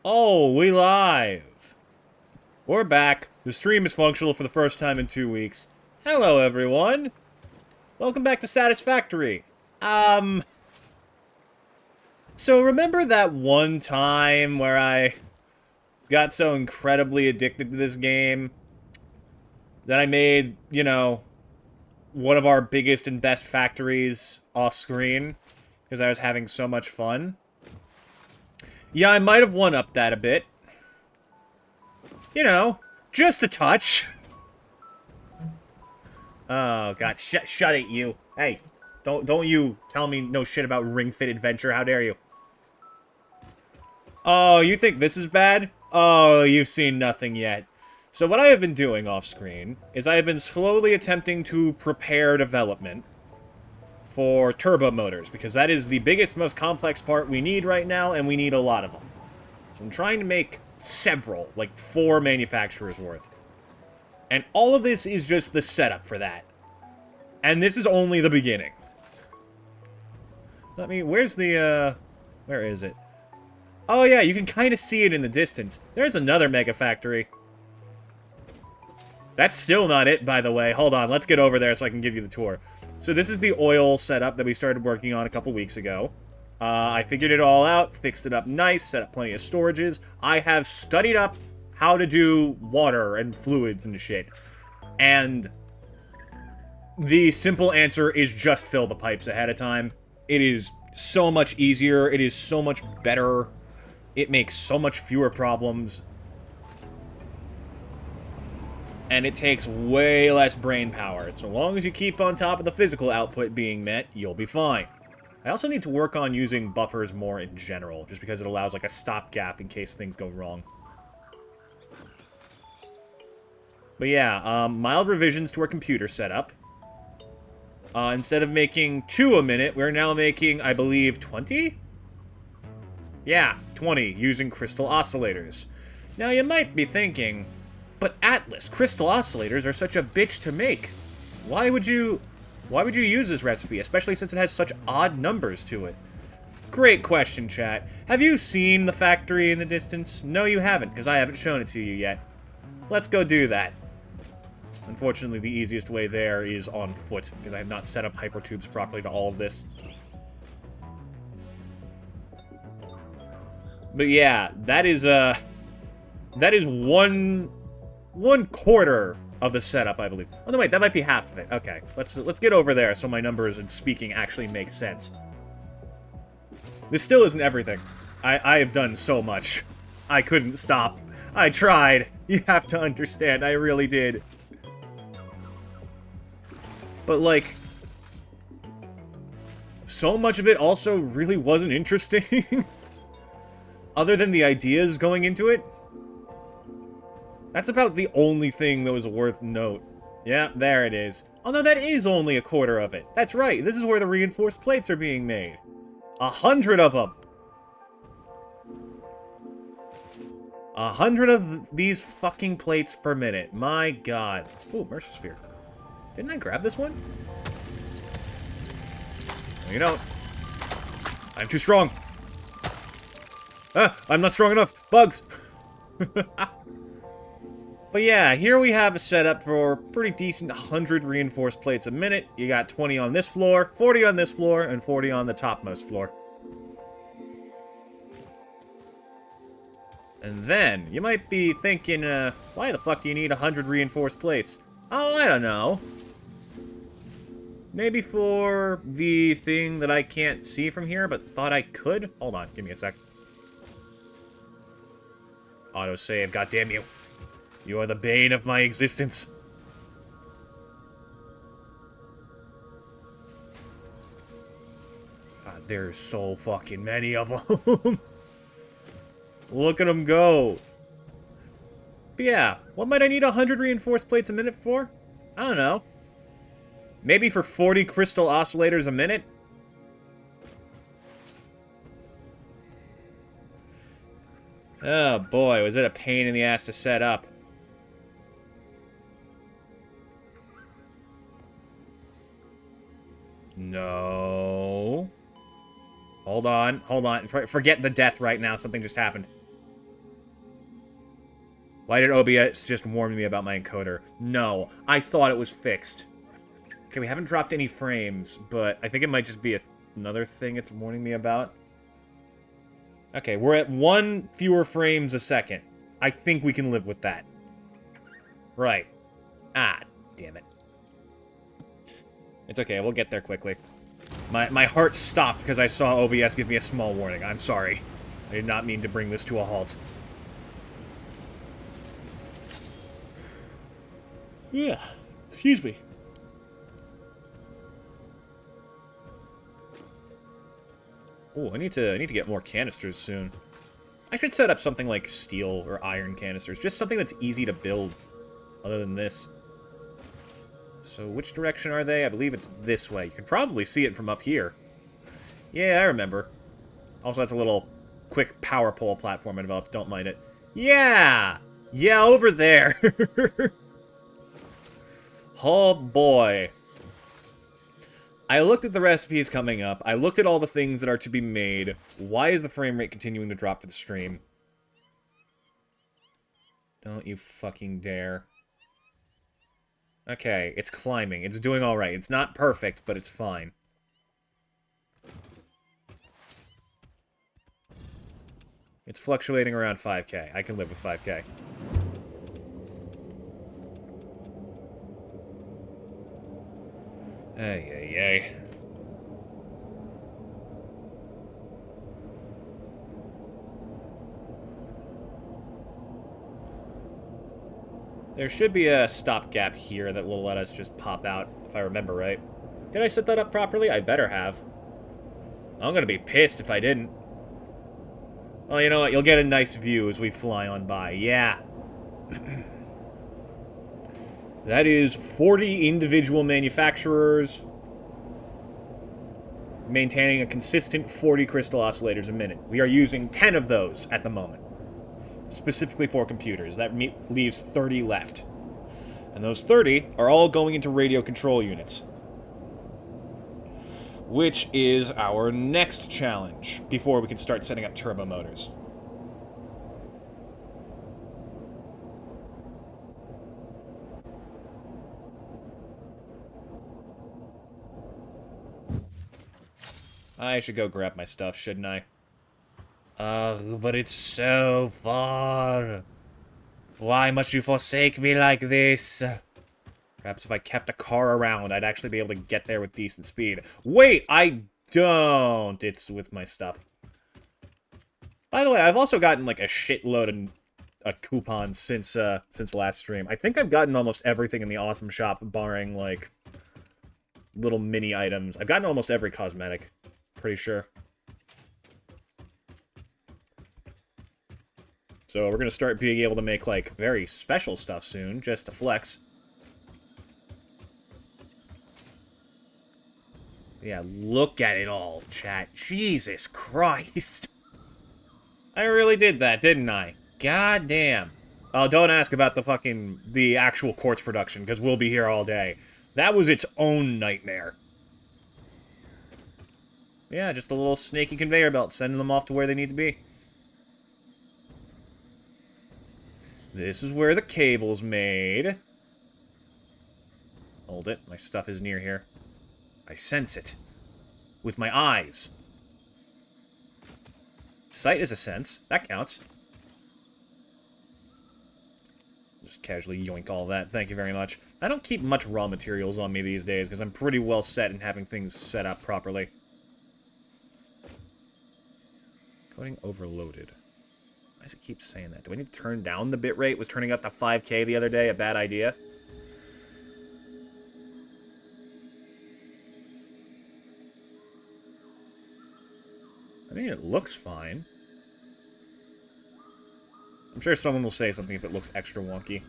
Oh, we live. We're back. The stream is functional for the first time in 2 weeks. Hello, everyone. Welcome back to Satisfactory. So remember that one time where I got so incredibly addicted to this game that I made, one of our biggest and best factories off screen because I was having so much fun? Yeah, I might have one-upped that a bit. Just a touch. Oh god, shut it, you. Hey, don't you tell me no shit about Ring Fit Adventure, how dare you? Oh, you think this is bad? Oh, you've seen nothing yet. So what I have been doing off-screen is I have been slowly attempting to prepare development for turbo motors, because that is the biggest, most complex part we need right now, and we need a lot of them. So I'm trying to make several, like 4 manufacturers worth. And all of this is just the setup for that. And this is only the beginning. Where's the, where is it? Oh yeah, you can kind of see it in the distance. There's another mega factory. That's still not it, by the way. Hold on, let's get over there so I can give you the tour. So this is the oil setup that we started working on a couple weeks ago. I figured it all out, fixed it up nice, set up plenty of storages. I have studied up how to do water and fluids and shit. And the simple answer is just fill the pipes ahead of time. It is so much easier. It is so much better. It makes so much fewer problems. And it takes way less brain power. So long as you keep on top of the physical output being met, you'll be fine. I also need to work on using buffers more in general, just because it allows like a stopgap in case things go wrong. But yeah, mild revisions to our computer setup. Instead of making 2 a minute, we're now making, I believe, 20? Yeah, 20, using crystal oscillators. Now you might be thinking, but Atlas, crystal oscillators are such a bitch to make. Why would you use this recipe, especially since it has such odd numbers to it? Great question, chat. Have you seen the factory in the distance? No, you haven't, because I haven't shown it to you yet. Let's go do that. Unfortunately, the easiest way there is on foot, because I have not set up hypertubes properly to all of this. But yeah, that is one quarter of the setup, I believe. Oh no, wait, that might be half of it. Okay, let's get over there so my numbers and speaking actually make sense. This still isn't everything. I have done so much. I couldn't stop. I tried. You have to understand, I really did. But like, so much of it also really wasn't interesting. Other than the ideas going into it. That's about the only thing that was worth note. Yeah, there it is. Oh no, that is only a quarter of it. That's right, this is where the reinforced plates are being made. 100 of them! 100 of these fucking plates per minute. My god. Ooh, Mercer Sphere. Didn't I grab this one? No, you don't. I'm too strong. Ah, I'm not strong enough. Bugs! But yeah, here we have a setup for a pretty decent 100 reinforced plates a minute. You got 20 on this floor, 40 on this floor, and 40 on the topmost floor. And then, you might be thinking, why the fuck do you need 100 reinforced plates? Oh, I don't know. Maybe for the thing that I can't see from here, but thought I could? Hold on, give me a sec. Autosave, goddamn you. You are the bane of my existence. God, there's so fucking many of them. Look at them go. But yeah, what might I need 100 reinforced plates a minute for? I don't know. Maybe for 40 crystal oscillators a minute? Oh boy, was it a pain in the ass to set up. No. Hold on, hold on. Forget the death right now. Something just happened. Why did OBS just warn me about my encoder? No, I thought it was fixed. Okay, we haven't dropped any frames, but I think it might just be another thing it's warning me about. Okay, we're at 1 fewer frames a second. I think we can live with that. Right. Ah, damn it. It's okay, we'll get there quickly. My heart stopped because I saw OBS give me a small warning. I'm sorry. I did not mean to bring this to a halt. Yeah, excuse me. Oh, I need to get more canisters soon. I should set up something like steel or iron canisters, just something that's easy to build, other than this. So which direction are they? I believe it's this way. You can probably see it from up here. Yeah, I remember. Also, that's a little quick power pole platform I developed. Don't mind it. Yeah! Yeah, over there! Oh, boy. I looked at the recipes coming up. I looked at all the things that are to be made. Why is the frame rate continuing to drop for the stream? Don't you fucking dare. Okay, it's climbing. It's doing alright. It's not perfect, but it's fine. It's fluctuating around 5K. I can live with 5K. Ay, ay, ay. There should be a stopgap here that will let us just pop out, if I remember right. Did I set that up properly? I better have. I'm gonna be pissed if I didn't. Well, you know what? You'll get a nice view as we fly on by. Yeah. That is 40 individual manufacturers maintaining a consistent 40 crystal oscillators a minute. We are using 10 of those at the moment. Specifically for computers. That leaves 30 left. And those 30 are all going into radio control units. Which is our next challenge, before we can start setting up turbo motors. I should go grab my stuff, shouldn't I? But it's so far. Why must you forsake me like this? Perhaps if I kept a car around, I'd actually be able to get there with decent speed. Wait, I don't. It's with my stuff. By the way, I've also gotten like a shitload of coupons since last stream. I think I've gotten almost everything in the awesome shop, barring like little mini items. I've gotten almost every cosmetic. Pretty sure. So we're gonna start being able to make like very special stuff soon, just to flex. Yeah, look at it all, chat. Jesus Christ. I really did that, didn't I? God damn. Oh, don't ask about the actual quartz production, because we'll be here all day. That was its own nightmare. Yeah, just a little snaky conveyor belt, sending them off to where they need to be. This is where the cable's made. Hold it, my stuff is near here. I sense it. With my eyes. Sight is a sense. That counts. Just casually yoink all that. Thank you very much. I don't keep much raw materials on me these days, because I'm pretty well set in having things set up properly. Coding overloaded. Why does it keep saying that? Do I need to turn down the bitrate? Was turning up to 5K the other day a bad idea? I mean, it looks fine. I'm sure someone will say something if it looks extra wonky.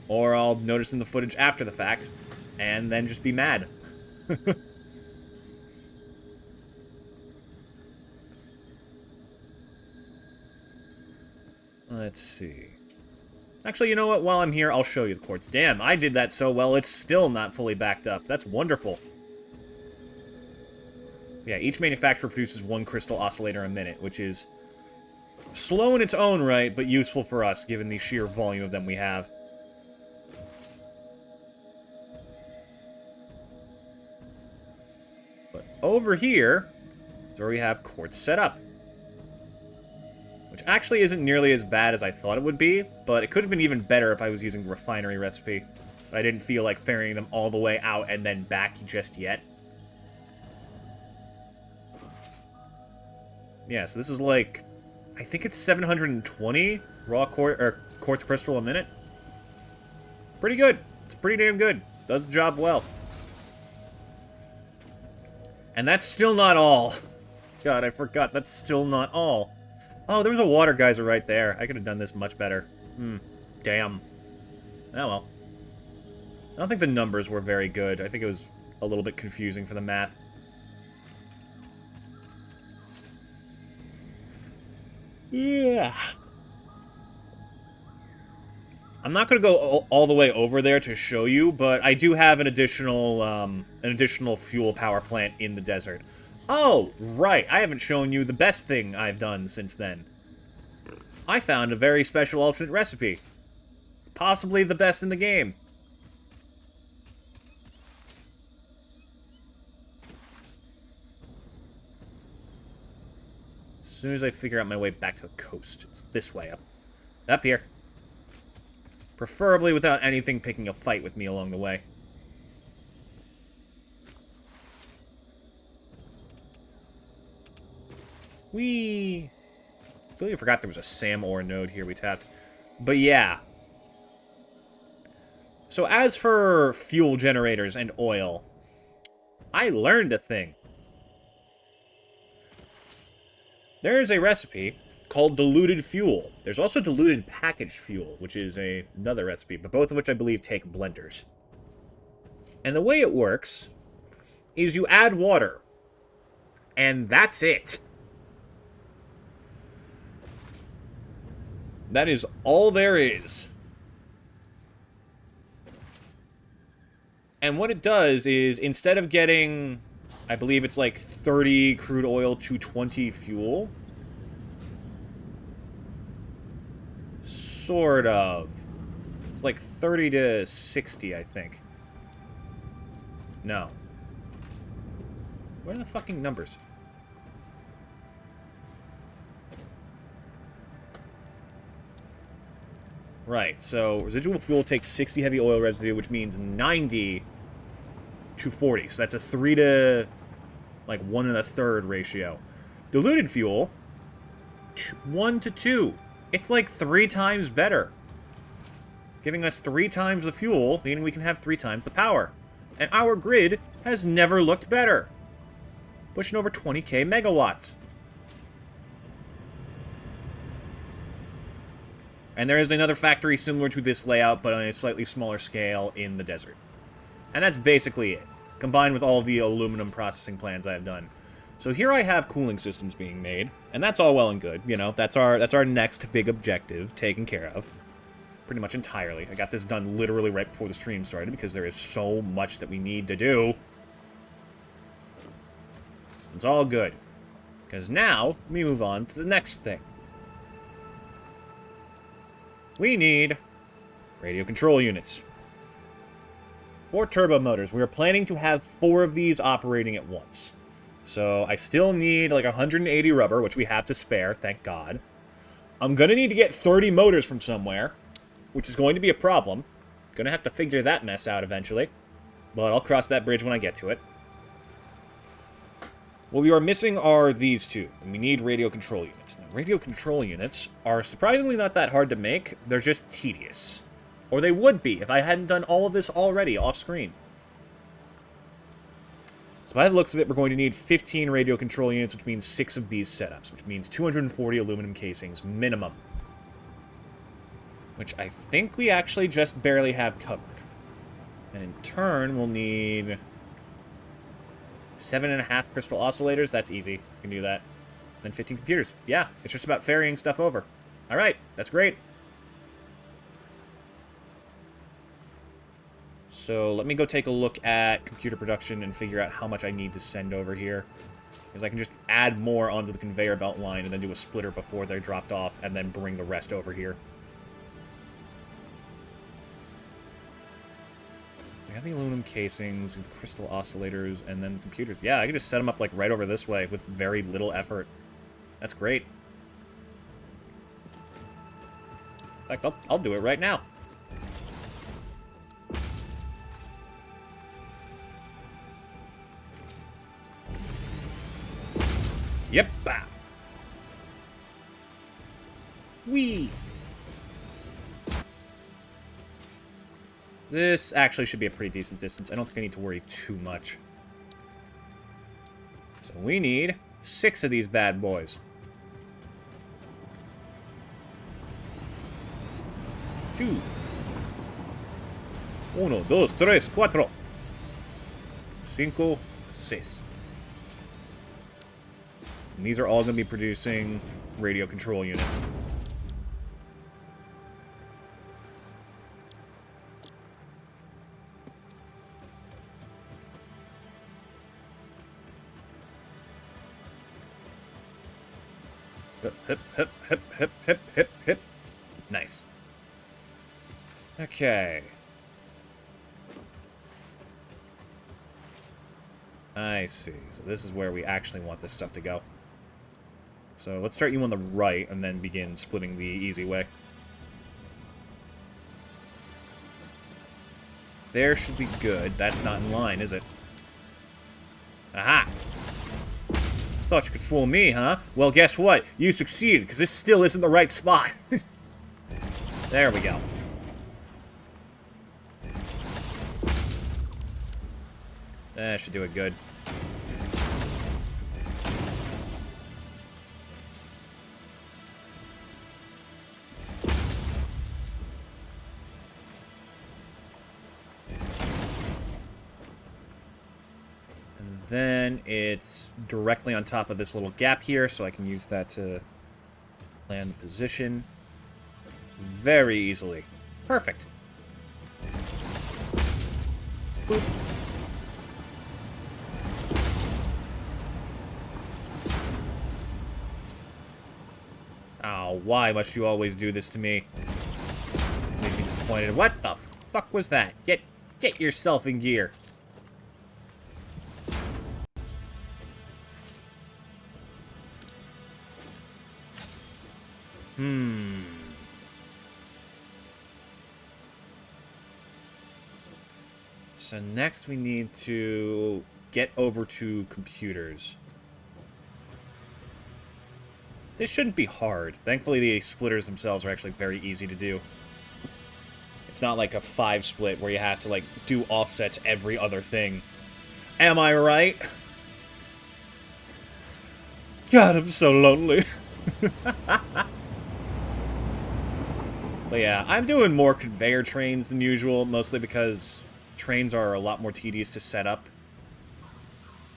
Or I'll notice in the footage after the fact, and then just be mad. Let's see. Actually, you know what? While I'm here, I'll show you the quartz. Damn, I did that so well, it's still not fully backed up. That's wonderful. Yeah, each manufacturer produces 1 crystal oscillator a minute, which is slow in its own right, but useful for us, given the sheer volume of them we have. But over here is where we have quartz set up. Which actually isn't nearly as bad as I thought it would be, but it could have been even better if I was using the refinery recipe. But I didn't feel like ferrying them all the way out and then back just yet. Yeah, so this is like, I think it's 720 raw quartz crystal a minute. Pretty good. It's pretty damn good. Does the job well. And that's still not all. God, I forgot. That's still not all. Oh, there was a water geyser right there. I could have done this much better. Damn. Oh well. I don't think the numbers were very good. I think it was a little bit confusing for the math. Yeah. I'm not going to go all the way over there to show you, but I do have an additional fuel power plant in the desert. Oh, right. I haven't shown you the best thing I've done since then. I found a very special alternate recipe. Possibly the best in the game. As soon as I figure out my way back to the coast, it's this way up. Up here. Preferably without anything picking a fight with me along the way. Whee! I completely forgot there was a SAM ore node here we tapped. But yeah. So as for fuel generators and oil, I learned a thing. There is a recipe called diluted fuel. There's also diluted packaged fuel, which is another recipe, but both of which I believe take blenders. And the way it works is you add water, and that's it. That is all there is. And what it does is, instead of getting, I believe it's like 30 crude oil to 20 fuel. Sort of. It's like 30 to 60, I think. No. Where are the fucking numbers? Right, so residual fuel takes 60 heavy oil residue, which means 90 to 40. So that's a 3 to, like, 1 1/3 ratio. Diluted fuel, 1 to 2. It's like 3 times better. Giving us 3 times the fuel, meaning we can have 3 times the power. And our grid has never looked better. Pushing over 20k megawatts. And there is another factory similar to this layout, but on a slightly smaller scale in the desert. And that's basically it, combined with all the aluminum processing plans I have done. So here I have cooling systems being made, and that's all well and good. You know, that's our next big objective taken care of. Pretty much entirely. I got this done literally right before the stream started, because there is so much that we need to do. It's all good. Because now, we move on to the next thing. We need radio control units. 4 turbo motors. We are planning to have 4 of these operating at once. So I still need like 180 rubber, which we have to spare, thank God. I'm going to need to get 30 motors from somewhere, which is going to be a problem. Going to have to figure that mess out eventually. But I'll cross that bridge when I get to it. What we are missing are these two, and we need radio control units. Now, radio control units are surprisingly not that hard to make, they're just tedious. Or they would be if I hadn't done all of this already off-screen. So by the looks of it, we're going to need 15 radio control units, which means 6 of these setups, which means 240 aluminum casings, minimum. Which I think we actually just barely have covered. And in turn, we'll need 7.5 crystal oscillators. That's easy. We can do that. Then 15 computers. Yeah, it's just about ferrying stuff over. Alright, that's great. So let me go take a look at computer production and figure out how much I need to send over here. Because I can just add more onto the conveyor belt line and then do a splitter before they're dropped off, and then bring the rest over here. We have the aluminum casings, the crystal oscillators, and then the computers. Yeah, I can just set them up, like, right over this way with very little effort. That's great. In fact, I'll do it right now. Yep. Whee! This actually should be a pretty decent distance. I don't think I need to worry too much. So we need 6 of these bad boys. 2. 1, 2, 3, 4. 5, 6. And these are all going to be producing radio control units. Hip, hip, hip, hip, hip, hip, hip, hip. Nice. Okay. I see. So this is where we actually want this stuff to go. So let's start you on the right and then begin splitting the easy way. There should be good. That's not in line, is it? Aha! Thought you could fool me, huh? Well, guess what? You succeeded, because this still isn't the right spot. There we go. That should do it good. Then it's directly on top of this little gap here, so I can use that to land the position very easily. Perfect. Boop. Oh, why must you always do this to me? Made me disappointed. What the fuck was that? Get yourself in gear. So next we need to get over to computers. This shouldn't be hard. Thankfully, the splitters themselves are actually very easy to do. It's not like a 5 split where you have to, like, do offsets every other thing. Am I right? God, I'm so lonely. But yeah, I'm doing more conveyor trains than usual, mostly because trains are a lot more tedious to set up.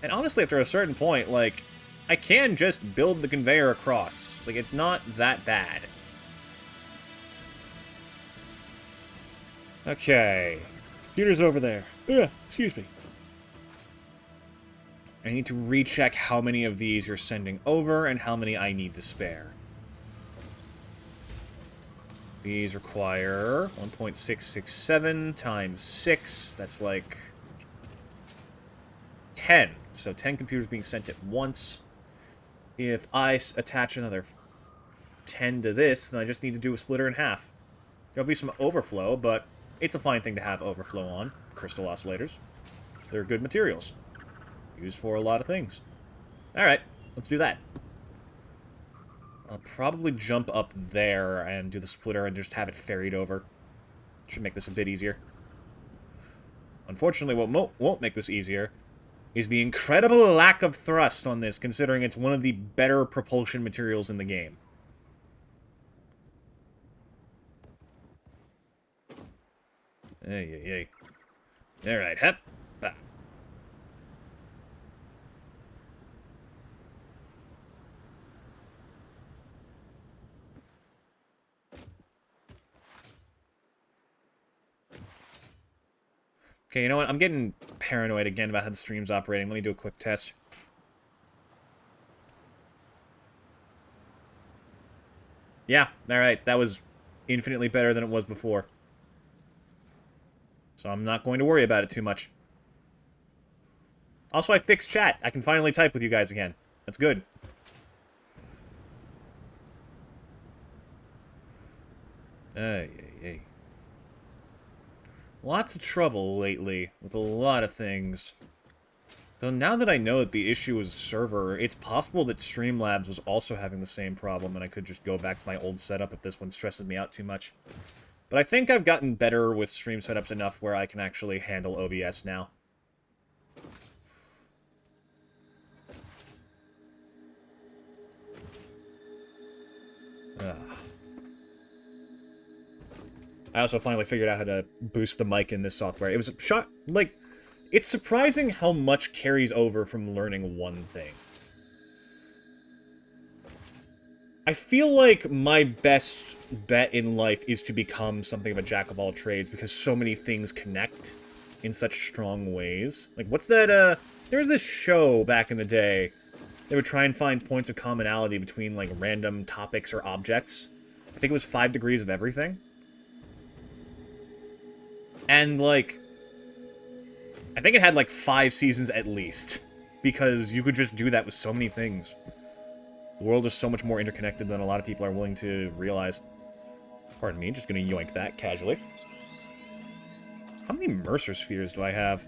And honestly, after a certain point, like, I can just build the conveyor across. Like, it's not that bad. Okay. Computer's over there. Yeah, excuse me. I need to recheck how many of these you're sending over and how many I need to spare. These require 1.667 times 6. That's like 10. So 10 computers being sent at once. If I attach another 10 to this, then I just need to do a splitter in half. There'll be some overflow, but it's a fine thing to have overflow on. Crystal oscillators. They're good materials. Used for a lot of things. Alright, let's do that. I'll probably jump up there and do the splitter and just have it ferried over. Should make this a bit easier. Unfortunately, what won't make this easier is the incredible lack of thrust on this, considering it's one of the better propulsion materials in the game. Hey. Alright, hep. Bah. Okay, you know what? I'm getting paranoid again about how the stream's operating. Let me do a quick test. Yeah, alright, that was infinitely better than it was before. So I'm not going to worry about it too much. Also, I fixed chat. I can finally type with you guys again. That's good. Ay, ay, ay. Lots of trouble lately with a lot of things. So now that I know that the issue is server, it's possible that Streamlabs was also having the same problem and I could just go back to my old setup if this one stresses me out too much. But I think I've gotten better with stream setups enough where I can actually handle OBS now. Ugh. I also finally figured out how to boost the mic in this software. It was like, it's surprising how much carries over from learning one thing. I feel like my best bet in life is to become something of a jack of all trades because so many things connect in such strong ways. Like, what's that, there was this show back in the day. They would try and find points of commonality between, like, random topics or objects. I think it was 5 Degrees of Everything. And, like, I think it had, like, 5 seasons at least. Because you could just do that with so many things. The world is so much more interconnected than a lot of people are willing to realize. Pardon me, just gonna yoink that casually. How many Mercer Spheres do I have?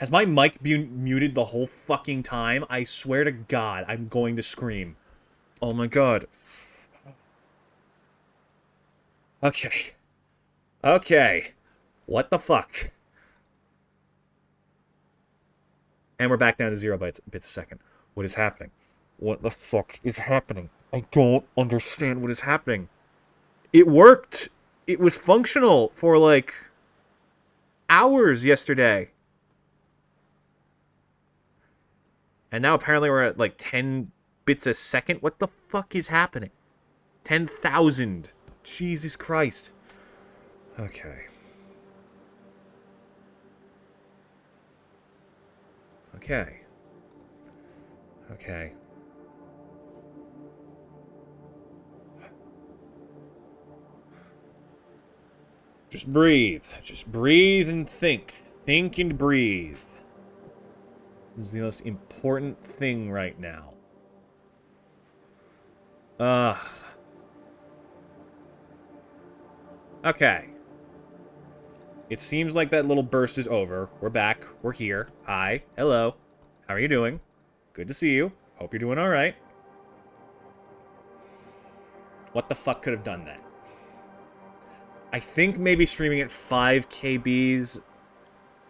Has my mic been muted the whole fucking time? I swear to God, I'm going to scream. Oh my God. Okay. Okay. What the fuck? And we're back down to 0 bits a second. What is happening? What the fuck is happening? I don't understand what is happening. It worked. It was functional for like hours yesterday. And now apparently we're at like 10 bits a second. What the fuck is happening? 10,000. Jesus Christ. Okay. Okay. Okay. Just breathe. Just breathe and think. Think and breathe. This is the most important thing right now. Okay. It seems like that little burst is over. We're back. We're here. Hi. Hello. How are you doing? Good to see you. Hope you're doing alright. What the fuck could have done that? I think maybe streaming at 5 KBs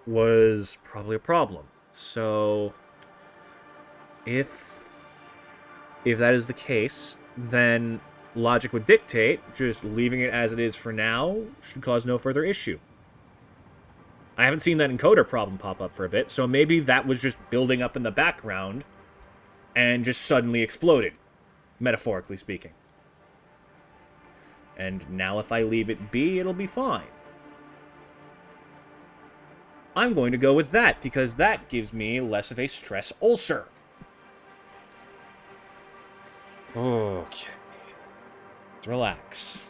was probably a problem. So, if that is the case, then logic would dictate just leaving it as it is for now should cause no further issue. I haven't seen that encoder problem pop up for a bit, so maybe that was just building up in the background and just suddenly exploded, metaphorically speaking. And now if I leave it be, it'll be fine. I'm going to go with that, because that gives me less of a stress ulcer. Okay. Let's relax.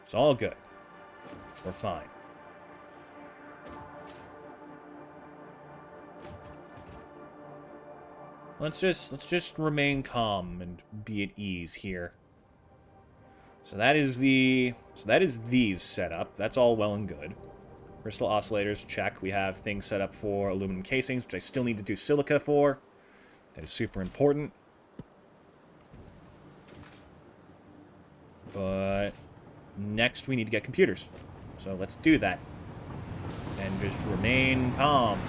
It's all good. We're fine. Let's just remain calm and be at ease here. So that is these set up. That's all well and good. Crystal oscillators, check. We have things set up for aluminum casings, which I still need to do silica for. That is super important. But next we need to get computers. So let's do that. And just remain calm.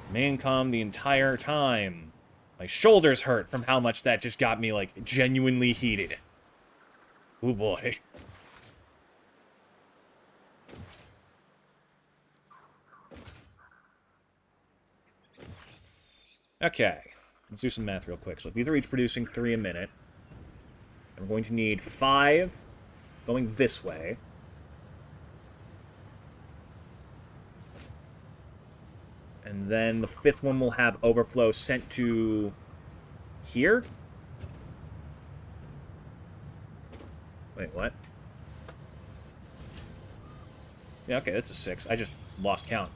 Remain calm the entire time. My shoulders hurt from how much that just got me, like, genuinely heated. Oh boy. Okay. Let's do some math real quick. So if these are each producing 3 a minute, I'm going to need 5 going this way. And then the 5th one will have overflow sent to here. Wait, what? Yeah, okay, that's a 6. I just lost count.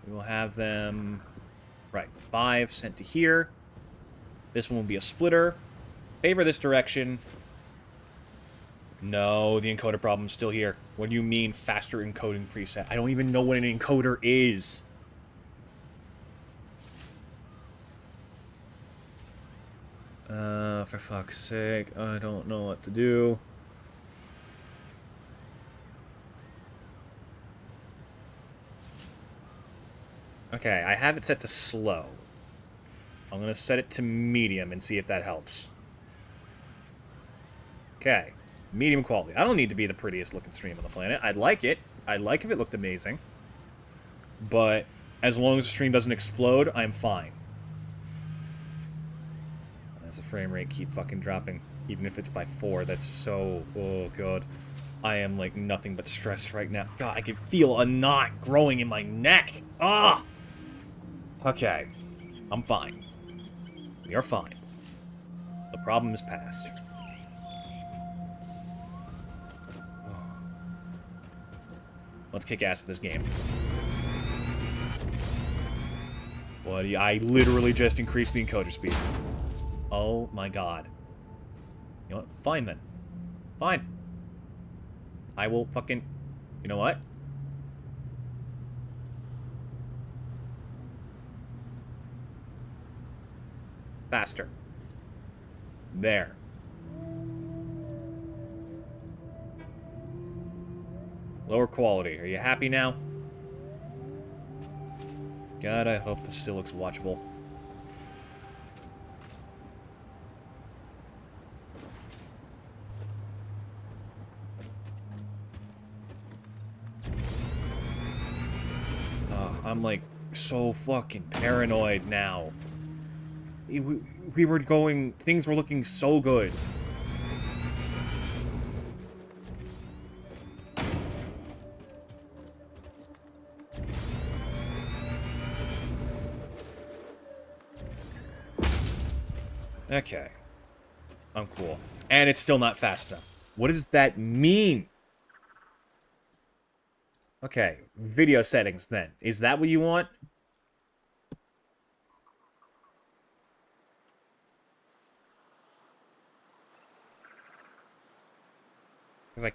We will have them... Right, 5 sent to here. This one will be a splitter. Favor this direction. No, the encoder problem's still here. What do you mean, faster encoding preset? I don't even know what an encoder is. For fuck's sake, I don't know what to do. Okay, I have it set to slow. I'm gonna set it to medium and see if that helps. Okay. Medium quality. I don't need to be the prettiest looking stream on the planet. I'd like it. I'd like if it looked amazing. But as long as the stream doesn't explode, I'm fine. As the frame rate keep fucking dropping, even if it's by 4, that's so... Oh, God. I am, like, nothing but stressed right now. God, I can feel a knot growing in my neck. Ah! Okay. I'm fine. We are fine. The problem is past. Let's kick ass at this game. What? I literally just increased the encoder speed. Oh my god. You know what? Fine then. Fine. I will fucking... You know what? Faster. There. Lower quality. Are you happy now? God, I hope this still looks watchable. I'm like so fucking paranoid now. We were going... Things were looking so good. Okay. I'm cool. And it's still not fast enough. What does that mean? Okay, video settings then. Is that what you want? Because I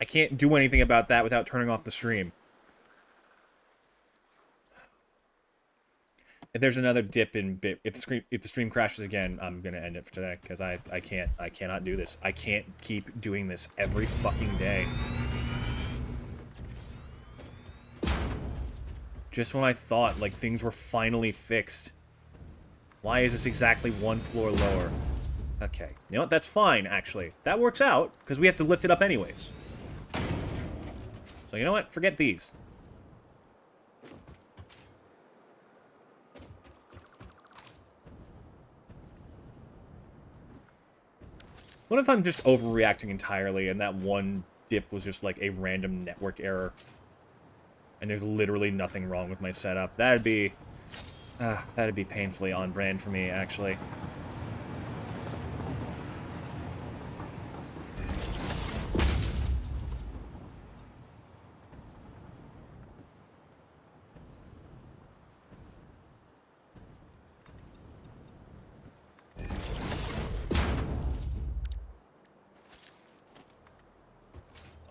can't do anything about that without turning off the stream. If there's another dip in bit, if the stream crashes again, I'm gonna end it for today because I cannot do this. I can't keep doing this every fucking day. Just when I thought like things were finally fixed. Why is this exactly one floor lower? Okay, you know what? That's fine actually. That works out because we have to lift it up anyways. So you know what? Forget these. What if I'm just overreacting entirely and that one dip was just like a random network error? And there's literally nothing wrong with my setup. That'd be painfully on brand for me, actually.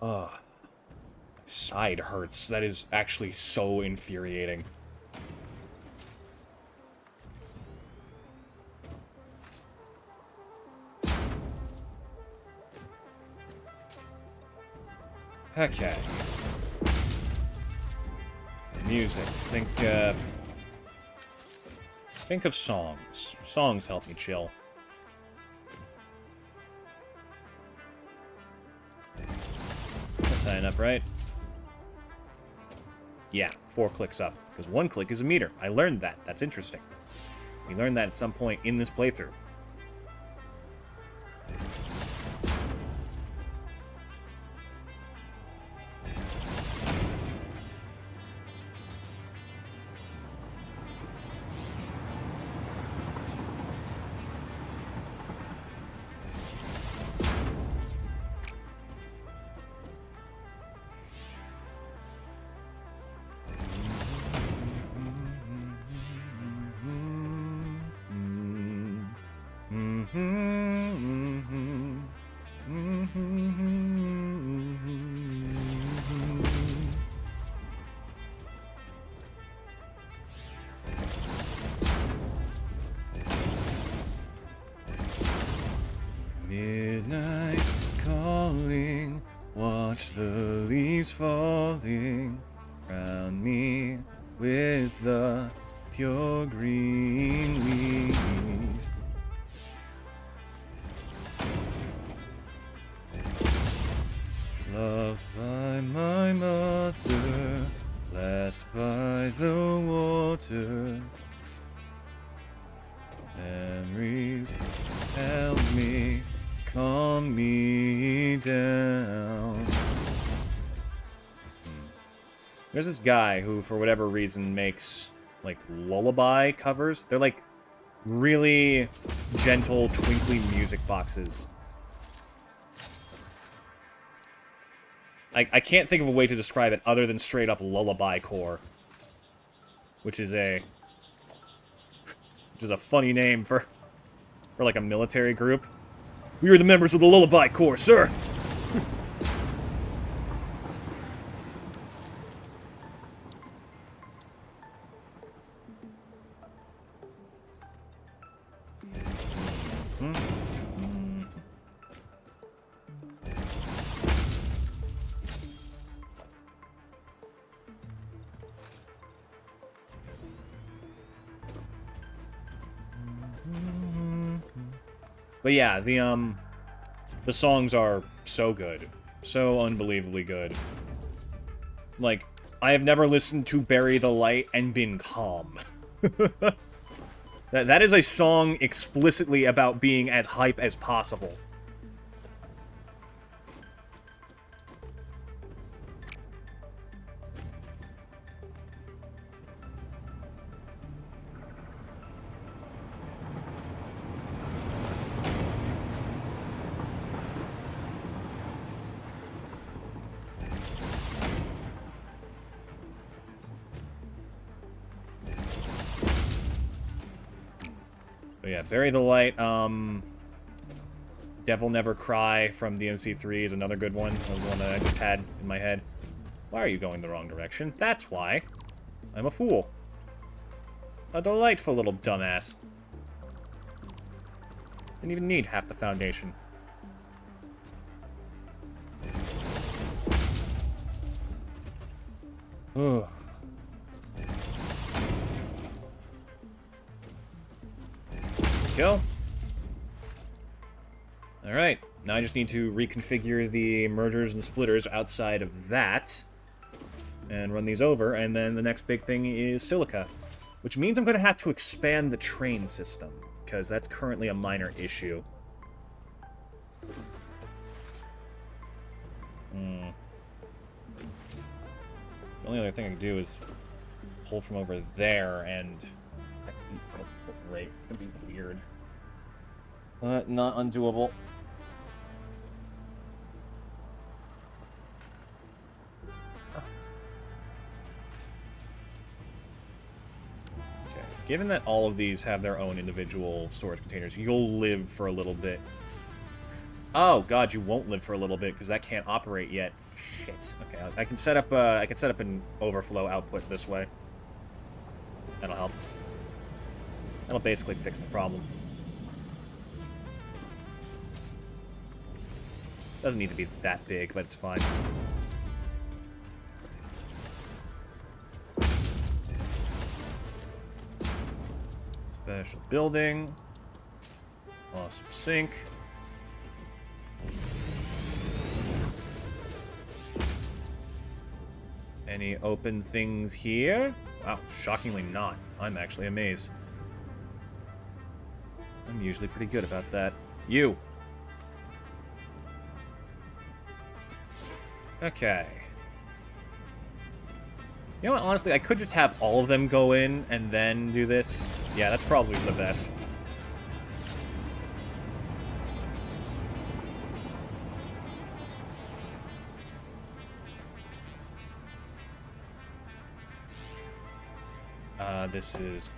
Ugh. Side hurts. That is actually so infuriating. Okay. Music. Think of songs. Songs help me chill. That's high enough, right? Yeah, 4 clicks up. Because 1 click is a meter. I learned that. That's interesting. We learned that at some point in this playthrough. Midnight calling, watch the leaves falling, crown me with the pure green leaves. Loved by my mother, blessed by the water, memories help me, calm me down. There's this guy who, for whatever reason, makes, like, lullaby covers. They're, like, really gentle, twinkly music boxes. I can't think of a way to describe it other than straight-up lullaby core. Which is a funny name for like, a military group. We are the members of the lullaby corps, sir! But yeah, the songs are so good. So unbelievably good. Like, I have never listened to Bury the Light and been calm. That is a song explicitly about being as hype as possible. But yeah, Bury the Light, Devil Never Cry from DMC3 is another good one. That was the one that I just had in my head. Why are you going the wrong direction? That's why. I'm a fool. A delightful little dumbass. Didn't even need half the foundation. Ugh. Go. Alright, now I just need to reconfigure the mergers and splitters outside of that, and run these over, and then the next big thing is silica, which means I'm going to have to expand the train system, because that's currently a minor issue. The only other thing I can do is pull from over there, and... Right, it's going to be weird. Not undoable. Given that all of these have their own individual storage containers, you'll live for a little bit. Oh god, you won't live for a little bit because that can't operate yet. Shit. Okay, I can set up an overflow output this way. That'll help. That'll basically fix the problem. Doesn't need to be that big, but it's fine. Special building. Awesome sink. Any open things here? Wow, shockingly not. I'm actually amazed. I'm usually pretty good about that. You! Okay. You know what, honestly, I could just have all of them go in and then do this. Yeah, that's probably the best. This is...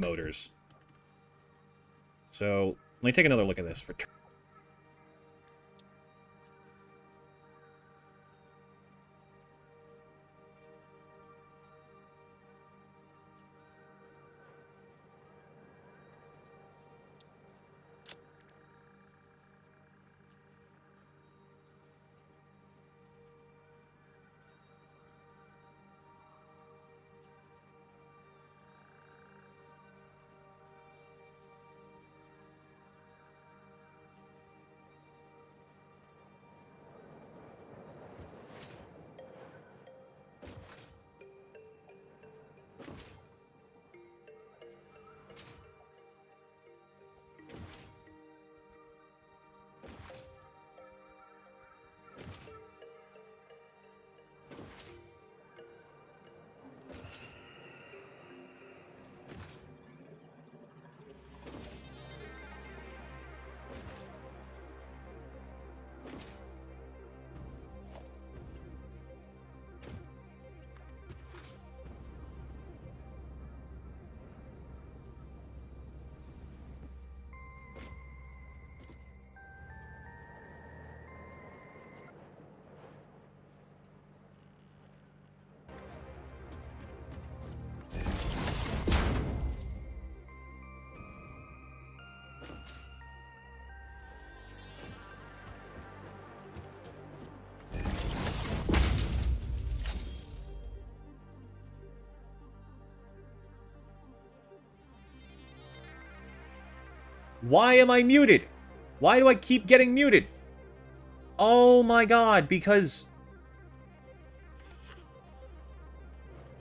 motors. So, let me take another look at this for... Why am I muted? Why do I keep getting muted? Oh my god, because...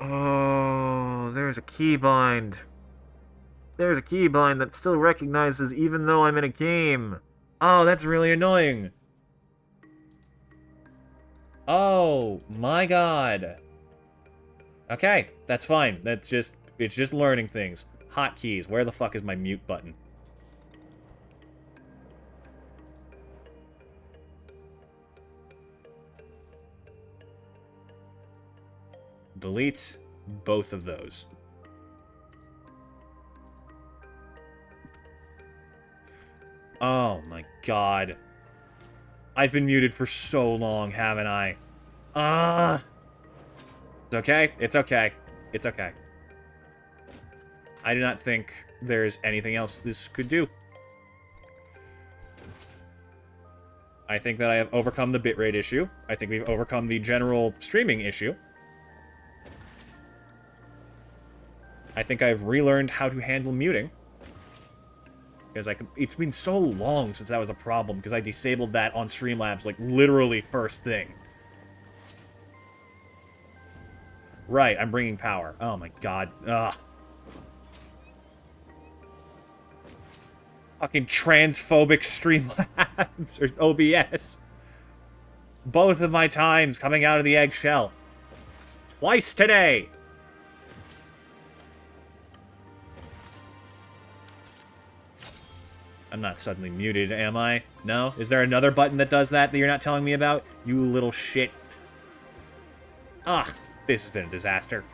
Oh, there's a keybind. There's a keybind that still recognizes even though I'm in a game. Oh, that's really annoying. Oh, my god. Okay, that's fine. It's just learning things. Hotkeys. Where the fuck is my mute button? Delete both of those. Oh my god. I've been muted for so long, haven't I? It's okay. It's okay. It's okay. I do not think there's anything else this could do. I think that I have overcome the bitrate issue. I think we've overcome the general streaming issue. I think I've relearned how to handle muting. Because it's been so long since that was a problem, because I disabled that on Streamlabs, like, literally first thing. Right, I'm bringing power. Oh my god. Ugh. Fucking transphobic Streamlabs, or OBS. Both of my times coming out of the eggshell. Twice today! I'm not suddenly muted, am I? No? Is there another button that does that you're not telling me about? You little shit. Ugh, this has been a disaster.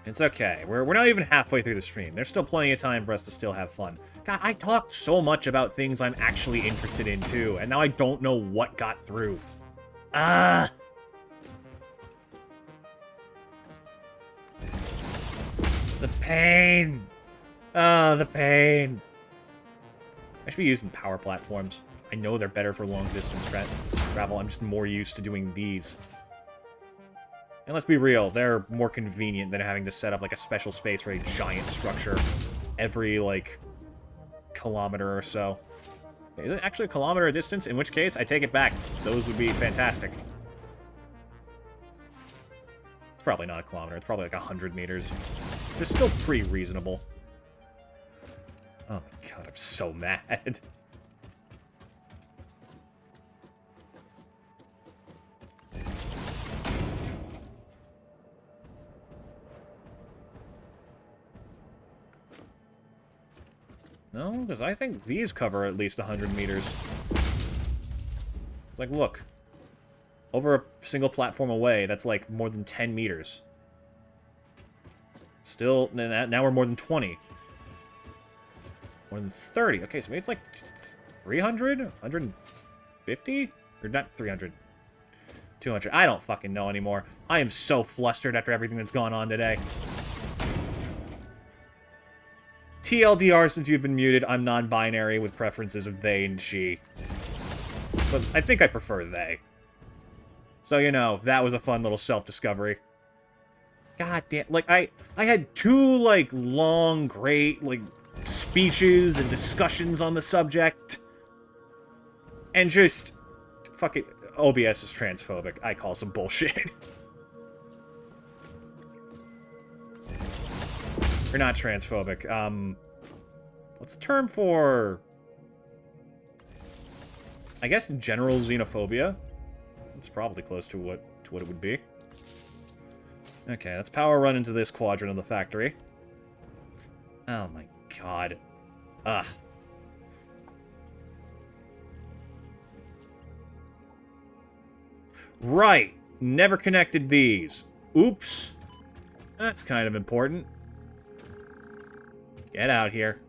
It's okay. We're not even halfway through the stream. There's still plenty of time for us to still have fun. God, I talked so much about things I'm actually interested in, too, and now I don't know what got through. Ah! The pain! Oh, the pain! I should be using power platforms. I know they're better for long-distance travel. I'm just more used to doing these. And let's be real, they're more convenient than having to set up, like, a special space for a giant structure every, like, kilometer or so. Is it actually a kilometer a distance? In which case, I take it back. Those would be fantastic. It's probably not a kilometer. It's probably like 100 meters. It's still pretty reasonable. Oh my god, I'm so mad. No, because I think these cover at least 100 meters. Like, look. Over a single platform away, that's like more than 10 meters. Still, now we're more than 20. More than 30. Okay, so maybe it's like 300? 150? Or not 300. 200. I don't fucking know anymore. I am so flustered after everything that's gone on today. TLDR, since you've been muted, I'm non-binary with preferences of they and she. But I think I prefer they. So, you know, that was a fun little self-discovery. God damn, like, I had two, like, long, great, like, speeches and discussions on the subject. And just, fucking, OBS is transphobic. I call some bullshit. Or not transphobic, what's the term for... I guess general xenophobia? It's probably close to what it would be. Okay, let's power run into this quadrant of the factory. Oh my god. Ugh. Right! Never connected these. Oops. That's kind of important. Get out here.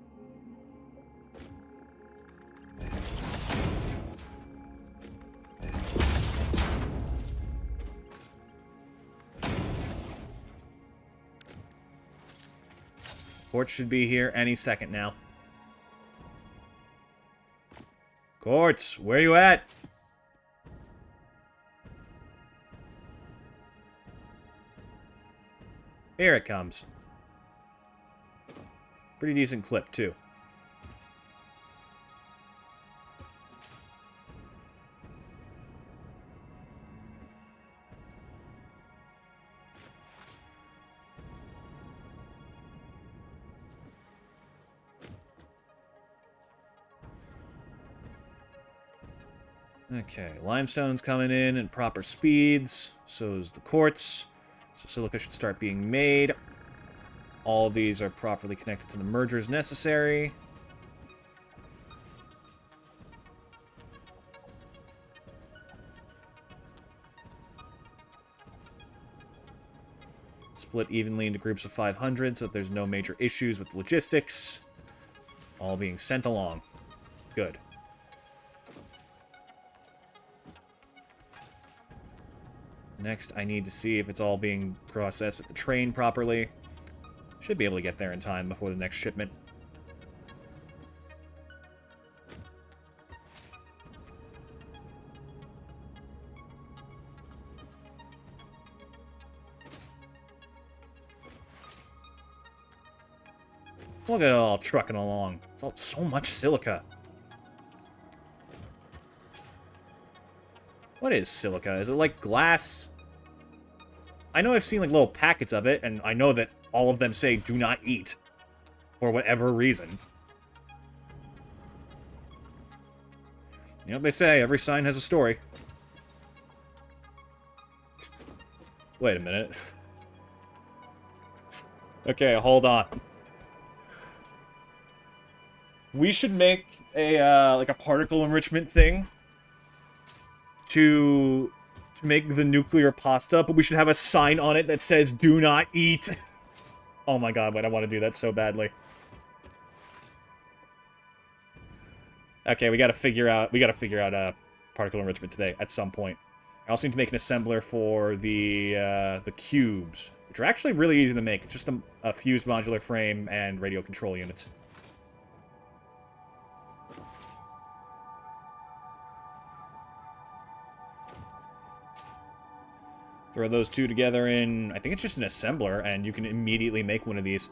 Quartz should be here any second now. Quartz, where you at? Here it comes. Pretty decent clip, too. Okay, limestone's coming in at proper speeds. So is the quartz. So silica should start being made. All of these are properly connected to the mergers necessary. Split evenly into groups of 500 so that there's no major issues with logistics. All being sent along. Good. Next, I need to see if it's all being processed with the train properly. Should be able to get there in time before the next shipment. Look at it all trucking along. It's all so much silica. What is silica? Is it like glass? I know I've seen like little packets of it, and I know that all of them say do not eat. For whatever reason. You know what they say, every sign has a story. Wait a minute. Okay, hold on. We should make a like a particle enrichment thing to make the nuclear pasta, but we should have a sign on it that says do not eat. Oh my god, wait, I want to do that so badly. Okay, we gotta figure out particle enrichment today at some point. I also need to make an assembler for the cubes, which are actually really easy to make. It's just a fused modular frame and radio control units. Throw those two together in, I think it's just an assembler, and you can immediately make one of these.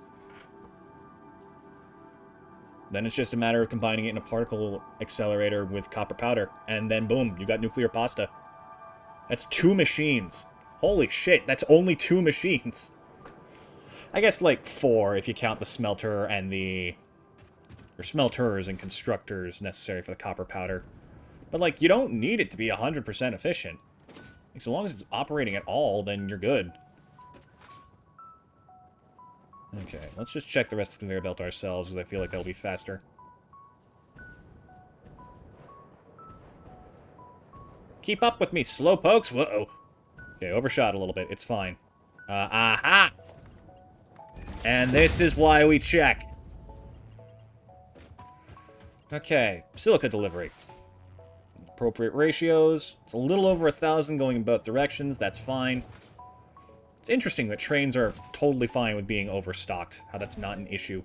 Then it's just a matter of combining it in a particle accelerator with copper powder, and then boom, you got nuclear pasta. That's 2 machines. Holy shit, that's only 2 machines. I guess like 4 if you count the smelter and or smelters and constructors necessary for the copper powder. But like, you don't need it to be 100% efficient. Like, so long as it's operating at all, then you're good. Okay, let's just check the rest of the conveyor belt ourselves, because I feel like that'll be faster. Keep up with me, slowpokes. Whoa. Okay, overshot a little bit. It's fine. Aha! And this is why we check. Okay, silica delivery. Appropriate ratios. It's a little over 1,000 going in both directions. That's fine. It's interesting that trains are totally fine with being overstocked. How that's not an issue.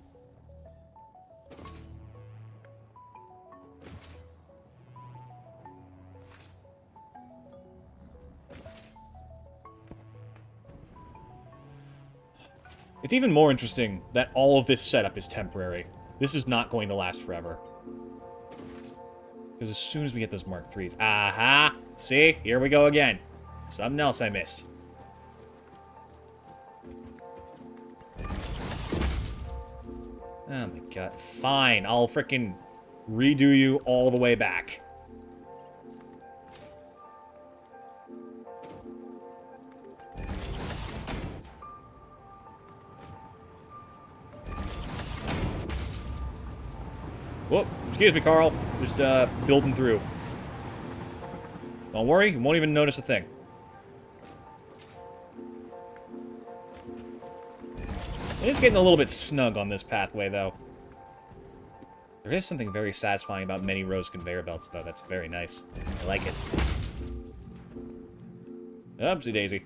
It's even more interesting that all of this setup is temporary. This is not going to last forever. Because as soon as we get those Mark IIIs... Aha! See? Here we go again. Something else I missed. Oh my god. Fine. I'll frickin' redo you all the way back. Whoop. Excuse me, Carl. Just, building through. Don't worry. You won't even notice a thing. It is getting a little bit snug on this pathway, though. There is something very satisfying about many rows conveyor belts, though. That's very nice. I like it. Oopsie daisy.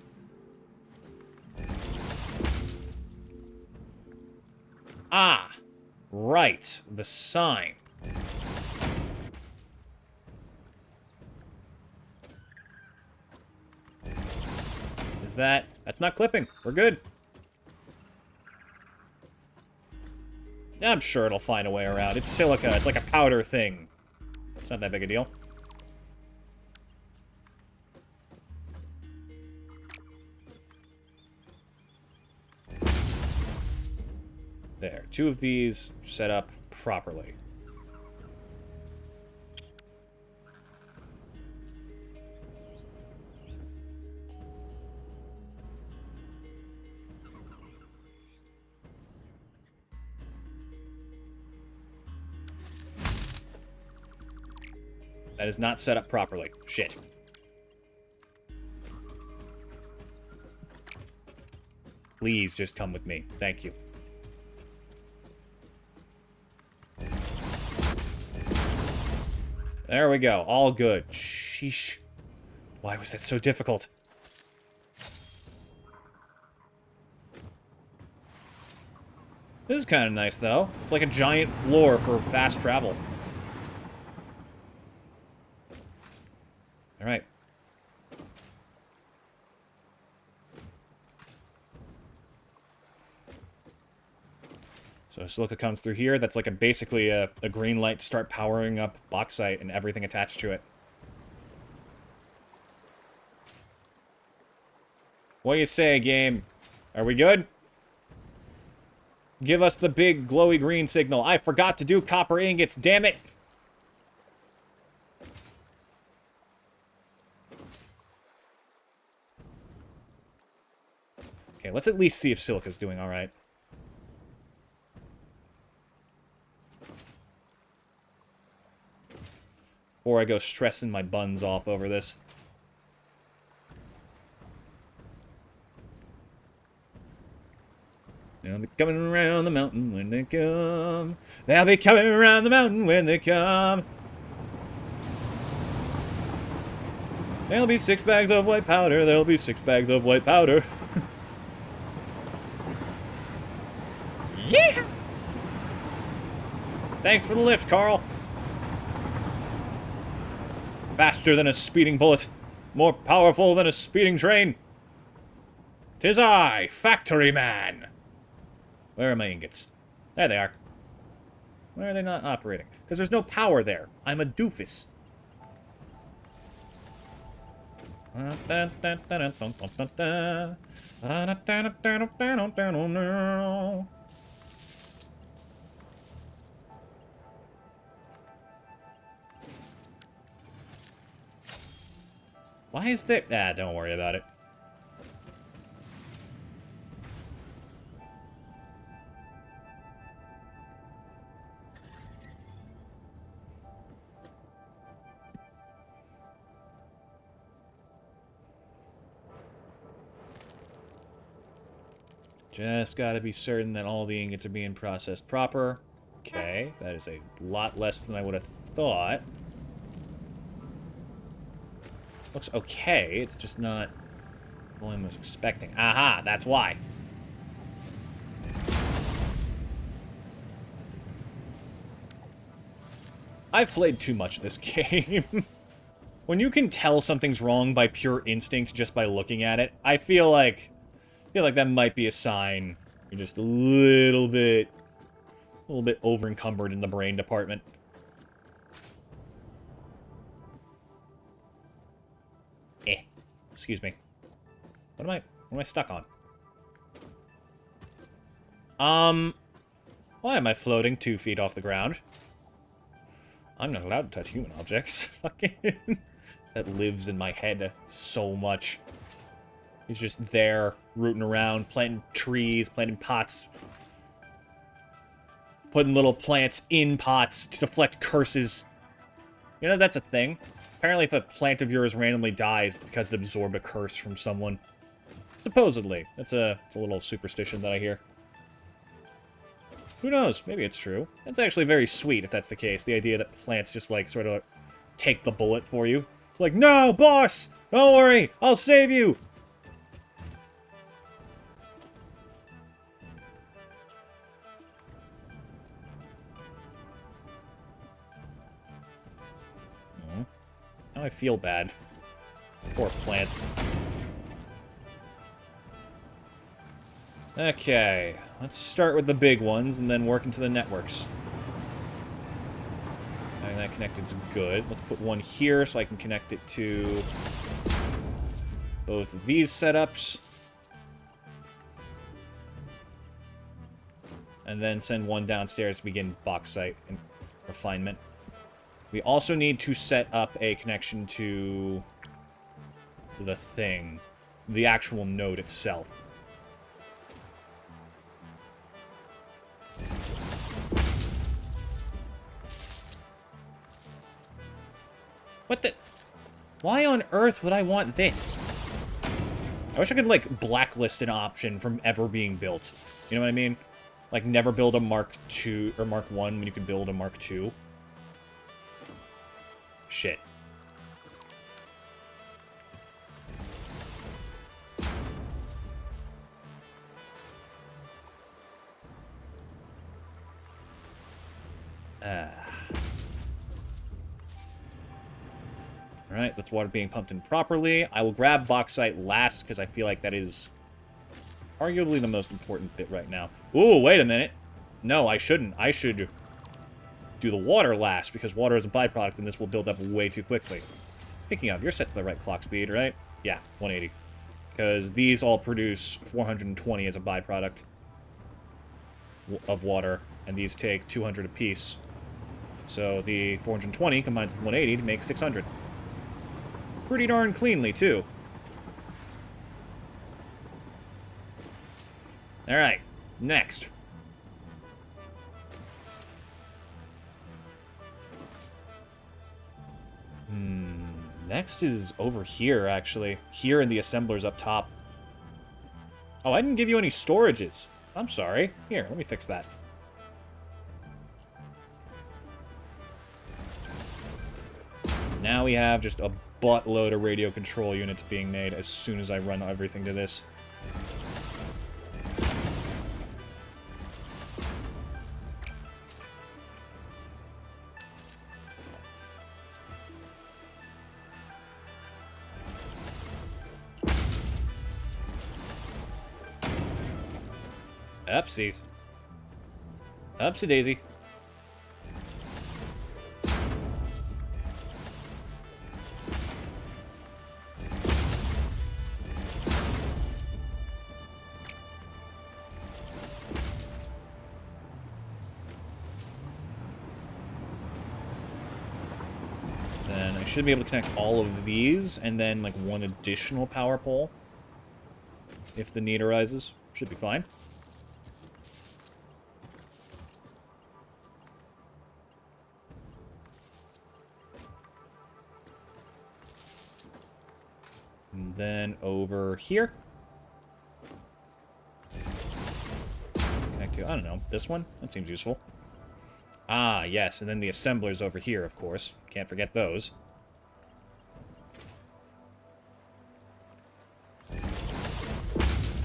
Ah! Right. The sign. Is that... That's not clipping. We're good. I'm sure it'll find a way around. It's silica. It's like a powder thing. It's not that big a deal. There. 2 of these set up properly. That is not set up properly. Shit. Please just come with me. Thank you. There we go. All good. Sheesh. Why was that so difficult? This is kind of nice, though. It's like a giant floor for fast travel. Alright. So silica comes through here. That's like basically a green light to start powering up bauxite and everything attached to it. What do you say, game? Are we good? Give us the big glowy green signal. I forgot to do copper ingots, damn it! Okay, let's at least see if silica's doing alright. Or I go stressing my buns off over this. They'll be coming around the mountain when they come. They'll be coming around the mountain when they come. There'll be 6 bags of white powder. There'll be 6 bags of white powder. Yeah! Thanks for the lift, Carl. Faster than a speeding bullet. More powerful than a speeding train. 'Tis I, Factory Man. Where are my ingots? There they are. Why are they not operating? Because there's no power there. I'm a doofus. Why is there... Ah, don't worry about it. Just gotta be certain that all the ingots are being processed proper. Okay, that is a lot less than I would have thought. Looks okay, it's just not what I was expecting. Aha, that's why. I've played too much of this game. When you can tell something's wrong by pure instinct just by looking at it, I feel like that might be a sign you're just a little bit over-encumbered in the brain department. Excuse me. What am I stuck on? Why am I floating 2 feet off the ground? I'm not allowed to touch human objects. Fucking that lives in my head so much. He's just there, rooting around, planting trees, planting pots. Putting little plants in pots to deflect curses. You know, that's a thing. Apparently, if a plant of yours randomly dies, it's because it absorbed a curse from someone. Supposedly. It's a little superstition that I hear. Who knows? Maybe it's true. It's actually very sweet if that's the case. The idea that plants just, like, sort of take the bullet for you. It's like, no, boss! Don't worry! I'll save you! Now I feel bad. Poor plants. Okay, let's start with the big ones and then work into the networks. And that connected's good. Let's put one here so I can connect it to both of these setups. And then send one downstairs to begin bauxite and refinement. We also need to set up a connection to the thing, the actual node itself. What the? Why on earth would I want this? I wish I could, like, blacklist an option from ever being built. You know what I mean? Like, never build a Mark II or Mark I when you could build a Mark II. Shit. Alright, that's water being pumped in properly. I will grab bauxite last, because I feel like that is arguably the most important bit right now. Ooh, wait a minute. No, I shouldn't. I should do the water last, because water is a byproduct, and this will build up way too quickly. Speaking of, you're set to the right clock speed, right? Yeah, 180. Because these all produce 420 as a byproduct of water, and these take 200 apiece. So the 420 combines with 180 to make 600. Pretty darn cleanly, too. Alright, next. Next is over here, actually. Here in the assemblers up top. Oh, I didn't give you any storages. I'm sorry. Here, let me fix that. Now we have just a buttload of radio control units being made as soon as I run everything to this. Upsies. Upsie daisy. Then I should be able to connect all of these, and then, like, one additional power pole. If the need arises. Should be fine. And then over here. to? I don't know. This one? That seems useful. Ah, yes, and then the assemblers over here, of course. Can't forget those.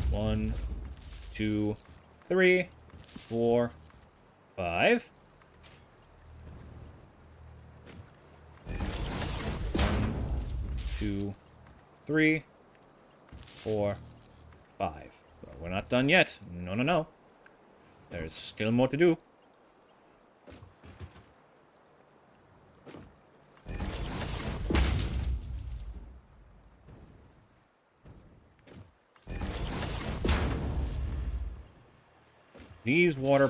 One, 2, 3, 4, 5. 1, 2, 3, 4, 5. But we're not done yet. No, no, no. There's still more to do. These water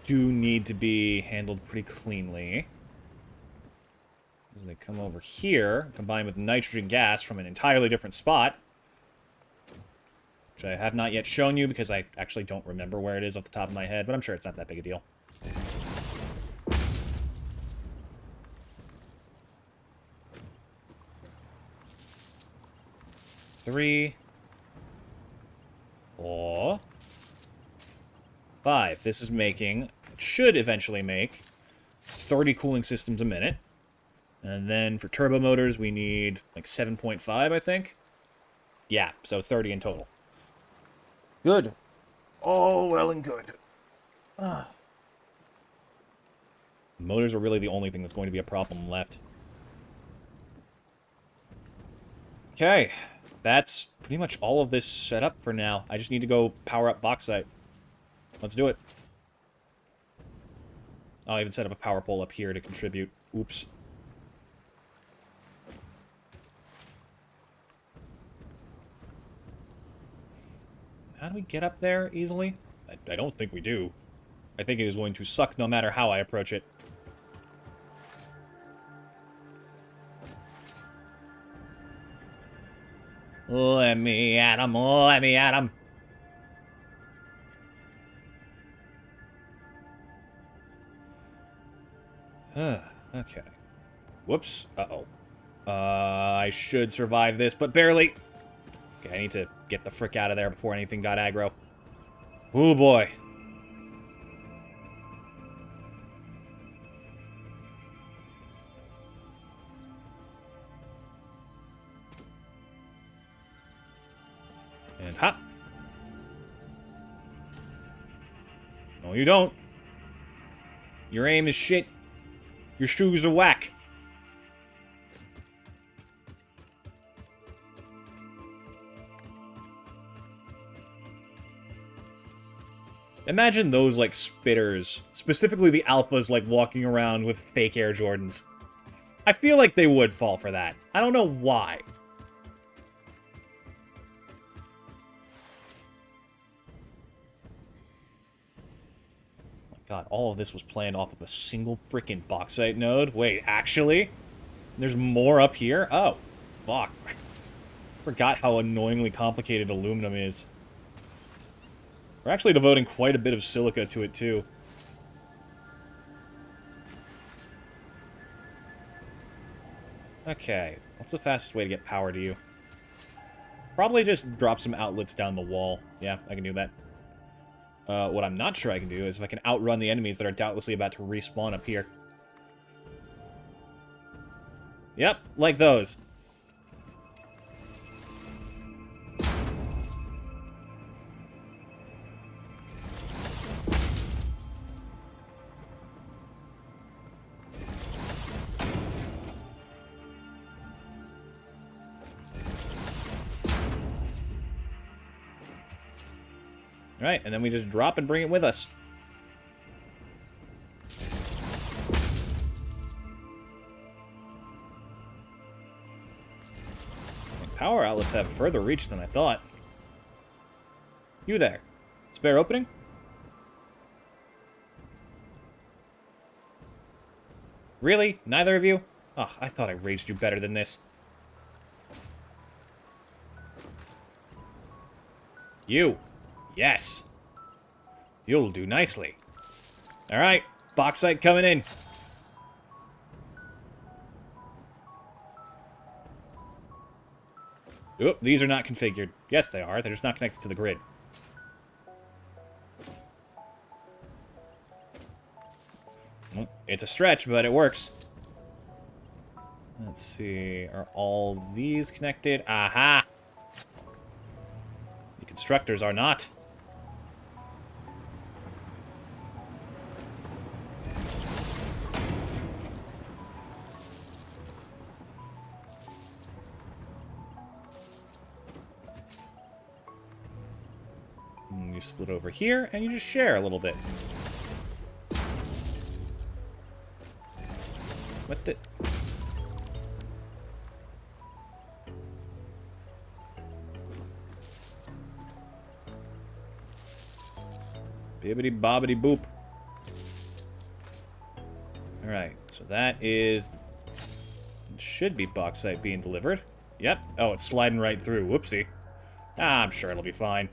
do need to be handled pretty cleanly. As they come over here, combined with nitrogen gas from an entirely different spot, which I have not yet shown you because I actually don't remember where it is off the top of my head, but I'm sure it's not that big a deal. Three, 4, 5. This is making, it should eventually make, 30 cooling systems a minute. And then for turbo motors, we need like 7.5, I think. Yeah, so 30 in total. Good. All well and good. Motors are really the only thing that's going to be a problem left. Okay, that's pretty much all of this set up for now. I just need to go power up bauxite. Let's do it. I'll even set up a power pole up here to contribute. Oops. How do we get up there easily? I don't think we do. I think it is going to suck no matter how I approach it. Let me at him, let me at him. Okay. Whoops. Uh-oh. I should survive this, but barely. Okay, I need to get the frick out of there before anything got aggro. Oh boy. And hop. No, you don't. Your aim is shit. Your shoes are whack. Imagine those, like, spitters. Specifically the alphas, like, walking around with fake Air Jordans. I feel like they would fall for that. I don't know why. God, all of this was planned off of a single freaking bauxite node? Wait, actually? There's more up here? Oh, fuck. Forgot how annoyingly complicated aluminum is. We're actually devoting quite a bit of silica to it, too. Okay, what's the fastest way to get power to you? Probably just drop some outlets down the wall. Yeah, I can do that. What I'm not sure I can do is if I can outrun the enemies that are doubtlessly about to respawn up here. Yep, like those. Right, and then we just drop and bring it with us. And power outlets have further reach than I thought. You there. Spare opening? Really? Neither of you? Ugh, I thought I raised you better than this. You. Yes. You'll do nicely. Alright, bauxite coming in. Oop, these are not configured. Yes, they are. They're just not connected to the grid. It's a stretch, but it works. Let's see. Are all these connected? Aha! The constructors are not. You split over here, and you just share a little bit. What the... Bibbidi bobbidi boop. Alright, so that is... It should be bauxite being delivered. Yep. Oh, it's sliding right through. Whoopsie. Ah, I'm sure it'll be fine.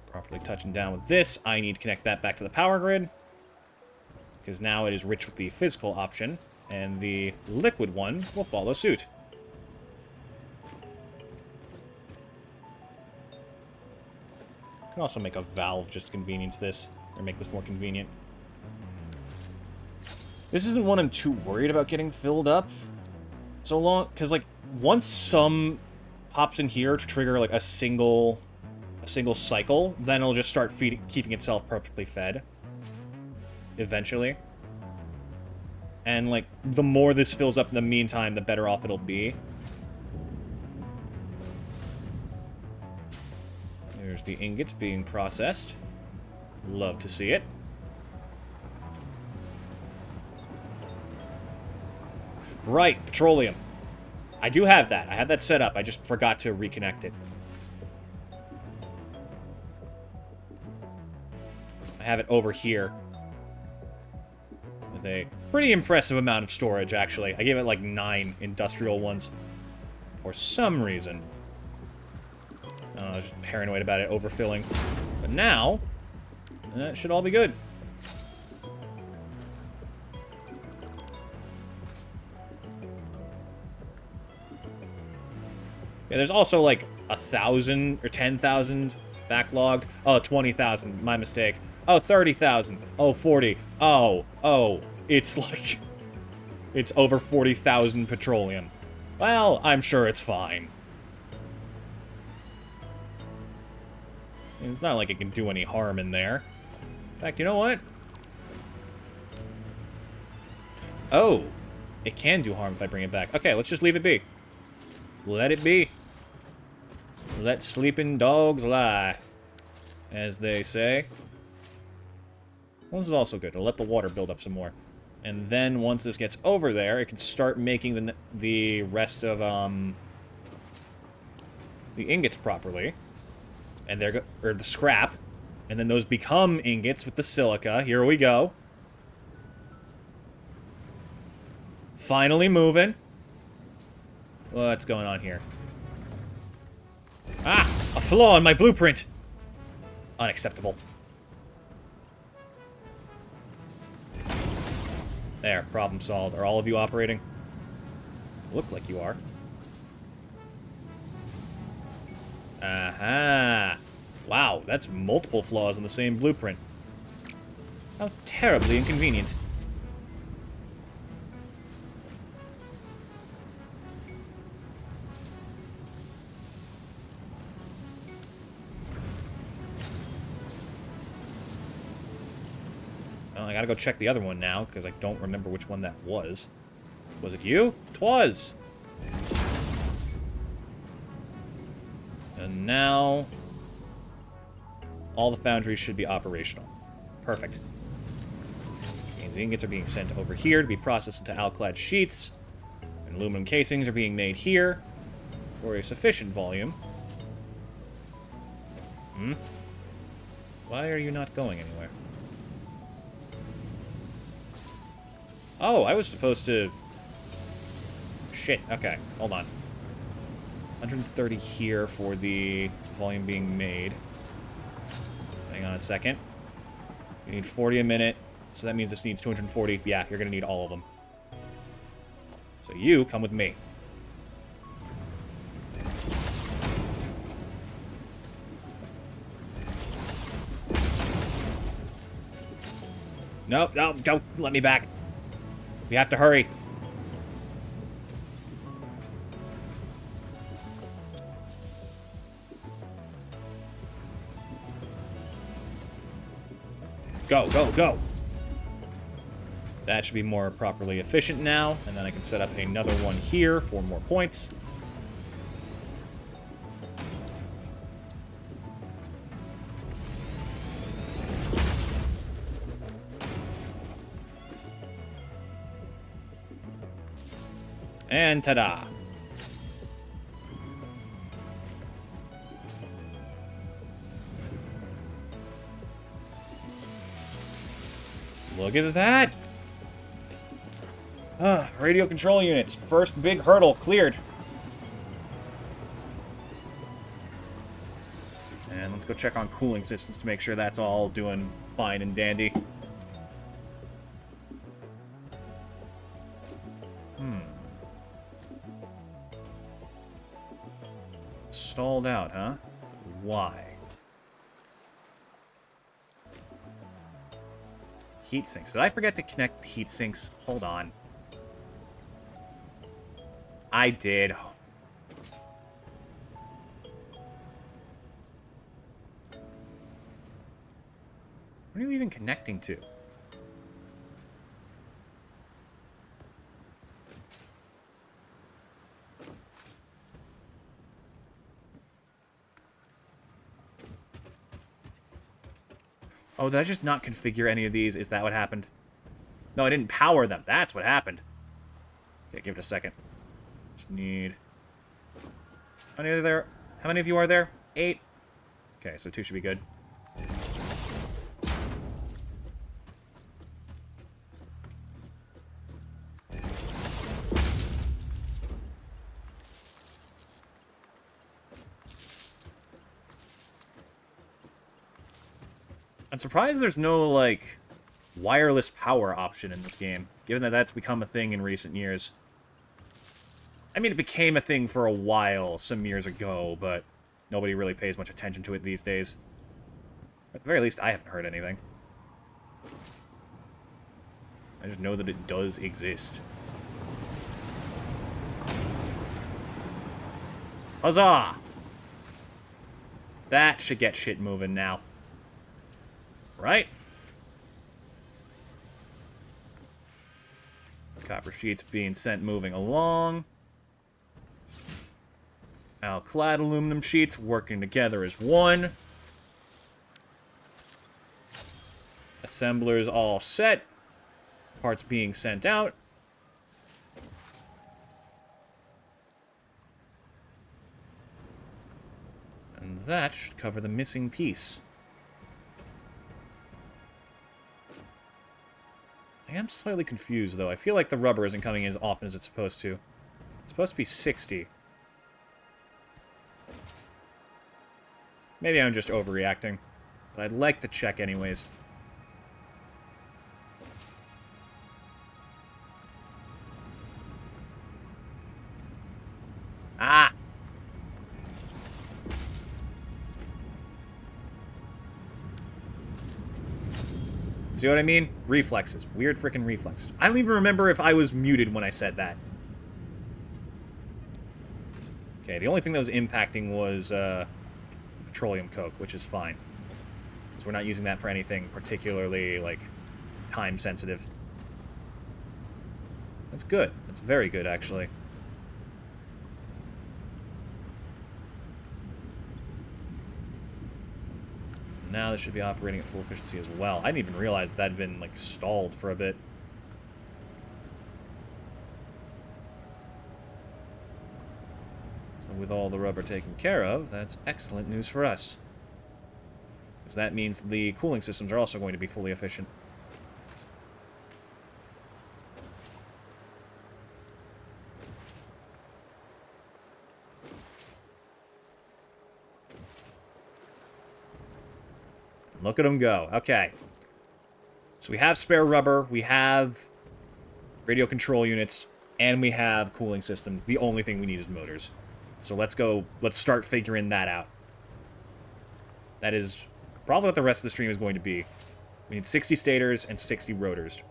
Properly touching down with this. I need to connect that back to the power grid. Because now it is rich with the physical option. And the liquid one will follow suit. Can also make a valve just to convenience this, or make this more convenient. This isn't one I'm too worried about getting filled up so long, because like once some pops in here to trigger like a single cycle, then it'll just start keeping itself perfectly fed eventually. And like the more this fills up in the meantime, the better off it'll be. There's the ingots being processed. Love to see it. Right, petroleum. I do have that. I have that set up. I just forgot to reconnect it. I have it over here. With a pretty impressive amount of storage, actually. I gave it like 9 industrial ones. For some reason. I was just paranoid about it overfilling. But now, it should all be good. Yeah, there's also like 1,000 or 10,000 backlogged. Oh, 20,000. My mistake. Oh, 30,000. Oh, 40. Oh. It's like... It's over 40,000 petroleum. Well, I'm sure it's fine. It's not like it can do any harm in there. In fact, you know what? Oh, it can do harm if I bring it back. Okay, let's just leave it be. Let it be. Let sleeping dogs lie, as they say. Well, this is also good. It'll let the water build up some more. And then once this gets over there, it can start making the rest of the ingots properly. And or the scrap. And then those become ingots with the silica. Here we go. Finally moving. What's going on here? Ah! A flaw in my blueprint! Unacceptable. There, problem solved. Are all of you operating? Look like you are. Aha! Wow, that's multiple flaws in the same blueprint. How terribly inconvenient. Well, I gotta go check the other one now, because I don't remember which one that was. Was it you? 'Twas! And now... all the foundries should be operational. Perfect. Means the ingots are being sent over here to be processed into alclad sheets. And aluminum casings are being made here for a sufficient volume. Why are you not going anywhere? Oh, I was supposed to... Shit, okay, hold on. 130 here for the volume being made. Hang on a second. You need 40 a minute, so that means this needs 240. Yeah, you're gonna need all of them. So you come with me. No, no, don't let me back. We have to hurry. Go, go, go. That should be more properly efficient now, and then I can set up another one here for more points. And ta-da! Look at that! Radio control units. First big hurdle cleared. And let's go check on cooling systems to make sure that's all doing fine and dandy. It's stalled out, huh? Why? Heat sinks. Did I forget to connect heat sinks? Hold on. I did. What are you even connecting to? Oh, did I just not configure any of these? Is that what happened? No, I didn't power them. That's what happened. Okay, give it a second. Just need... How many are there? How many of you are there? 8? Okay, so 2 should be good. I'm surprised there's no, like, wireless power option in this game, given that that's become a thing in recent years. I mean, it became a thing for a while, some years ago, but nobody really pays much attention to it these days. At the very least, I haven't heard anything. I just know that it does exist. Huzzah! That should get shit moving now. Right? Copper sheets being sent moving along. Alclad aluminum sheets working together as one. Assemblers all set. Parts being sent out. And that should cover the missing piece. I am slightly confused, though. I feel like the rubber isn't coming in as often as it's supposed to. It's supposed to be 60. Maybe I'm just overreacting. But I'd like to check anyways. Ah! See what I mean? Reflexes. Weird freaking reflexes. I don't even remember if I was muted when I said that. Okay, the only thing that was impacting was petroleum coke, which is fine. Because we're not using that for anything particularly, like, time-sensitive. That's good. That's very good, actually. Now this should be operating at full efficiency as well. I didn't even realize that had been, like, stalled for a bit. So with all the rubber taken care of, that's excellent news for us. Because that means the cooling systems are also going to be fully efficient. Look at them go. Okay. So we have spare rubber, we have radio control units, and we have cooling system. The only thing we need is motors. So let's start figuring that out. That is probably what the rest of the stream is going to be. We need 60 stators and 60 rotors.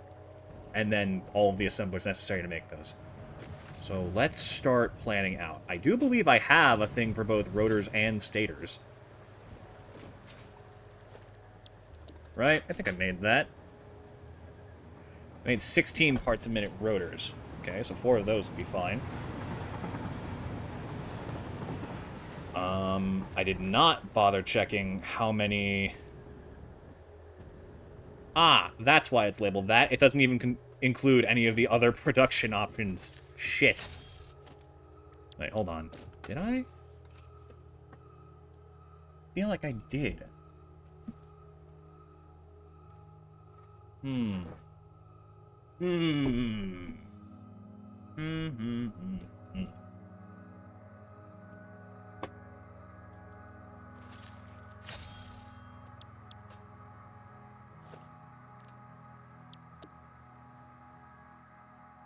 And then all of the assemblers necessary to make those. So let's start planning out. I do believe I have a thing for both rotors and stators. Right? I think I made that. I made 16 parts a minute rotors. Okay, so 4 of those would be fine. I did not bother checking how many... Ah, that's why it's labeled that. It doesn't even include any of the other production options. Shit. Wait, hold on. Did I? I feel like I did. Hmm.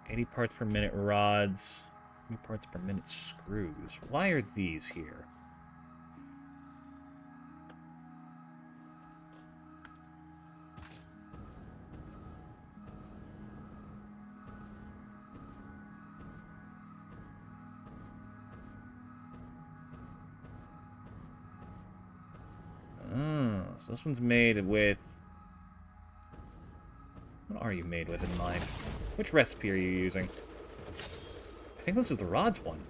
80 parts per minute rods. 20 parts per minute screws. Why are these here? Oh, so this one's made with... What are you made with in mind? Which recipe are you using? I think this is the rods one.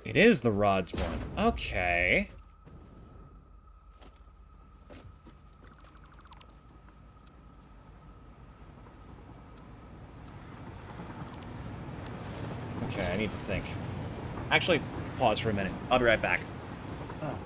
It is the rods one. Okay. Okay, I need to think. Actually, pause for a minute. I'll be right back. Oh.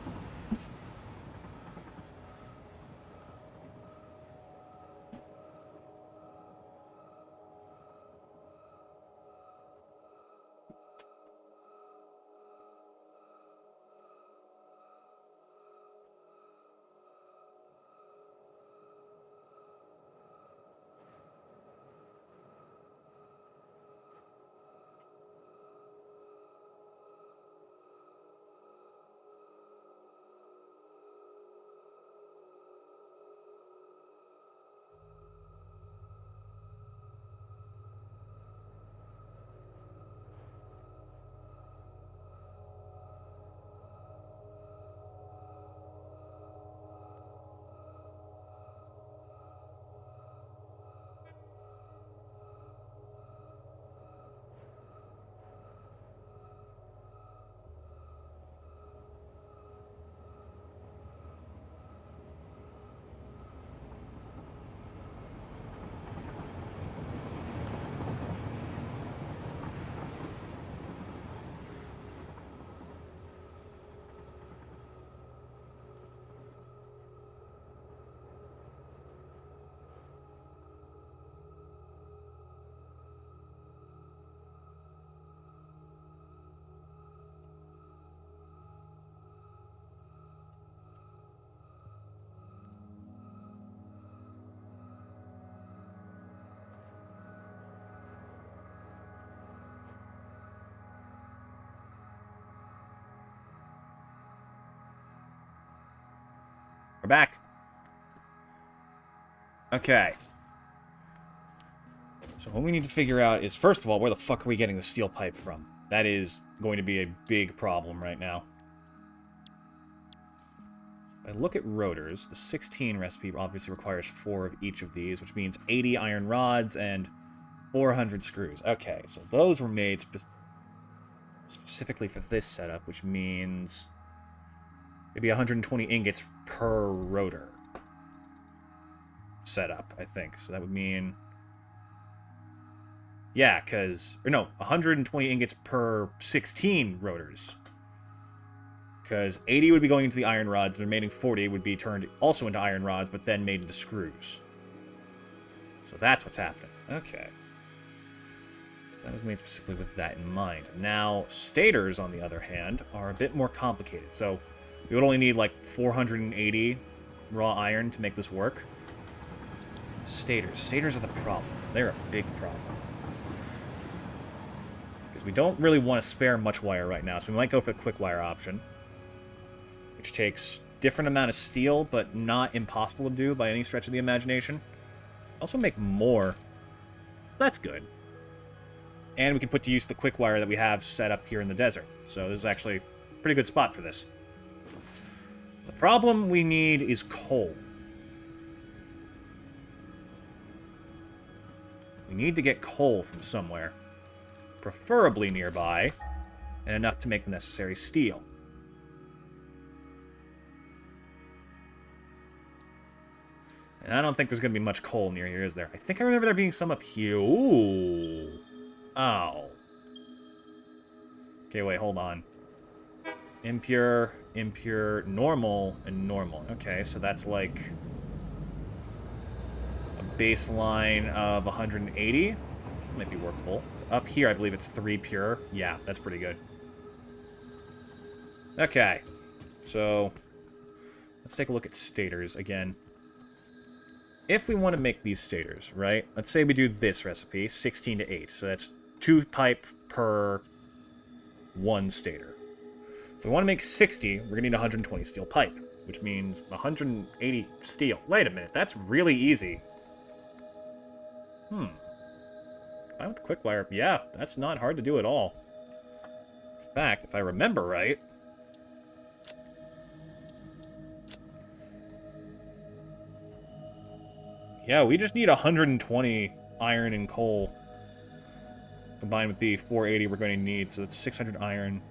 We're back. Okay. So what we need to figure out is, first of all, where the fuck are we getting the steel pipe from? That is going to be a big problem right now. If I look at rotors, the 16 recipe obviously requires 4 of each of these, which means 80 iron rods and 400 screws. Okay, so those were made specifically for this setup, which means maybe 120 ingots per rotor setup, I think. So that would mean... Yeah, because... Or no, 120 ingots per 16 rotors. Because 80 would be going into the iron rods, the remaining 40 would be turned also into iron rods, but then made into screws. So that's what's happening. Okay. So that was made specifically with that in mind. Now, stators, on the other hand, are a bit more complicated. So we would only need like 480 raw iron to make this work. Stators. Stators are the problem. They're a big problem. Because we don't really want to spare much wire right now, so we might go for the quick wire option, which takes different amount of steel, but not impossible to do by any stretch of the imagination. Also make more. That's good. And we can put to use the quick wire that we have set up here in the desert. So this is actually a pretty good spot for this. The problem we need is coal. We need to get coal from somewhere. Preferably nearby, and enough to make the necessary steel. And I don't think there's going to be much coal near here, is there? I think I remember there being some up here. Ooh. Oh. Okay, wait, hold on. Impure, impure, normal, and normal. Okay, so that's like a baseline of 180. Might be workable. Up here, I believe it's 3 pure. Yeah, that's pretty good. Okay. So, let's take a look at stators again. If we want to make these stators, right? Let's say we do this recipe, 16 to 8. So that's 2 pipe per 1 stator. If we want to make 60, we're going to need 120 steel pipe, which means 180 steel. Wait a minute, that's really easy. Combined with quick wire, yeah, that's not hard to do at all. In fact, if I remember right... Yeah, we just need 120 iron and coal. Combined with the 480 we're going to need, so that's 600 iron.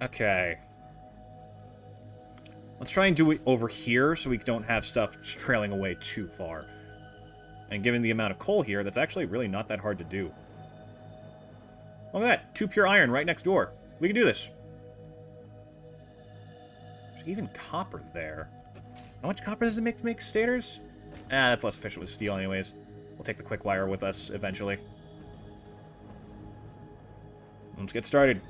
Okay. Let's try and do it over here so we don't have stuff trailing away too far. And given the amount of coal here, that's actually really not that hard to do. Look at that. 2 pure iron right next door. We can do this. There's even copper there. How much copper does it make to make stators? Ah, that's less efficient with steel anyways. We'll take the quick wire with us eventually. Let's get started.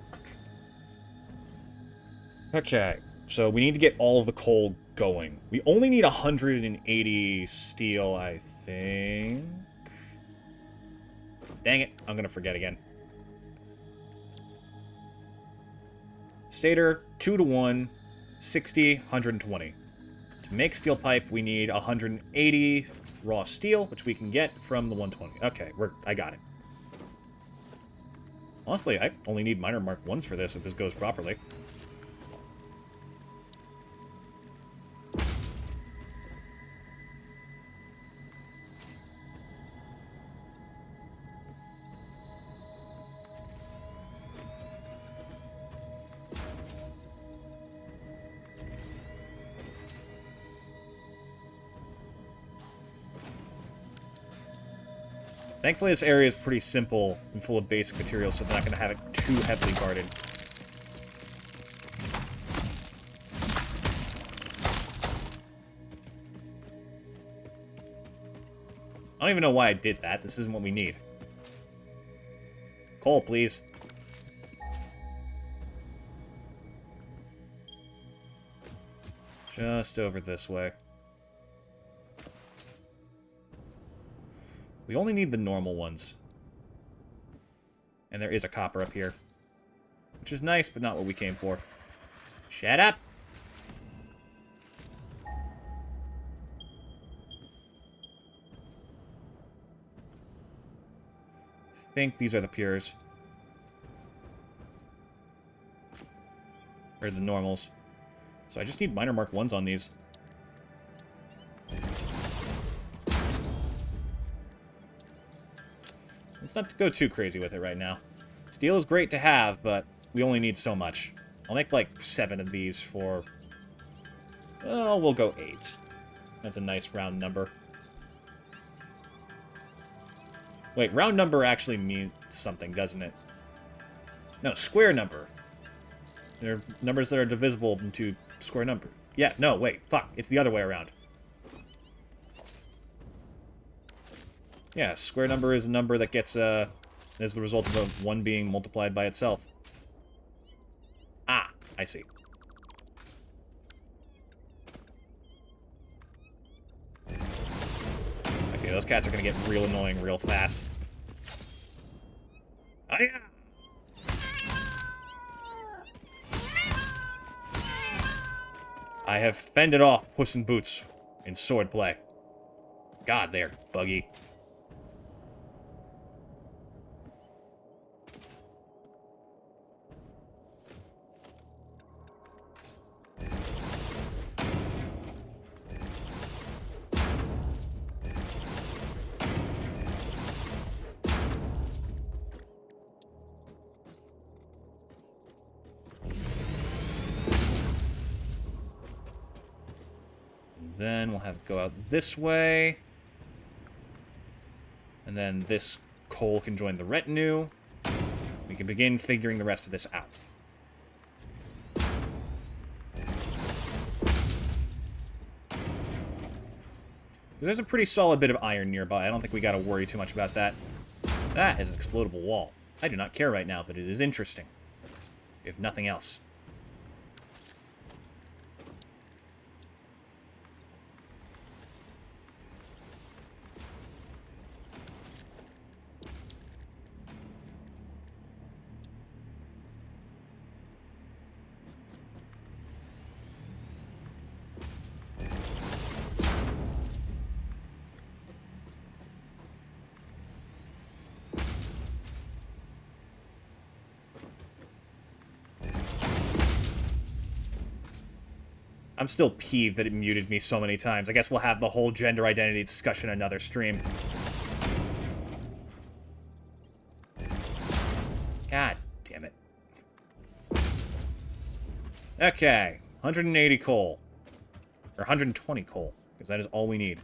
Okay, so we need to get all of the coal going. We only need 180 steel, I think. Dang it, I'm gonna forget again. Stator, 2 to 1, 60, 120. To make steel pipe, we need 180 raw steel, which we can get from the 120. Okay, I got it. Honestly, I only need minor mark 1s for this if this goes properly. Thankfully, this area is pretty simple and full of basic materials, so they're not going to have it too heavily guarded. I don't even know why I did that. This isn't what we need. Coal, please. Just over this way. We only need the normal ones. And there is a copper up here. Which is nice, but not what we came for. Shut up! I think these are the pures. Or the normals. So I just need minor mark 1s on these. Let's not go too crazy with it right now. Steel is great to have, but we only need so much. I'll make like 7 of these for... Oh, we'll go 8. That's a nice round number. Wait, round number actually means something, doesn't it? No, square number. They're numbers that are divisible into square number. Yeah, no, wait, fuck. It's the other way around. Yeah, square number is a number that gets, as the result of a 1 being multiplied by itself. Ah, I see. Okay, those cats are gonna get real annoying real fast. Oh, yeah! I have fended off Puss in Boots in swordplay. God, they're buggy. Then we'll have it go out this way. And then this coal can join the retinue. We can begin figuring the rest of this out. There's a pretty solid bit of iron nearby. I don't think we gotta worry too much about that. That is an explodable wall. I do not care right now, but it is interesting. If nothing else. I'm still peeved that it muted me so many times. I guess we'll have the whole gender identity discussion another stream. God damn it. Okay, 180 coal. Or 120 coal, because that is all we need.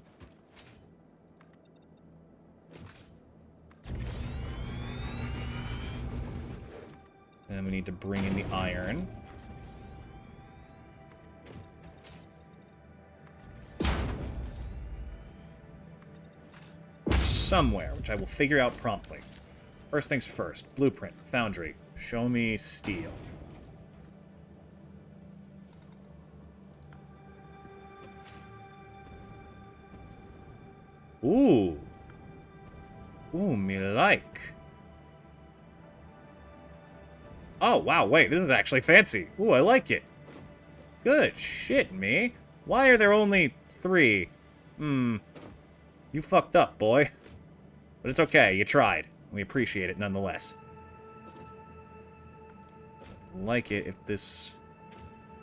And we need to bring in the iron. Somewhere, which I will figure out promptly. First things first. Blueprint. Foundry. Show me steel. Ooh. Ooh, me like. Oh, wow, wait, this is actually fancy. Ooh, I like it. Good shit, me. Why are there only 3? You fucked up, boy. But it's okay, you tried. We appreciate it nonetheless. I'd like it if this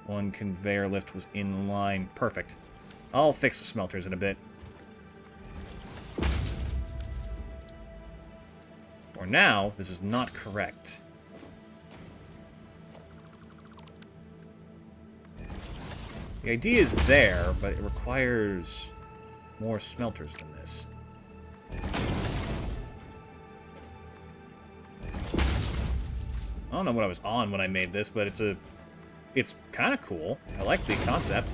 one conveyor lift was in line. Perfect. I'll fix the smelters in a bit. For now, this is not correct. The idea is there, but it requires more smelters than this. I don't know what I was on when I made this, but it's kind of cool. I like the concept.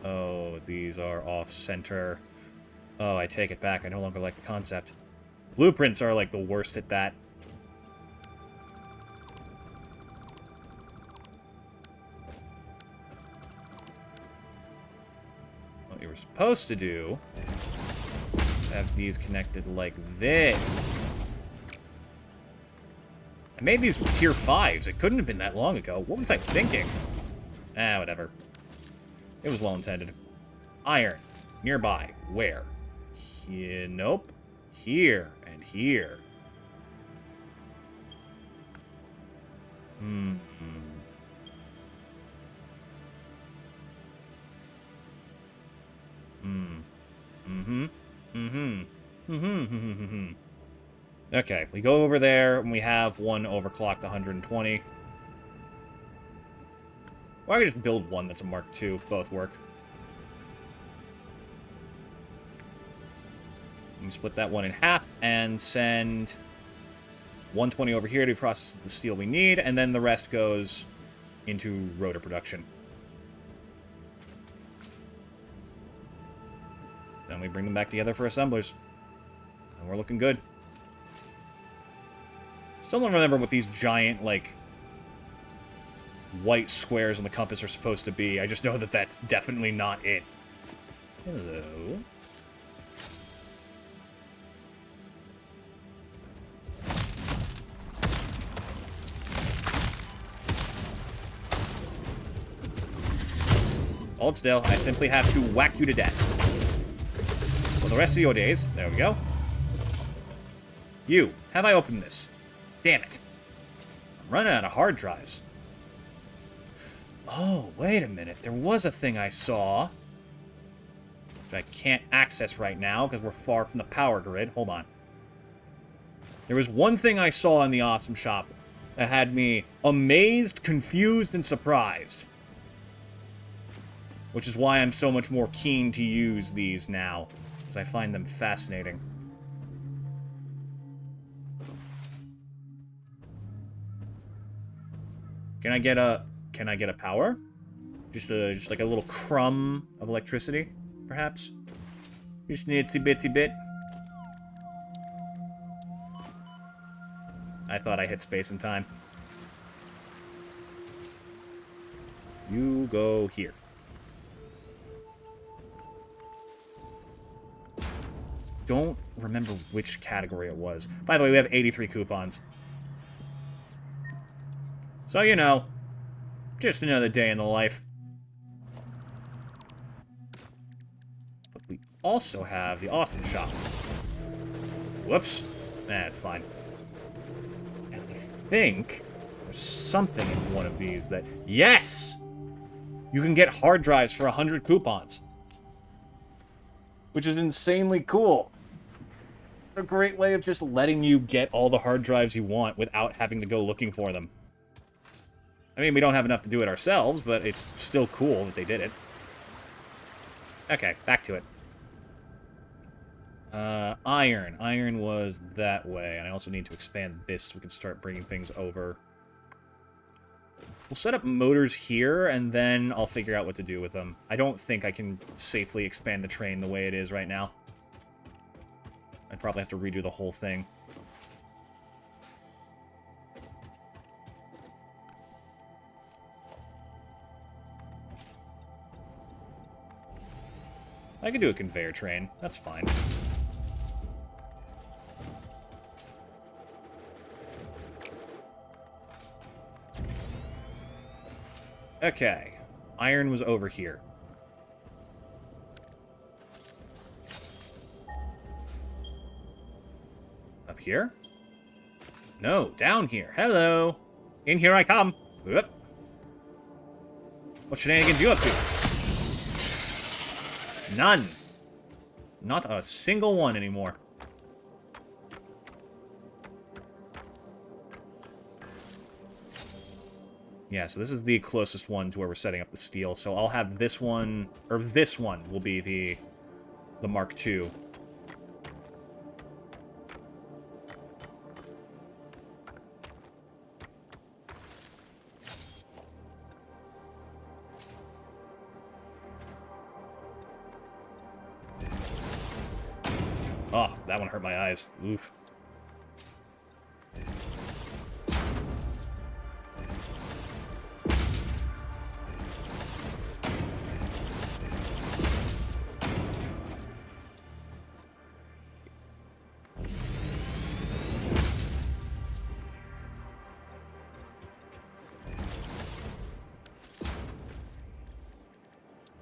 Oh, these are off-center. Oh, I take it back. I no longer like the concept. Blueprints are, like, the worst at that. What you were supposed to do is have these connected like this. I made these with tier 5s. It couldn't have been that long ago. What was I thinking? Ah, whatever. It was well intended. Iron. Nearby. Where? Here. Nope. Here. And here. Okay, we go over there, and we have one overclocked 120. Or I could just build one that's a Mark II. Both work. Let me split that one in half and send 120 over here to process the steel we need, and then the rest goes into rotor production. Then we bring them back together for assemblers. And we're looking good. Still don't remember what these giant, like, white squares on the compass are supposed to be. I just know that that's definitely not it. Hello. Hold still. I simply have to whack you to death. For the rest of your days. There we go. You. Have I opened this? Damn it. I'm running out of hard drives. Oh, wait a minute. There was a thing I saw, which I can't access right now because we're far from the power grid. Hold on. There was one thing I saw in the Awesome Shop that had me amazed, confused, and surprised. Which is why I'm so much more keen to use these now, because I find them fascinating. Can I get a power? Just like a little crumb of electricity, perhaps? Just an itsy bitsy bit. I thought I hit space and time. You go here. Don't remember which category it was. By the way, we have 83 coupons. So, you know, just another day in the life. But we also have the Awesome Shop. Whoops. That's fine. And I think there's something in one of these that... Yes! You can get hard drives for 100 coupons. Which is insanely cool. It's a great way of just letting you get all the hard drives you want without having to go looking for them. I mean, we don't have enough to do it ourselves, but it's still cool that they did it. Okay, back to it. Iron. Iron was that way, and I also need to expand this so we can start bringing things over. We'll set up motors here, and then I'll figure out what to do with them. I don't think I can safely expand the train the way it is right now. I'd probably have to redo the whole thing. I could do a conveyor train. That's fine. Okay. Iron was over here. Up here? No, down here. Hello. In here I come. Whoop. What shenanigans you up to? None. Not a single one anymore. Yeah, so this is the closest one to where we're setting up the steel. So I'll have this one, or this one will be the Mark II. Oh, that one hurt my eyes. Oof.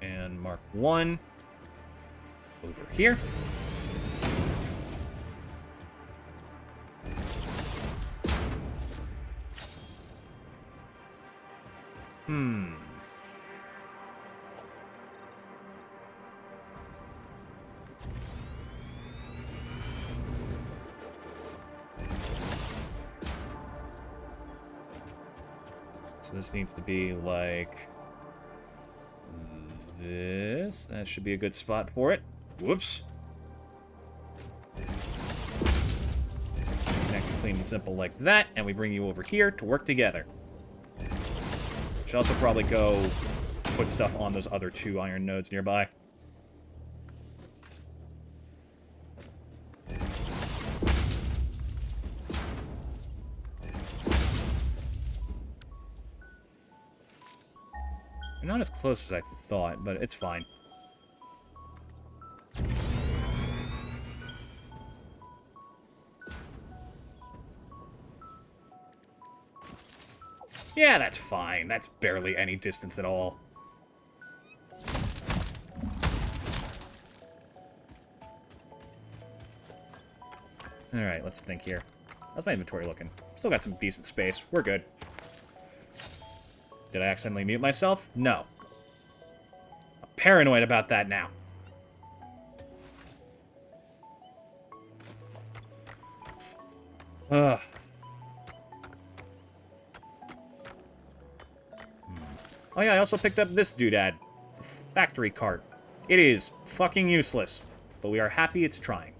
And Mark I over here. So this needs to be like this. That should be a good spot for it. Whoops. Connect it clean and simple like that, and we bring you over here to work together. Should also probably go put stuff on those other two iron nodes nearby. They're not as close as I thought, but it's fine. Yeah, that's fine. That's barely any distance at all. Alright, let's think here. How's my inventory looking? Still got some decent space. We're good. Did I accidentally mute myself? No. I'm paranoid about that now. Ugh. Oh yeah, I also picked up this doodad. The factory cart. It is fucking useless, but we are happy it's trying.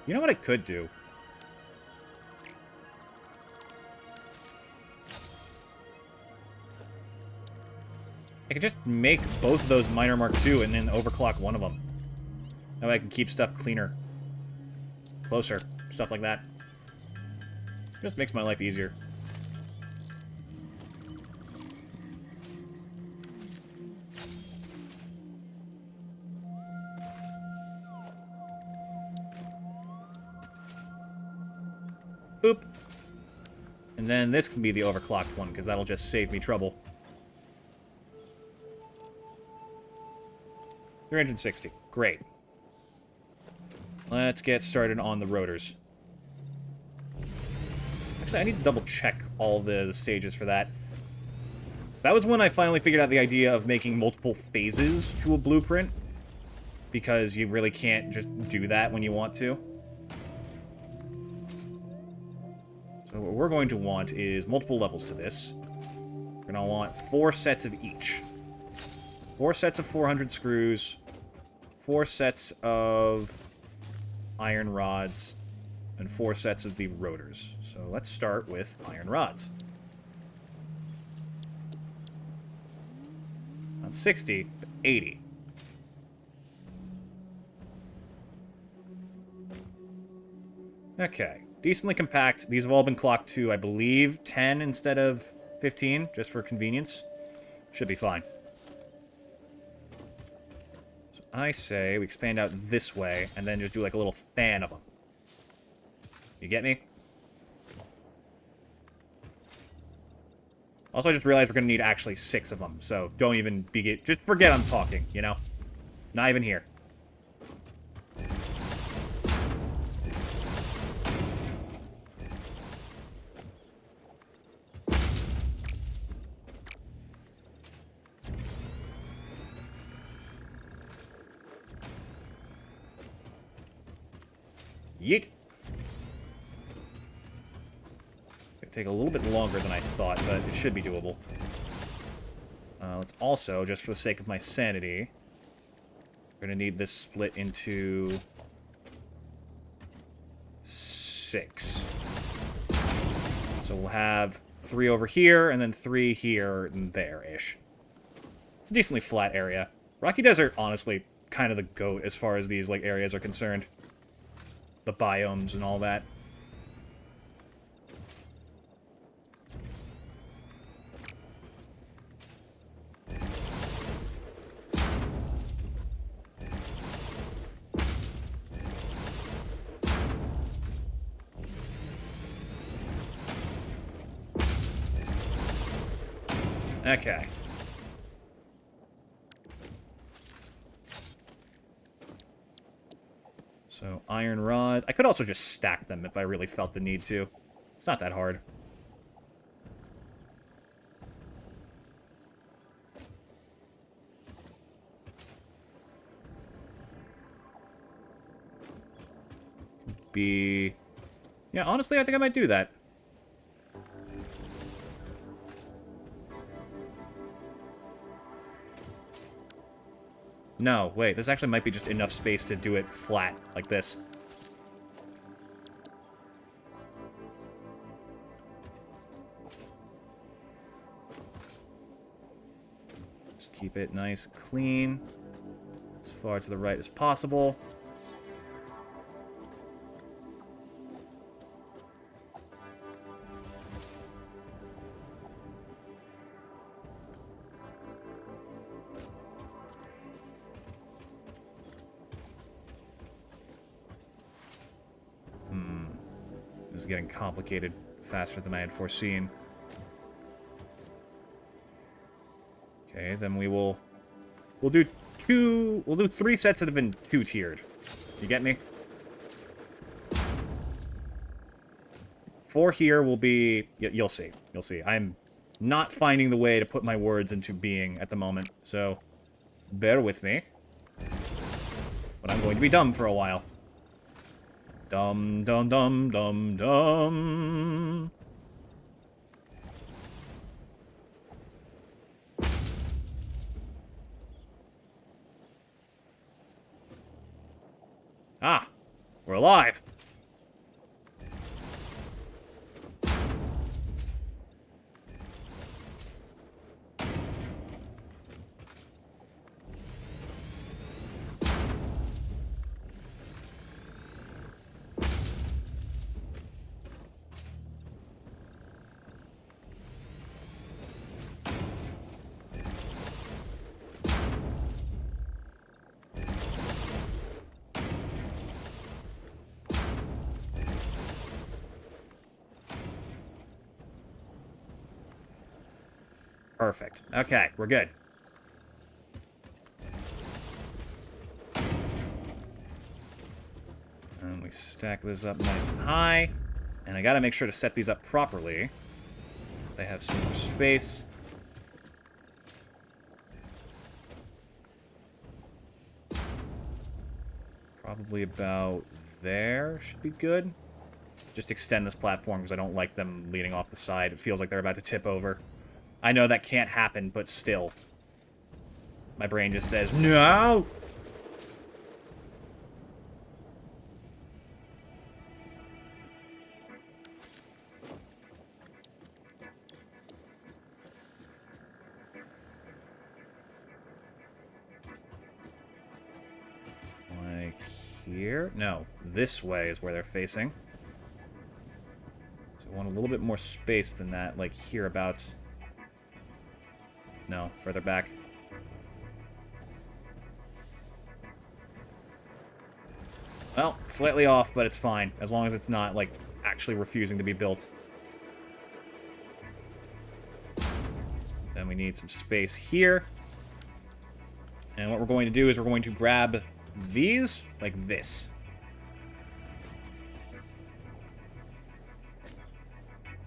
You know what I could do? I could just make both of those minor Mark II and then overclock one of them. That way I can keep stuff cleaner. Closer. Stuff like that. Just makes my life easier. Boop. And then this can be the overclocked one, because that'll just save me trouble. 360. Great. Let's get started on the rotors. Actually, I need to double check all the stages for that. That was when I finally figured out the idea of making multiple phases to a blueprint, because you really can't just do that when you want to. So what we're going to want is multiple levels to this. We're going to want 4 sets of each. 4 sets of 400 screws, 4 sets of iron rods, and 4 sets of the rotors. So let's start with iron rods. Not 60, but 80. Okay, decently compact. These have all been clocked to, I believe, 10 instead of 15, just for convenience. Should be fine. So I say we expand out this way, and then just do like a little fan of them. You get me? Also, I just realized we're going to need actually 6 of them, so don't even begin. Just forget I'm talking, you know? Not even here. Yeet. It'll take a little bit longer than I thought, but it should be doable. Let's also, just for the sake of my sanity, we're going to need this split into 6. So we'll have 3 over here, and then 3 here and there-ish. It's a decently flat area. Rocky Desert, honestly, kind of the GOAT as far as these like areas are concerned. The biomes and all that. Okay. So, iron rod. I could also just stack them if I really felt the need to. It's not that hard. Yeah, honestly, I think I might do that. No, wait, this actually might be just enough space to do it flat, like this. Just keep it nice, clean, as far to the right as possible. This is getting complicated faster than I had foreseen. Okay, then we'll do 3 sets that have been 2-tiered. You get me? 4 here will be... You'll see. You'll see. I'm not finding the way to put my words into being at the moment, so bear with me. But I'm going to be dumb for a while. Dum, dum, dum, dum, dum. Ah, we're alive. Perfect. Okay, we're good. And we stack this up nice and high. And I gotta make sure to set these up properly. They have some more space. Probably about there should be good. Just extend this platform because I don't like them leaning off the side. It feels like they're about to tip over. I know that can't happen, but still. My brain just says, no! Like here? No, this way is where they're facing. So I want a little bit more space than that, like hereabouts. No, further back. Well, slightly off, but it's fine. As long as it's not, like, actually refusing to be built. Then we need some space here. And what we're going to do is we're going to grab these, like this.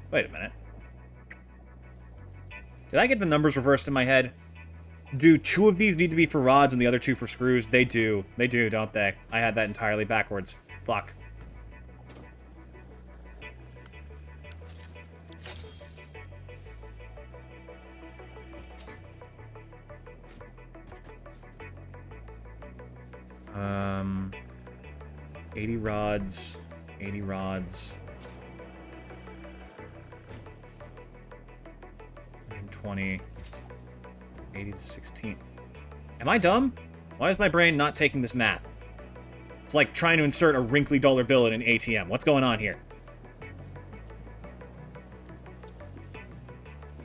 Wait a minute. Did I get the numbers reversed in my head? Do 2 of these need to be for rods and the other 2 for screws? They do. They do, don't they? I had that entirely backwards. Fuck. Um... 80 rods. 80 rods. 120. 80 to 16. Am I dumb? Why is my brain not taking this math? It's like trying to insert a wrinkly dollar bill in an ATM. What's going on here?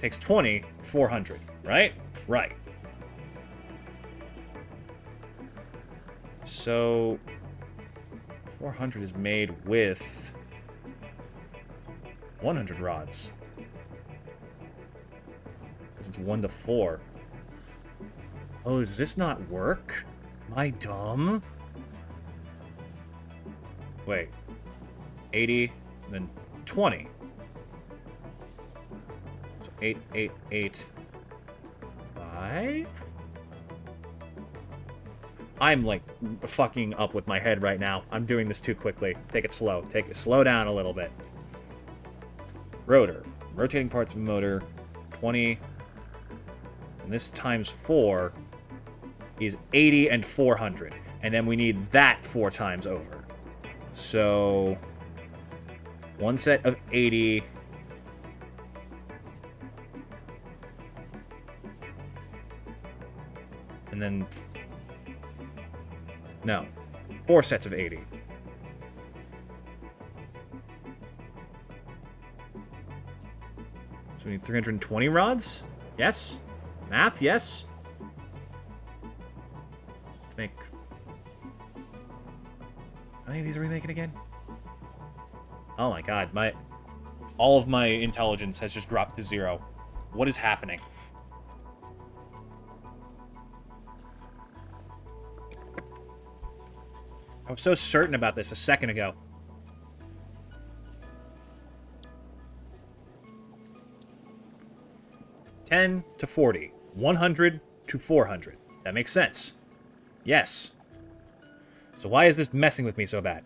Takes 20, 400, right? Right. So 400 is made with 100 rods. Because it's 1 to 4. Oh, does this not work? Am I dumb? Wait. 80, and then 20. So 8, 8, 8, 5? I'm, like, fucking up with my head right now. I'm doing this too quickly. Take it slow. Take it slow down a little bit. Rotor. Rotating parts of motor. 20. And this times 4 is 80 and 400. And then we need that 4 times over. So, one set of 80. And then, no, 4 sets of 80. So we need 320 rods? Yes? Math, yes? Make... How many of these are we making again? Oh my god, all of my intelligence has just dropped to 0. What is happening? I was so certain about this a second ago. $10 to $40. $100 to $400. That makes sense. Yes. So why is this messing with me so bad?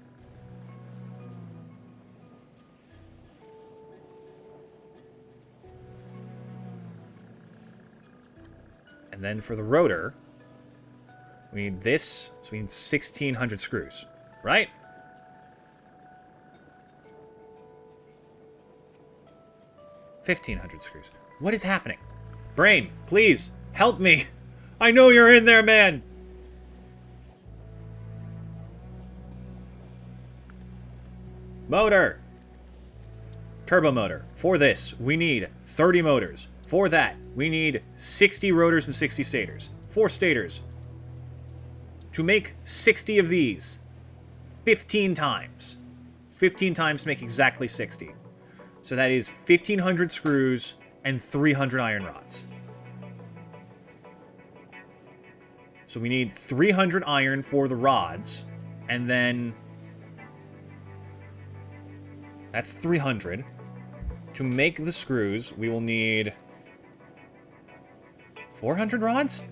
And then for the rotor, we need this, so we need 1,600 screws, right? $1,500 screws. What is happening? Brain, please, help me. I know you're in there, man. Motor. Turbo motor. For this, we need 30 motors. For that, we need 60 rotors and 60 stators. 4 stators. To make 60 of these, 15 times. 15 times to make exactly 60. So that is 1,500 screws and 300 iron rods. So we need 300 iron for the rods, and then that's 300. To make the screws, we will need 400 rods?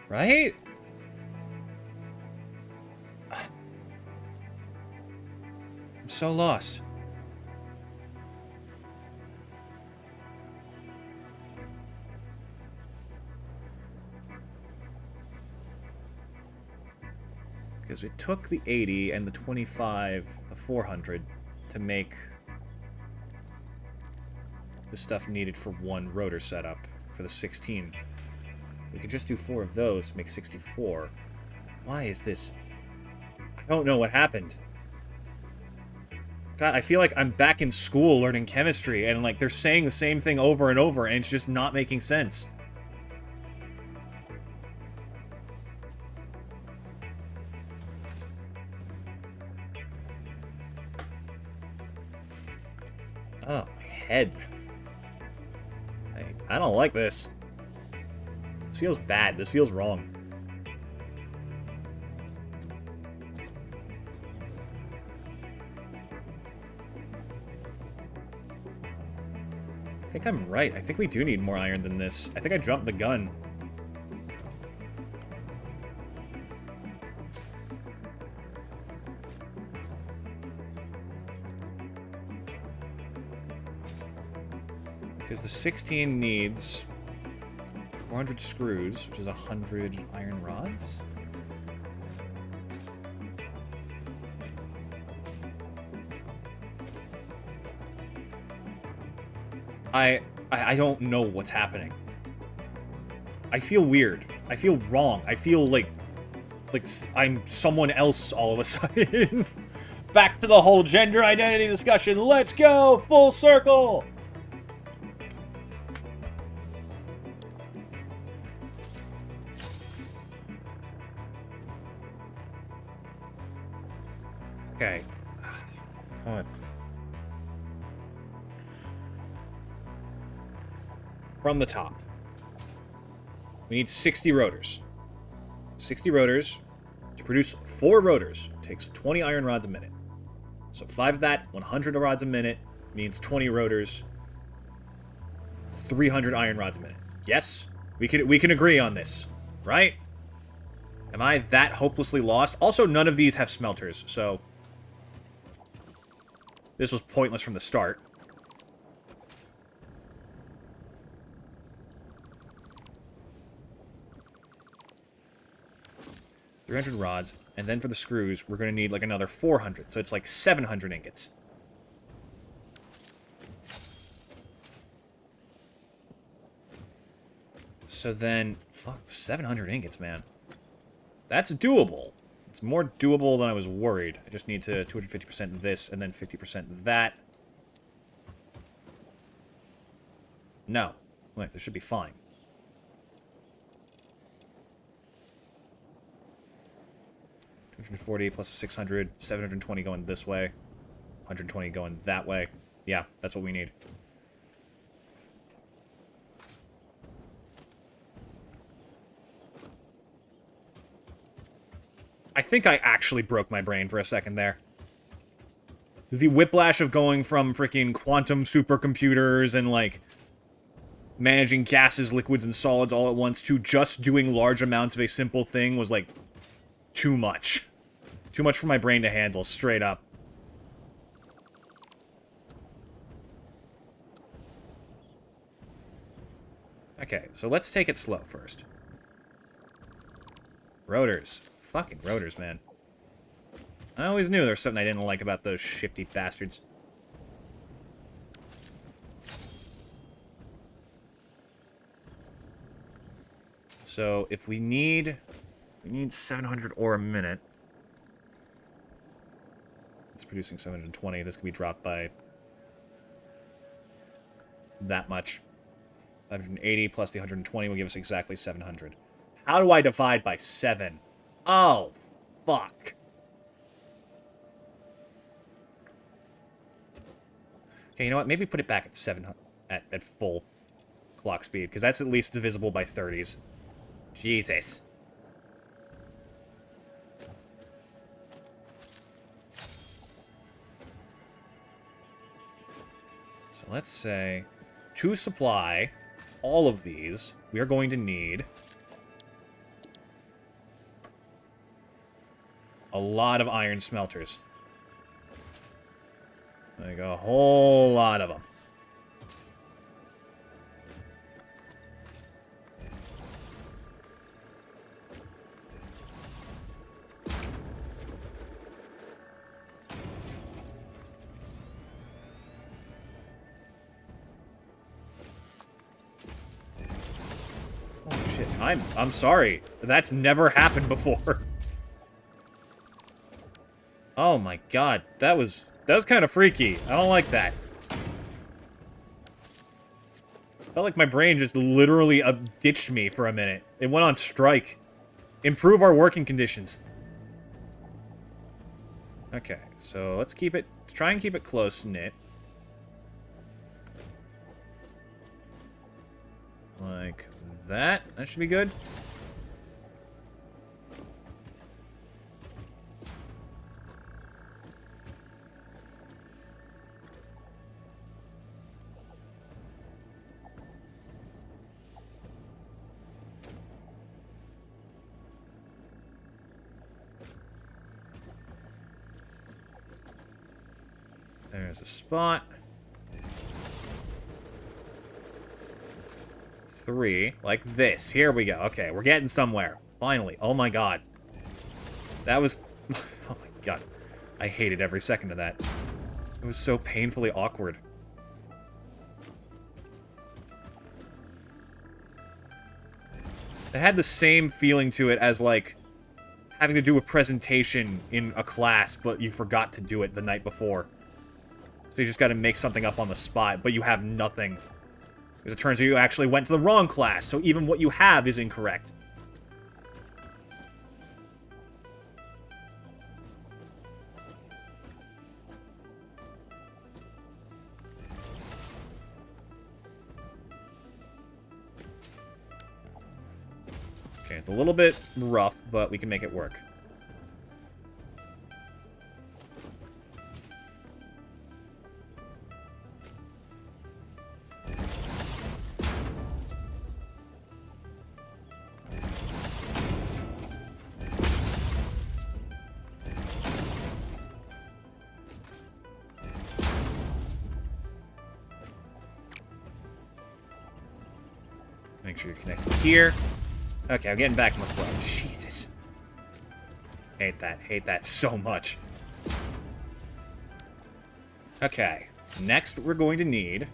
Right? I'm so lost. Because it took the 80 and the 25 of 400 to make the stuff needed for one rotor setup for the 16. We could just do 4 of those to make 64. Why is this? I don't know what happened. God, I feel like I'm back in school learning chemistry, and like they're saying the same thing over and over, and it's just not making sense. Oh, my head. I don't like this. This feels bad. This feels wrong. I think I'm right. I think we do need more iron than this. I think I jumped the gun. Because the 16 needs 400 screws, which is 100 iron rods. I don't know what's happening. I feel weird. I feel wrong. I feel like I'm someone else all of a sudden. Back to the whole gender identity discussion. Let's go! Full circle! Okay. Come on. From the top. We need 60 rotors. 60 rotors. To produce 4 rotors takes 20 iron rods a minute. So 5 of that, 100 rods a minute, means 20 rotors, 300 iron rods a minute. Yes? We can agree on this, right? Am I that hopelessly lost? Also, none of these have smelters, so this was pointless from the start. 300 rods, and then for the screws, we're going to need like another 400. So it's like 700 ingots. So then, fuck, 700 ingots, man. That's doable. It's more doable than I was worried. I just need to 250% this and then 50% that. No. Wait, this should be fine. $240 plus 600, 720 going this way, 120 going that way. Yeah, that's what we need. I think I actually broke my brain for a second there. The whiplash of going from freaking quantum supercomputers and, like, managing gases, liquids, and solids all at once to just doing large amounts of a simple thing was, like, too much. Too much for my brain to handle, straight up. Okay, so let's take it slow first. Rotors. Fucking rotors, man. I always knew there was something I didn't like about those shifty bastards. So, if we need 700 ore a minute. It's producing 720. This can be dropped by that much. 580 plus the 120 will give us exactly 700. How do I divide by 7? Oh, fuck. Okay, you know what? Maybe put it back at 700 at full clock speed, because that's at least divisible by 30s. Jesus. So let's say, to supply all of these, we are going to need a lot of iron smelters. Like a whole lot of them. Oh shit, I'm sorry. That's never happened before. Oh my god, that was kind of freaky. I don't like that. Felt like my brain just literally ditched me for a minute. It went on strike. Improve our working conditions. Okay, so let's try and keep it close-knit. Like that. That should be good. There's a spot. 3, like this. Here we go. Okay, we're getting somewhere. Finally. Oh my god. That was... Oh my god. I hated every second of that. It was so painfully awkward. It had the same feeling to it as, like, having to do a presentation in a class, but you forgot to do it the night before. So you just gotta make something up on the spot, but you have nothing. Because it turns out you actually went to the wrong class, so even what you have is incorrect. Okay, it's a little bit rough, but we can make it work. Make sure you're connected here. Okay, I'm getting back in the flow. Jesus. Hate that. Hate that so much. Okay. Next, we're going to need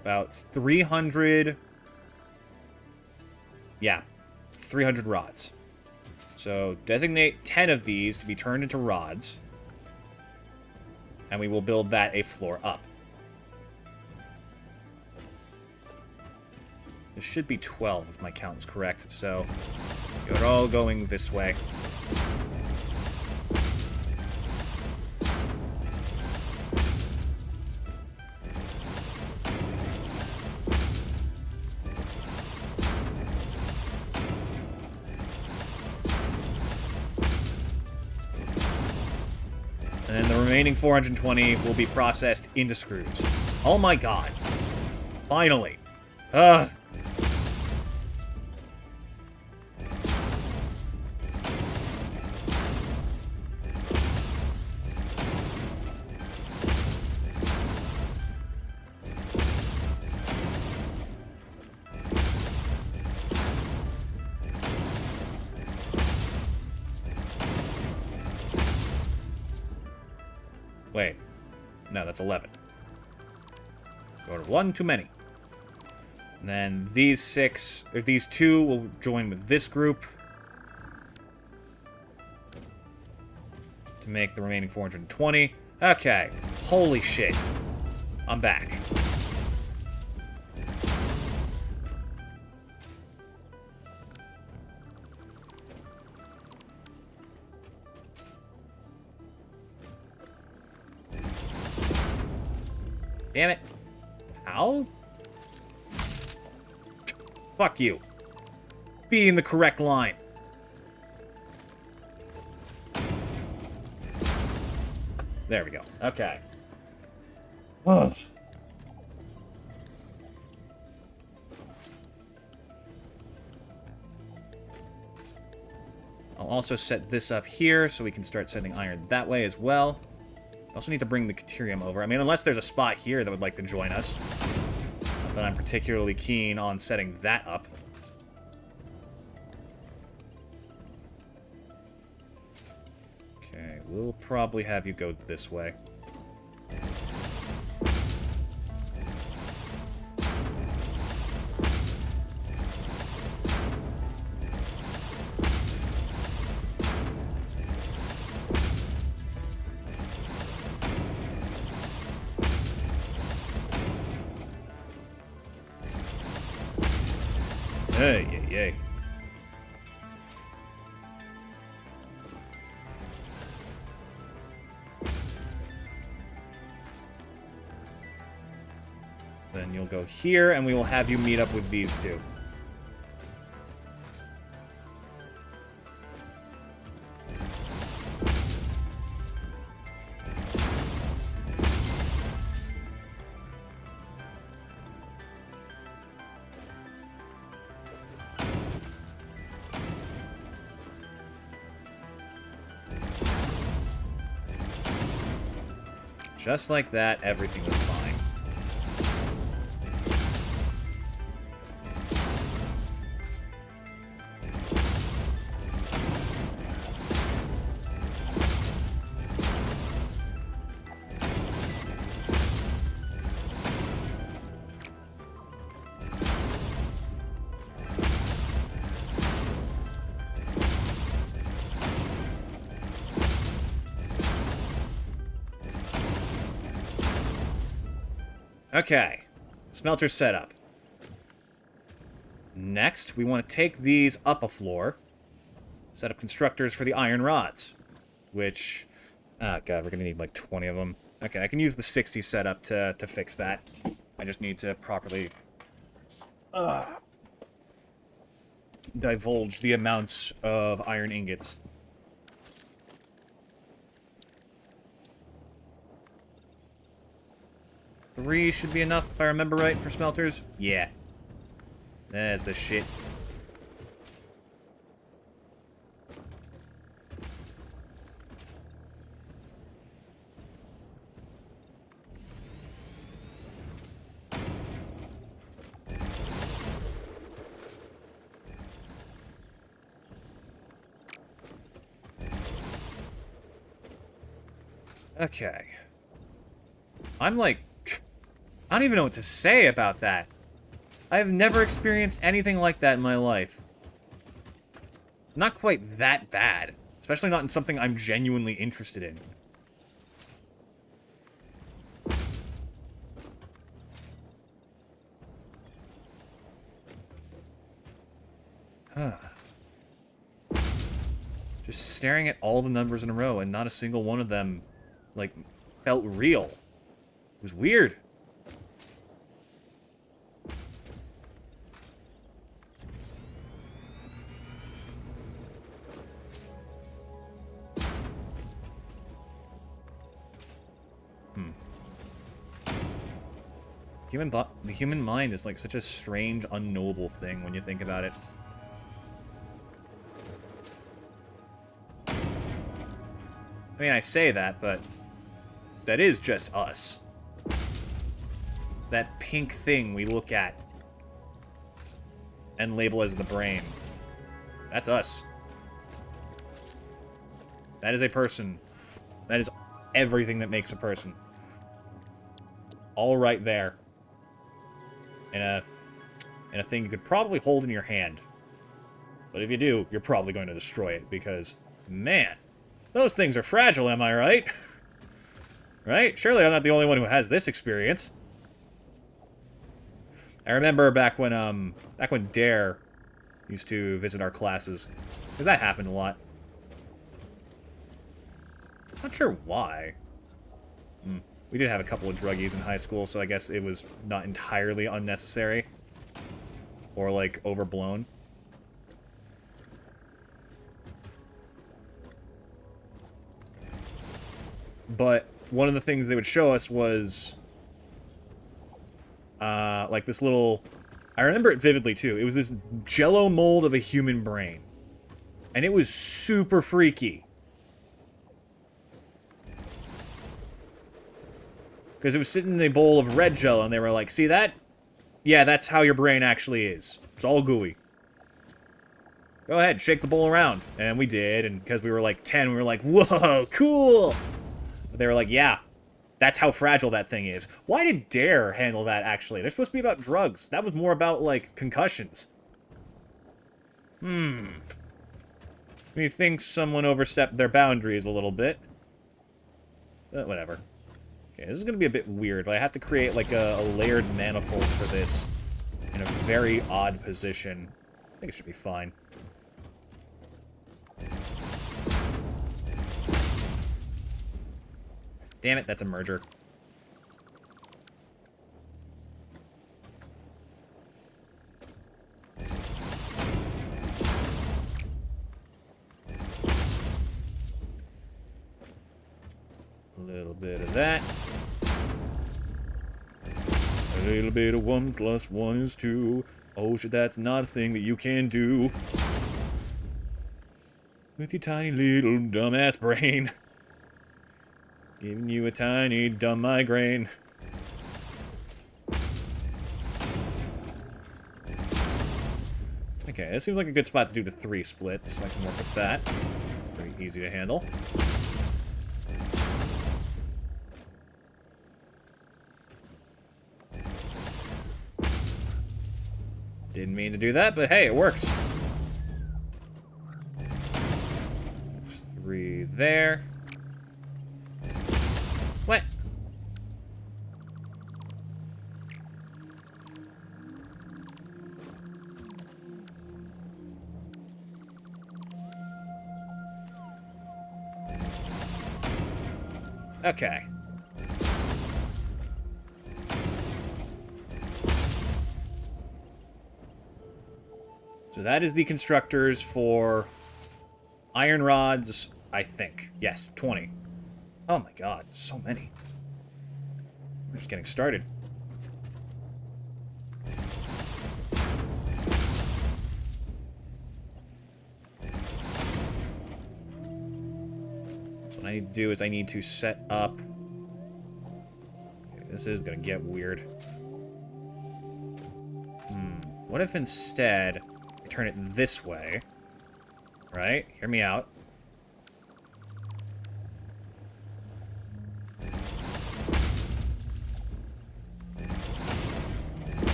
about 300... Yeah, 300 rods. So designate 10 of these to be turned into rods. And we will build that a floor up. This should be 12 if my count is correct, so you're all going this way. And then the remaining 420 will be processed into screws. Oh my god. Finally. Ugh. Wait. No, that's 11. Go to 1 too many. And then these 6, or these 2 will join with this group to make the remaining 420. Okay. Holy shit. I'm back. Damn it. How? Fuck you. Be in the correct line. There we go. Okay. Ugh. I'll also set this up here so we can start sending iron that way as well. I also need to bring the Caterium over. I mean, unless there's a spot here that would like to join us. Not that I'm particularly keen on setting that up. Okay, we'll probably have you go this way. Hey, yay, yay. Then you'll go here, and we will have you meet up with these two. Just like that, everything was fine. Okay, smelter set up. Next, we want to take these up a floor, set up constructors for the iron rods, which, oh god, we're gonna need like 20 of them. Okay, I can use the 60 setup to fix that. I just need to properly divulge the amounts of iron ingots. 3 should be enough, if I remember right, for smelters. Yeah. That's the shit. Okay. I'm like... I don't even know what to say about that. I have never experienced anything like that in my life. Not quite that bad. Especially not in something I'm genuinely interested in. Huh. Just staring at all the numbers in a row, and not a single one of them, like, felt real. It was weird. The human mind is like such a strange, unknowable thing when you think about it. I mean, I say that, but that is just us. That pink thing we look at and label as the brain. That's us. That is a person. That is everything that makes a person. All right there. In a thing you could probably hold in your hand. But if you do, you're probably going to destroy it, because, man, those things are fragile, am I right? Right? Surely I'm not the only one who has this experience. I remember back when Dare used to visit our classes, because that happened a lot. Not sure why. We did have a couple of druggies in high school, so I guess it was not entirely unnecessary. Or, like, overblown. But one of the things they would show us was... like this little... I remember it vividly, too. It was this jello mold of a human brain. And it was super freaky. Because it was sitting in a bowl of red jello, and they were like, see that? Yeah, that's how your brain actually is. It's all gooey. Go ahead, shake the bowl around. And we did, and because we were like 10, we were like, whoa, cool! But they were like, yeah, that's how fragile that thing is. Why did Dare handle that, actually? They're supposed to be about drugs. That was more about, like, concussions. Me thinks someone overstepped their boundaries a little bit. Whatever. Okay, this is going to be a bit weird, but I have to create, like, a layered manifold for this in a very odd position. I think it should be fine. Damn it, that's a merger. A little bit of that. A little bit of 1 + 1 is 2. Oh shit, that's not a thing that you can do. With your tiny little dumbass brain. Giving you a tiny dumb migraine. Okay, this seems like a good spot to do the 3 split, so I can work with that. It's pretty easy to handle. Didn't mean to do that, but hey, it works. There's 3 there. What? Okay. So that is the constructors for iron rods, I think. Yes, 20. Oh my god, so many. We're just getting started. So what I need to do is I need to set up... Okay, this is gonna get weird. What if instead I turn it this way? Right? Hear me out.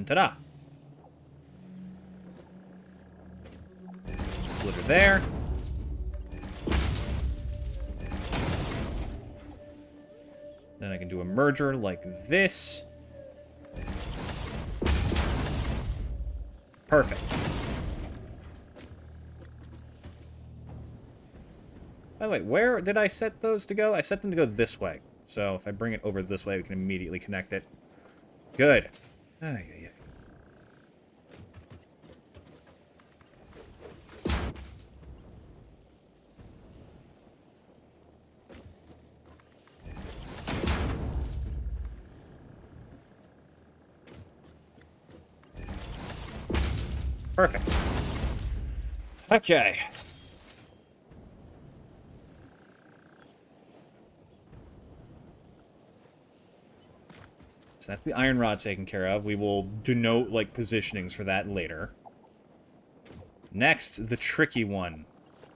ta-da. Splitter there. Then I can do a merger like this. Perfect. By the way, where did I set those to go? I set them to go this way. So if I bring it over this way, we can immediately connect it. Good. Ay, ay, ay. Perfect. Okay. So that's the iron rod taken care of. We will denote, like, positionings for that later. Next, the tricky one.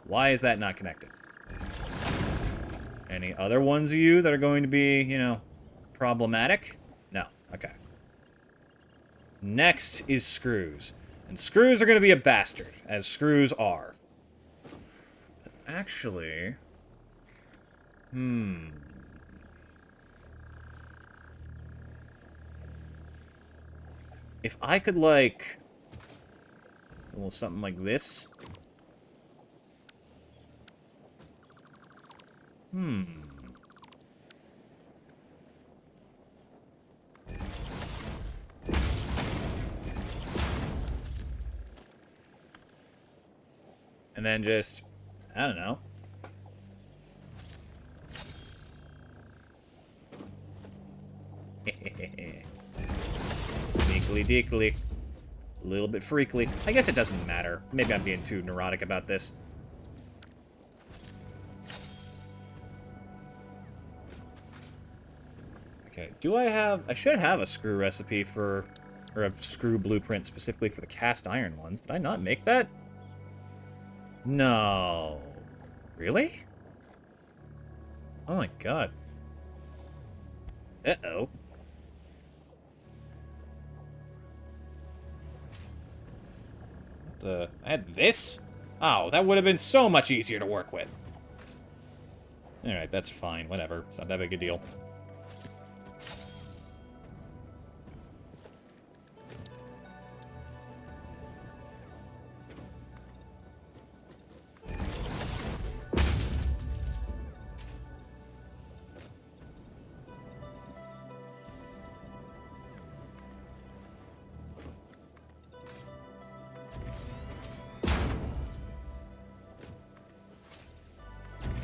Why is that not connected? Any other ones of you that are going to be, you know, problematic? No. Okay. Next is screws. And screws are going to be a bastard, as screws are. Actually... If I could, like... a little something like this... And then just... I don't know. Sneakily deekly. A little bit freakly. I guess it doesn't matter. Maybe I'm being too neurotic about this. Okay, do I have... I should have a screw recipe for... or a screw blueprint specifically for the cast iron ones. Did I not make that? No. Really? Oh my god. Uh-oh. I had this? Oh, that would have been so much easier to work with. Alright, that's fine. Whatever. It's not that big a deal.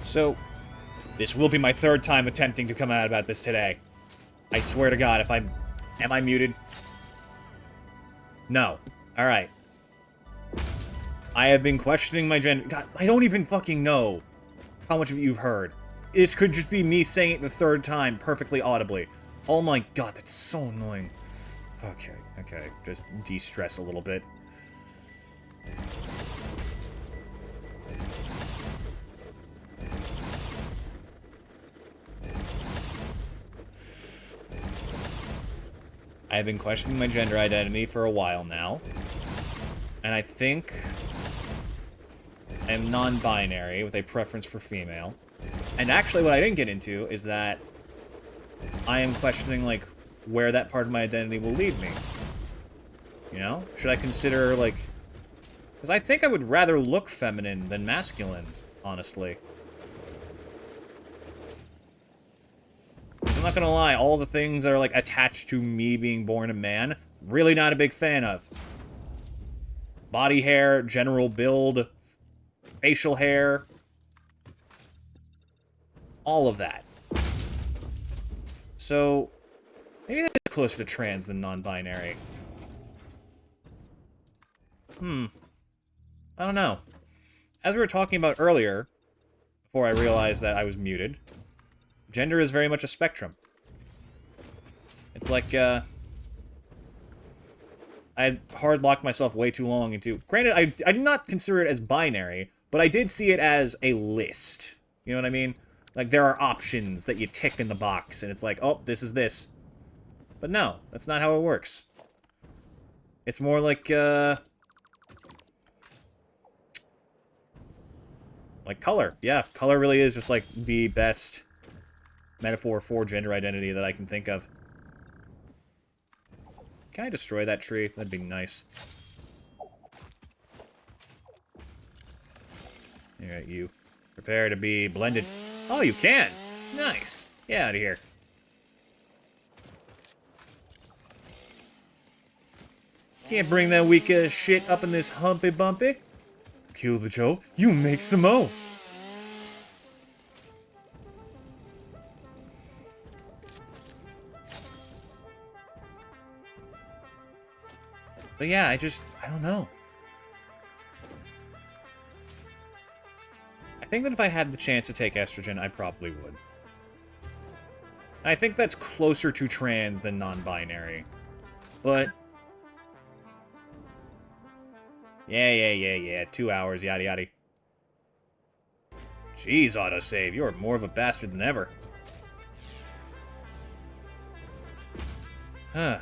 So, this will be my third time attempting to come out about this today. I swear to God, if I'm... Am I muted? No. Alright. I have been questioning my gender... God, I don't even fucking know how much of it you've heard. This could just be me saying it the third time perfectly audibly. Oh my god, that's so annoying. Okay, okay. Just de-stress a little bit. I've been questioning my gender identity for a while now. And I think I am non-binary with a preference for female. And actually what I didn't get into is that I am questioning, like, where that part of my identity will lead me. You know? Should I consider, like... Because I think I would rather look feminine than masculine, honestly. I'm not gonna lie, all the things that are, like, attached to me being born a man, really not a big fan of. Body hair, general build, facial hair. All of that. So, maybe that's closer to trans than non-binary. I don't know. As we were talking about earlier, before I realized that I was muted, gender is very much a spectrum. It's like, I had hard-locked myself way too long into... Granted, I did not consider it as binary, but I did see it as a list. You know what I mean? Like, there are options that you tick in the box, and it's like, oh, this is this. But no, that's not how it works. It's more like color. Yeah, color really is just, like, the best metaphor for gender identity that I can think of. Can I destroy that tree? That'd be nice. Alright, you. Prepare to be blended. Oh, you can! Nice! Get out of here. Can't bring that weak shit up in this humpy bumpy. Kill the Joe, you make some mo. But yeah, I don't know. I think that if I had the chance to take estrogen, I probably would. I think that's closer to trans than non-binary. But... Yeah. 2 hours, yada yada. Jeez, autosave, you're more of a bastard than ever. Huh.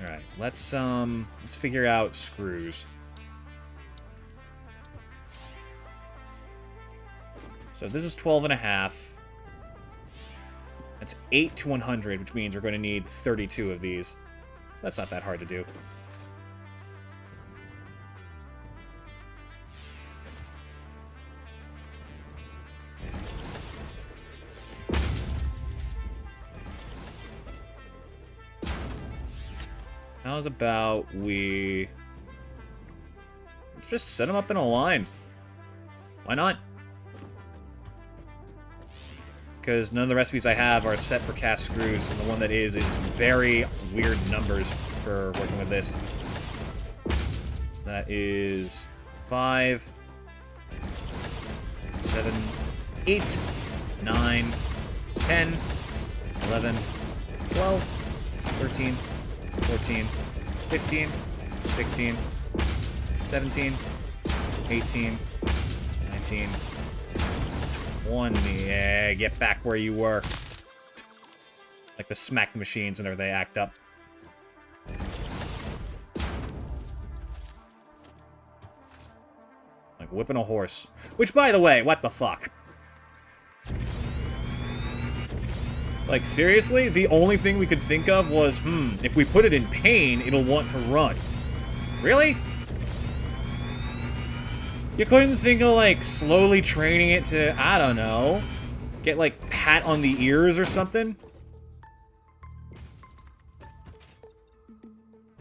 Alright, let's figure out screws. So this is 12.5. That's 8 to 100, which means we're going to need 32 of these. So that's not that hard to do. How's about let's just set them up in a line. Why not? Because none of the recipes I have are set for cast screws, and the one that is very weird numbers for working with this. So that is 5, 7, 8, 9, 10, 11, 12, 13, 14, 15, 16, 17, 18, 19, 20. Yeah, get back where you were. Like to smack the machines whenever they act up. Like whipping a horse. Which, by the way, what the fuck? Like, seriously? The only thing we could think of was, if we put it in pain, it'll want to run. Really? You couldn't think of, like, slowly training it to, I don't know, get, like, pat on the ears or something?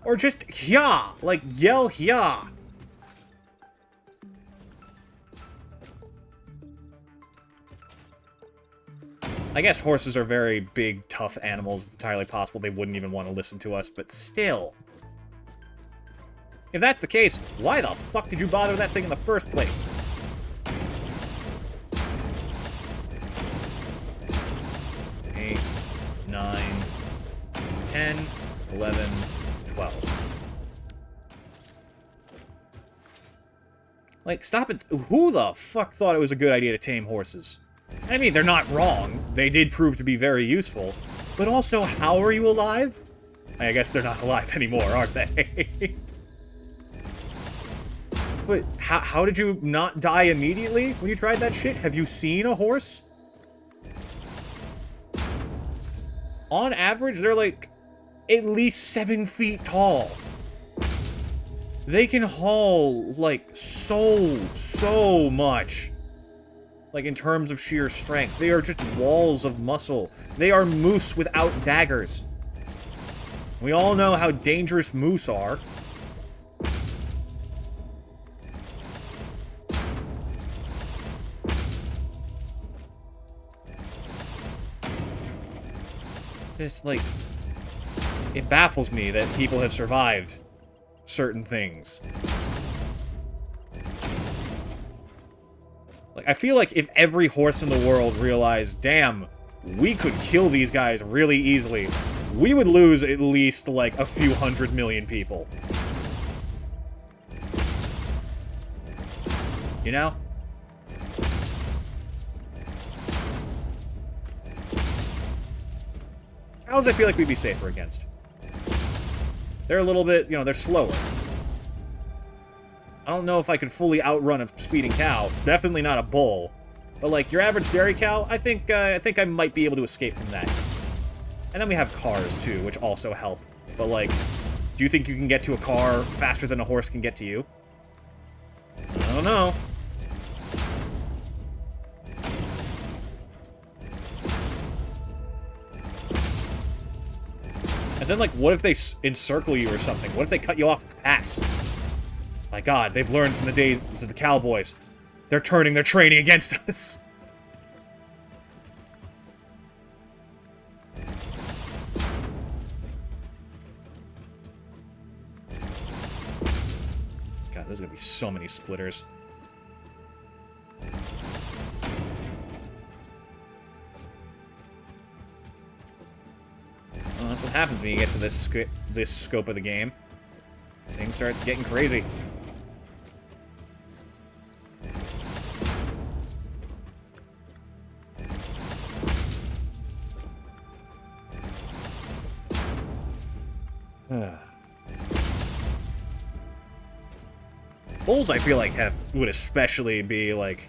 Or just, yeah, like, yell, yeah. I guess horses are very big, tough animals. It's entirely possible they wouldn't even want to listen to us, but still. If that's the case, why the fuck did you bother with that thing in the first place? Eight, 9, 10, 11, 12. Like, stop it. Who the fuck thought it was a good idea to tame horses? I mean, they're not wrong. They did prove to be very useful. But also, how are you alive? I guess they're not alive anymore, aren't they? But how did you not die immediately when you tried that shit? Have you seen a horse? On average, they're like at least 7 feet tall. They can haul like so much. Like in terms of sheer strength. They are just walls of muscle. They are moose without daggers. We all know how dangerous moose are. Just, like, it baffles me that people have survived certain things. Like, I feel like if every horse in the world realized, damn, we could kill these guys really easily, we would lose at least, like, a few 100 million people. You know? Cows I feel like we'd be safer against. They're a little bit, you know, they're slower. I don't know if I could fully outrun a speeding cow. Definitely not a bull. But, like, your average dairy cow, I think I might be able to escape from that. And then we have cars, too, which also help. But, like, do you think you can get to a car faster than a horse can get to you? I don't know. And then, like, what if they encircle you or something? What if they cut you off at the pass? My god, they've learned from the days of the cowboys. They're turning their training against us. God, there's gonna be so many splitters. Well, that's what happens when you get to this scope of the game. Things start getting crazy. Bulls, I feel like, would especially be, like,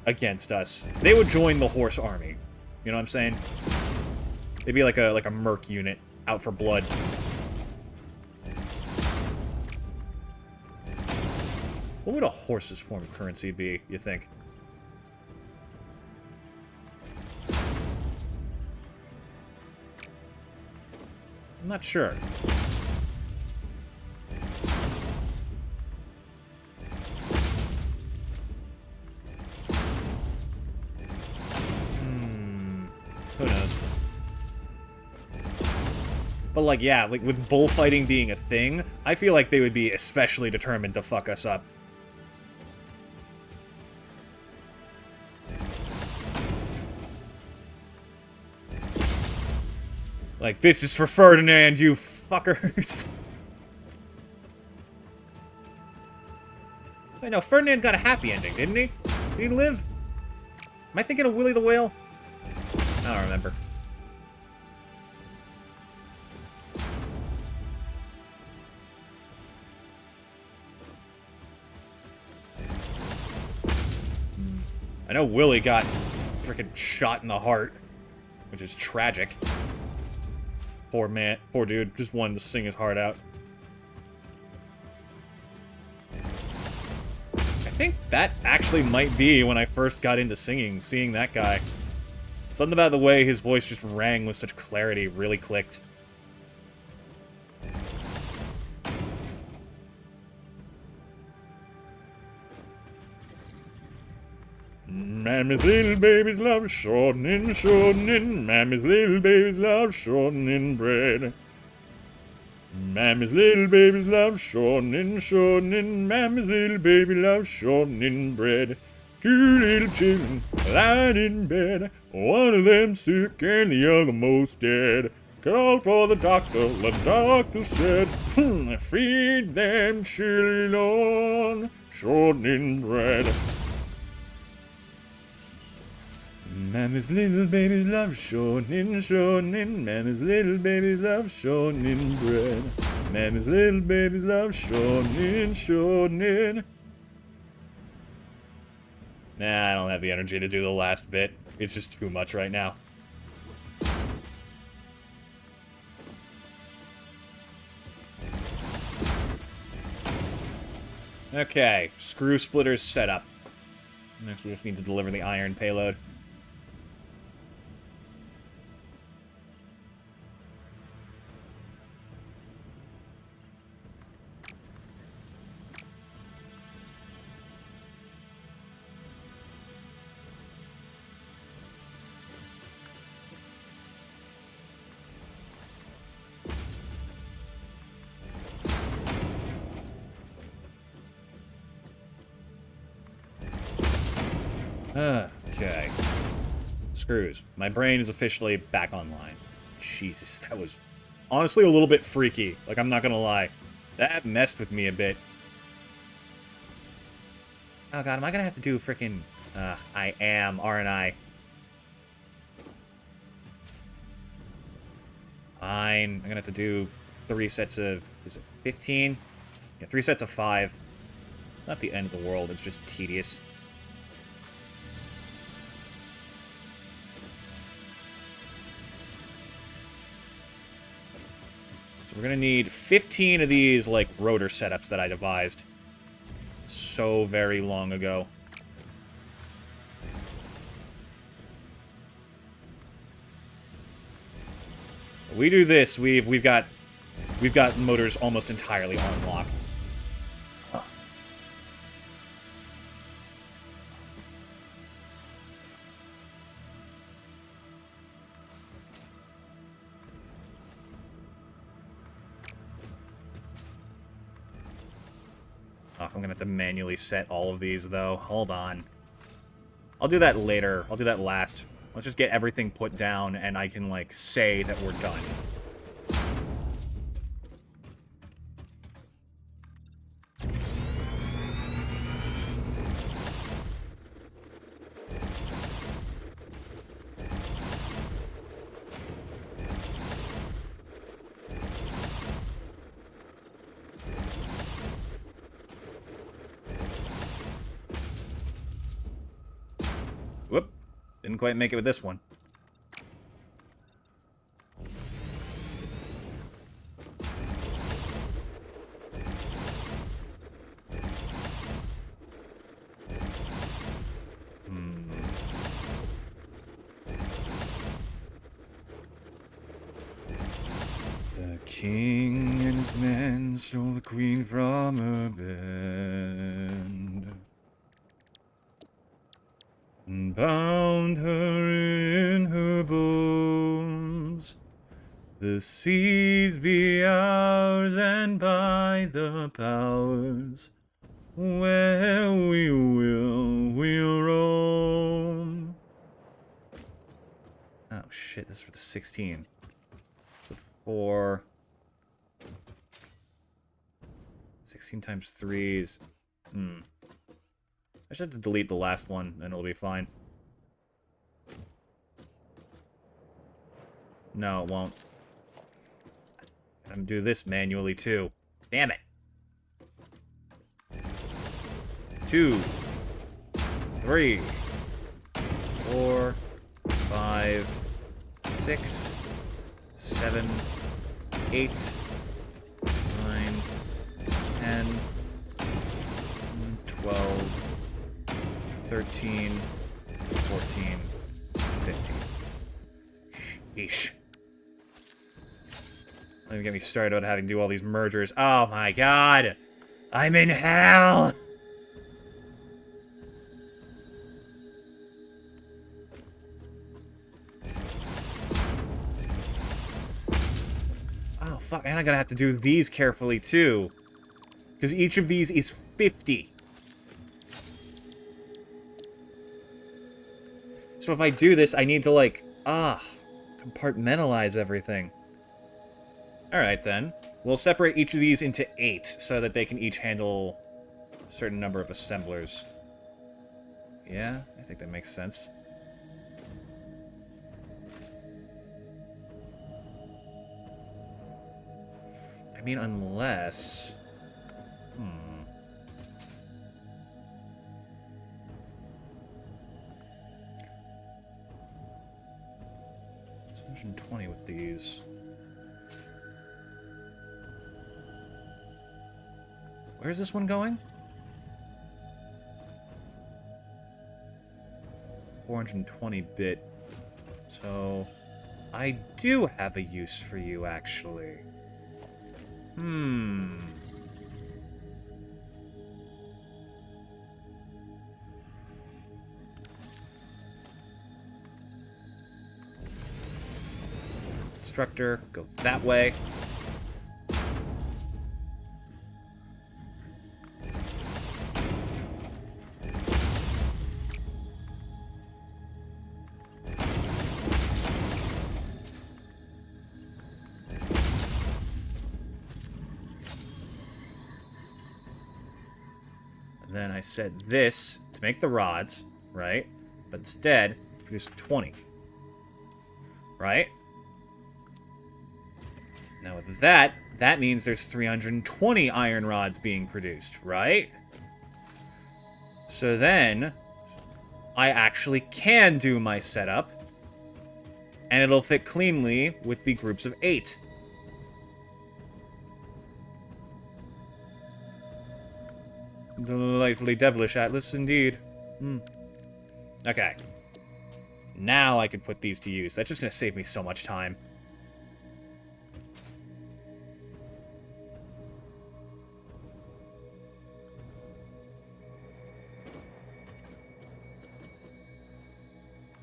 against us. They would join the horse army. You know what I'm saying? They'd be like a merc unit out for blood. What would a horse's form of currency be, you think? I'm not sure. Who knows? But, like, yeah, like, with bullfighting being a thing, I feel like they would be especially determined to fuck us up. Like, this is for Ferdinand, you fuckers. Wait, no, Ferdinand got a happy ending, didn't he? Did he live? Am I thinking of Willie the Whale? I don't remember. I know Willie got freaking shot in the heart, which is tragic. Poor man, poor dude, just wanted to sing his heart out. I think that actually might be when I first got into singing, seeing that guy. Something about the way his voice just rang with such clarity really clicked. Mammy's little babies love shortening, shortening. Mammy's little babies love shortening bread. Mammy's little babies love shortening, shortening. Mammy's little baby loves shortening bread. Two little children lying in bed. One of them sick and the other most dead. Called for the doctor said, feed them children on shortening bread. Mammy's little babies love shortening, shortening. Mammy's little babies love shortening bread. Mammy's little babies love shortening, shortening. Nah, I don't have the energy to do the last bit. It's just too much right now. Okay, screw splitters set up. Next we just need to deliver the iron payload. Okay. Screws. My brain is officially back online. Jesus, that was honestly a little bit freaky. Like, I'm not gonna lie. That messed with me a bit. Oh god, am I gonna have to do freaking... I am, aren't I? Fine. I'm gonna have to do 3 sets of... Is it 15? Yeah, 3 sets of 5. It's not the end of the world. It's just tedious. So we're gonna need 15 of these, like, rotor setups that I devised so very long ago. We do this, we've got motors almost entirely on lock. I'm gonna have to manually set all of these, though. Hold on. I'll do that later. I'll do that last. Let's just get everything put down, and I can, like, say that we're done. Whoop. Didn't quite make it with this one. The king and his men stole the queen from her bed and bound her in her bones. The seas be ours, and by the powers where we will, we'll roam. Oh shit, this is for the 16. So 4... 16 times 3s. I should have to delete the last one, and it'll be fine. No, it won't. I'm gonna do this manually, too. Damn it! 2, 3, 4, 5, 6, 7, 8, 9, 10, 12, 13, 14, 15. Sheesh. Don't even get me started about having to do all these mergers. Oh my god! I'm in hell! Oh fuck, and I gotta have to do these carefully too. Because each of these is 50. So if I do this, I need to, like, compartmentalize everything. Alright, then. We'll separate each of these into 8, so that they can each handle a certain number of assemblers. Yeah, I think that makes sense. I mean, unless... 120 with these. Where's this one going? 420-bit. So, I do have a use for you, actually. Instructor, go that way. And then I said this to make the rods, right? But instead, produce 20. Right? Now with that, that means there's 320 iron rods being produced, right? So then, I actually can do my setup, and it'll fit cleanly with the groups of 8. Delightfully devilish, Atlas, indeed. Okay. Now I can put these to use. That's just going to save me so much time.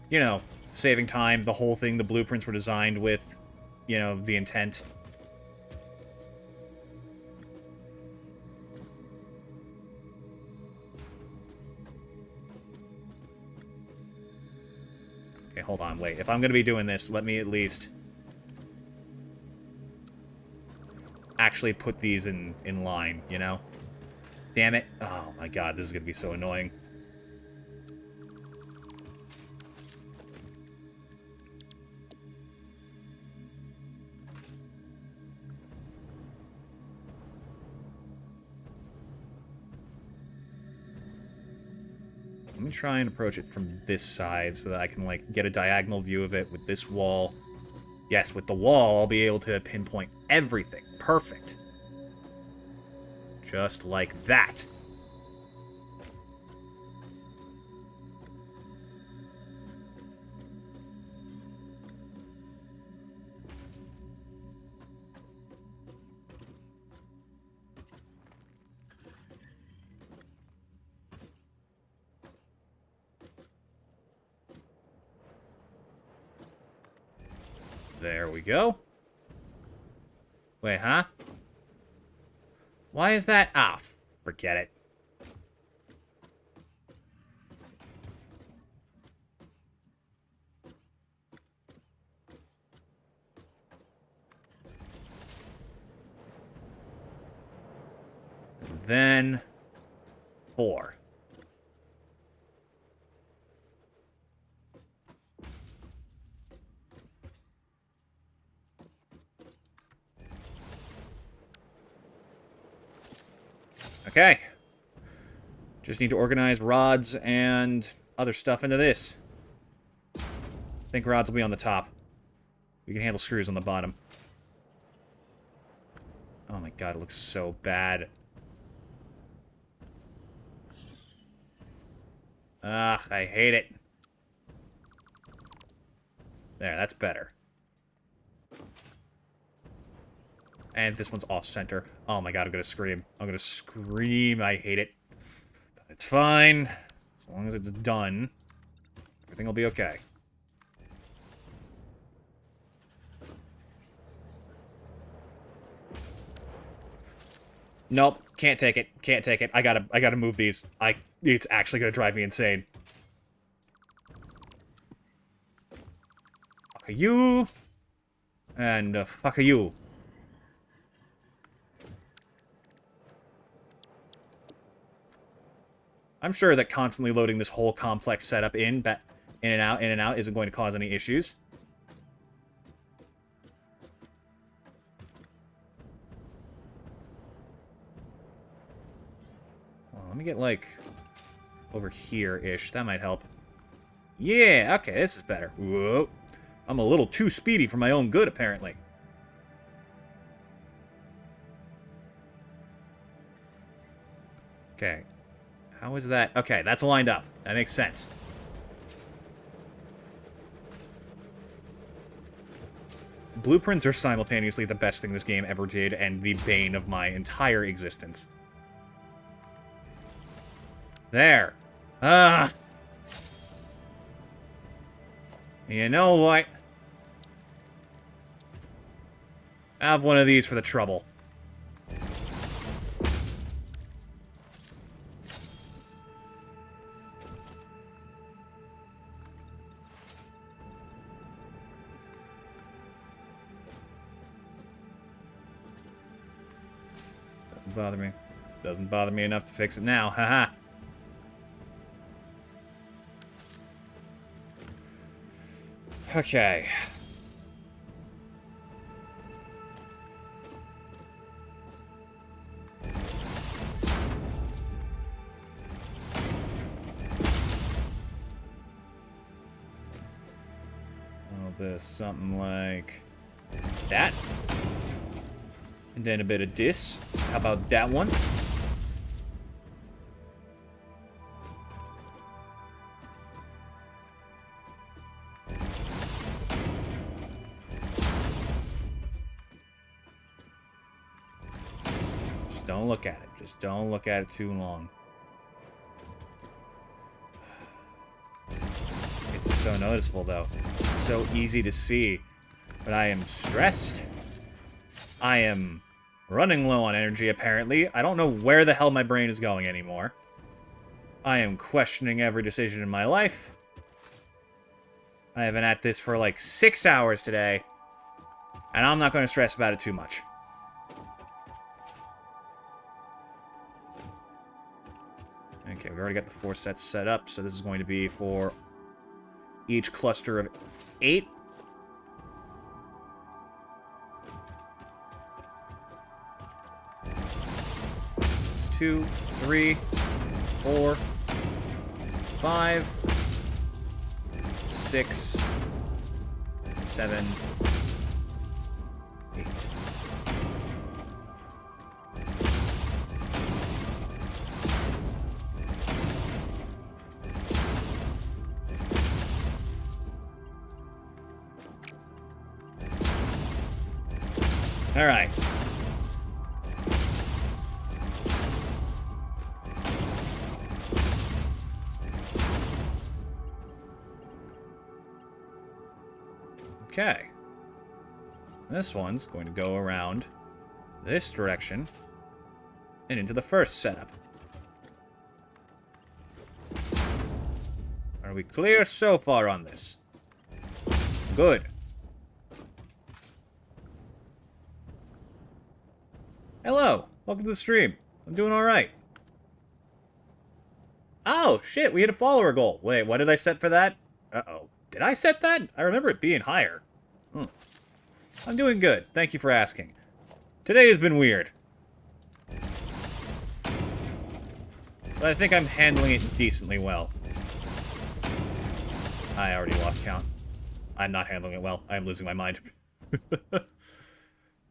You know, saving time, the whole thing, the blueprints were designed with, you know, the intent. Okay, hold on, wait. If I'm going to be doing this, let me at least actually put these in line, you know? Damn it. Oh my god, this is going to be so annoying. Let me try and approach it from this side so that I can, like, get a diagonal view of it with this wall. Yes, with the wall, I'll be able to pinpoint everything. Perfect. Just like that. There we go. Wait, huh? Why is that? Ah, forget it. Then 4. Okay. Just need to organize rods and other stuff into this. I think rods will be on the top. We can handle screws on the bottom. Oh my god, it looks so bad. Ugh, I hate it. There, that's better. And this one's off-center. Oh my god, I'm gonna scream. I'm gonna scream. I hate it. But it's fine. As long as it's done, everything will be okay. Nope, can't take it. Can't take it. I gotta move these. It's actually gonna drive me insane. Fuck you. And fuck you. I'm sure that constantly loading this whole complex setup in and out, isn't going to cause any issues. Well, let me get, like, over here-ish. That might help. Yeah, okay, this is better. Whoa. I'm a little too speedy for my own good, apparently. Okay. How is that? Okay, that's lined up. That makes sense. Blueprints are simultaneously the best thing this game ever did and the bane of my entire existence. There. Ah. You know what? I have one of these for the trouble. Doesn't bother me. Doesn't bother me enough to fix it now. Haha. Okay. this something like that. And then a bit of this. How about that one? Just don't look at it. Just don't look at it too long. It's so noticeable, though. It's so easy to see. But I am stressed. I am running low on energy, apparently. I don't know where the hell my brain is going anymore. I am questioning every decision in my life. I have been at this for like 6 hours today. And I'm not going to stress about it too much. Okay, we've already got the 4 sets set up, so this is going to be for each cluster of 8. It's 2, 3, 4, 5, 6, 7, 8. All right. Okay. This one's going to go around this direction and into the first setup. Are we clear so far on this? Good. Hello. Welcome to the stream. I'm doing alright. Oh, shit. We hit a follower goal. Wait, what did I set for that? Uh-oh. Did I set that? I remember it being higher. I'm doing good. Thank you for asking. Today has been weird. But I think I'm handling it decently well. I already lost count. I'm not handling it well. I am losing my mind.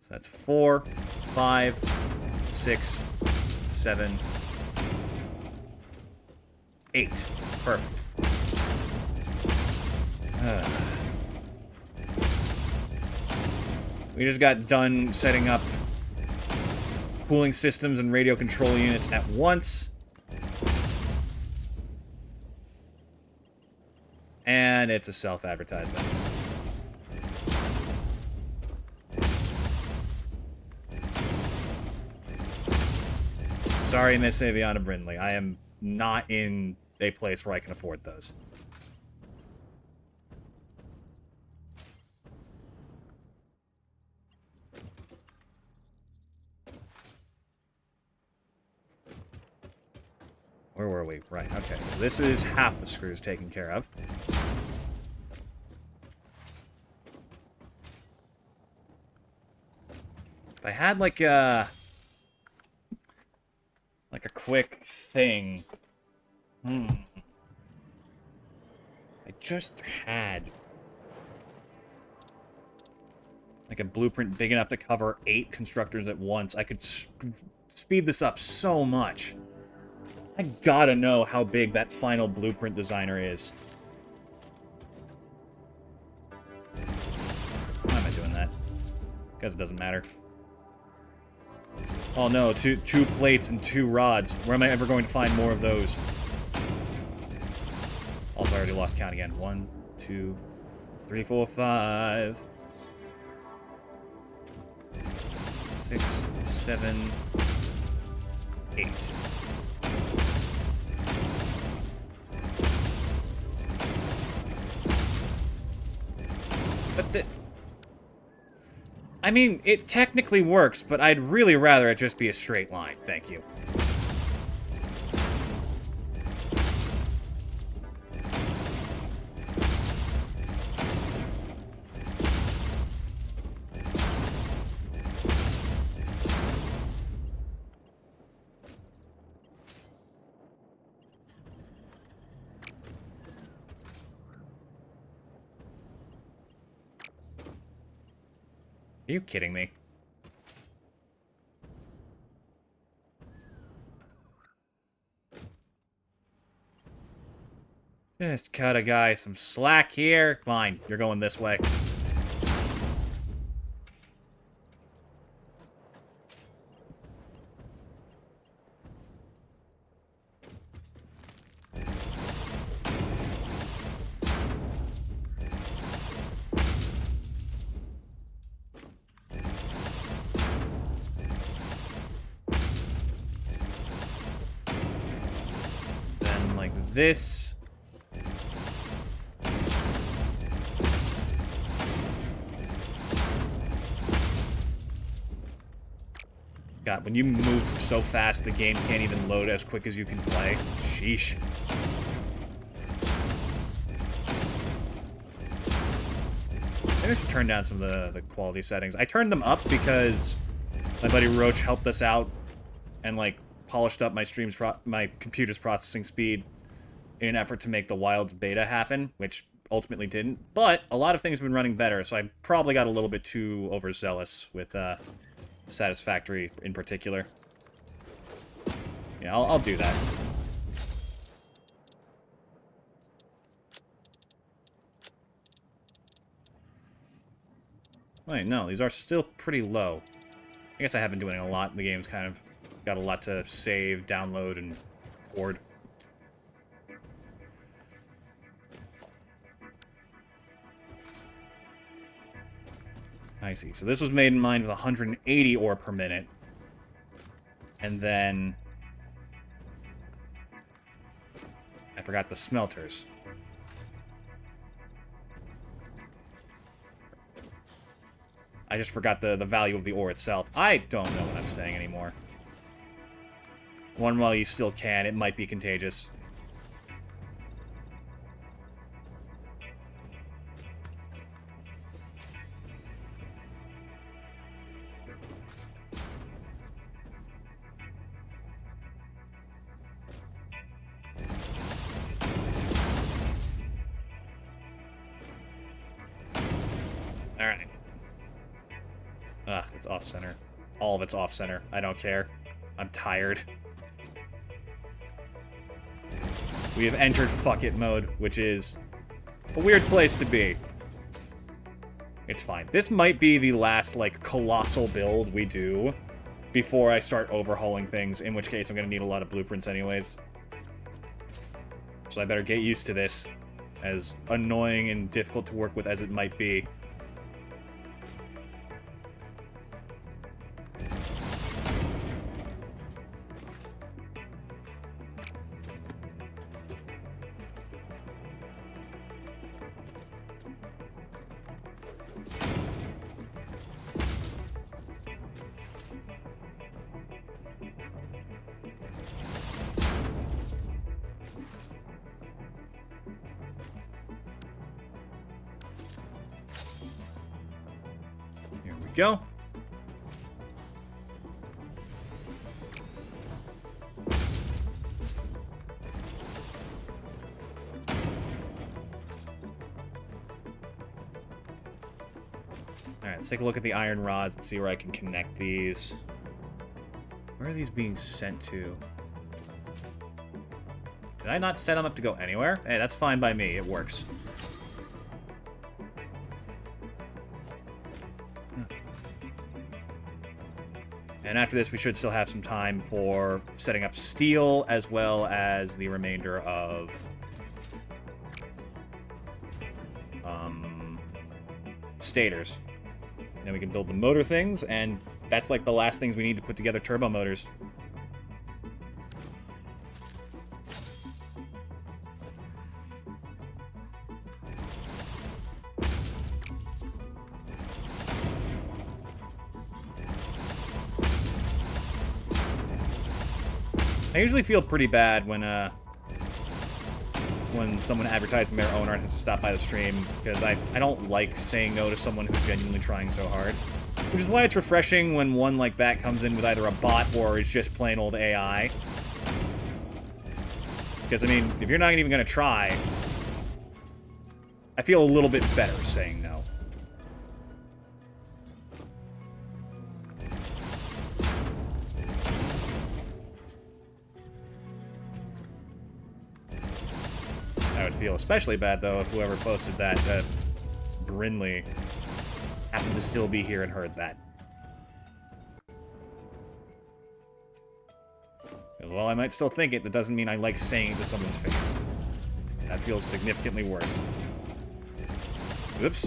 So that's 4, 5, 6, 7, 8. Perfect. We just got done setting up cooling systems and radio control units at once. And it's a self-advertisement. Sorry, Miss Aviana Brindley. I am not in a place where I can afford those. Where were we? Right, okay. So this is half the screws taken care of. If I had like a quick thing. I just had like a blueprint big enough to cover 8 constructors at once. I could speed this up so much. I gotta know how big that final blueprint designer is. Why am I doing that? Because it doesn't matter. Oh no, two plates and 2 rods. Where am I ever going to find more of those? Also, I already lost count again. 1, 2, 3, 4, 5. 6, 7, 8. But I mean, it technically works, but I'd really rather it just be a straight line. Thank you. Are you kidding me? Just cut a guy some slack here. Fine, you're going this way. Then, like this. God, when you move so fast, the game can't even load as quick as you can play. Sheesh. Maybe I should turn down some of the quality settings. I turned them up because my buddy Roach helped us out and, like, polished up my computer's processing speed in an effort to make the Wilds beta happen, which ultimately didn't. But a lot of things have been running better, so I probably got a little bit too overzealous with, Satisfactory in particular. Yeah, I'll do that. Wait, no, these are still pretty low. I guess I have been doing a lot. The game's kind of got a lot to save, download, and hoard. I see. So this was made in mind with 180 ore per minute. And then... I forgot the smelters. I just forgot the value of the ore itself. I don't know what I'm saying anymore. One while you still can, it might be contagious. Alright. Ugh, it's off-center. All of it's off-center. I don't care. I'm tired. We have entered fuck it mode, which is a weird place to be. It's fine. This might be the last, like, colossal build we do before I start overhauling things, in which case I'm gonna need a lot of blueprints anyways. So I better get used to this, as annoying and difficult to work with as it might be. Go. Alright, let's take a look at the iron rods and see where I can connect these. Where are these being sent to? Did I not set them up to go anywhere? Hey, that's fine by me. It works. And after this, we should still have some time for setting up steel, as well as the remainder of stators. Then we can build the motor things, and that's like the last things we need to put together turbo motors. I usually feel pretty bad when someone advertising their own art has to stop by the stream, because I don't like saying no to someone who's genuinely trying so hard. Which is why it's refreshing when one like that comes in with either a bot or is just plain old AI. Because, I mean, if you're not even going to try, I feel a little bit better saying no. I would feel especially bad, though, if whoever posted that, Brinley, happened to still be here and heard that. Because while I might still think it, that doesn't mean I like saying it to someone's face. That feels significantly worse. Oops.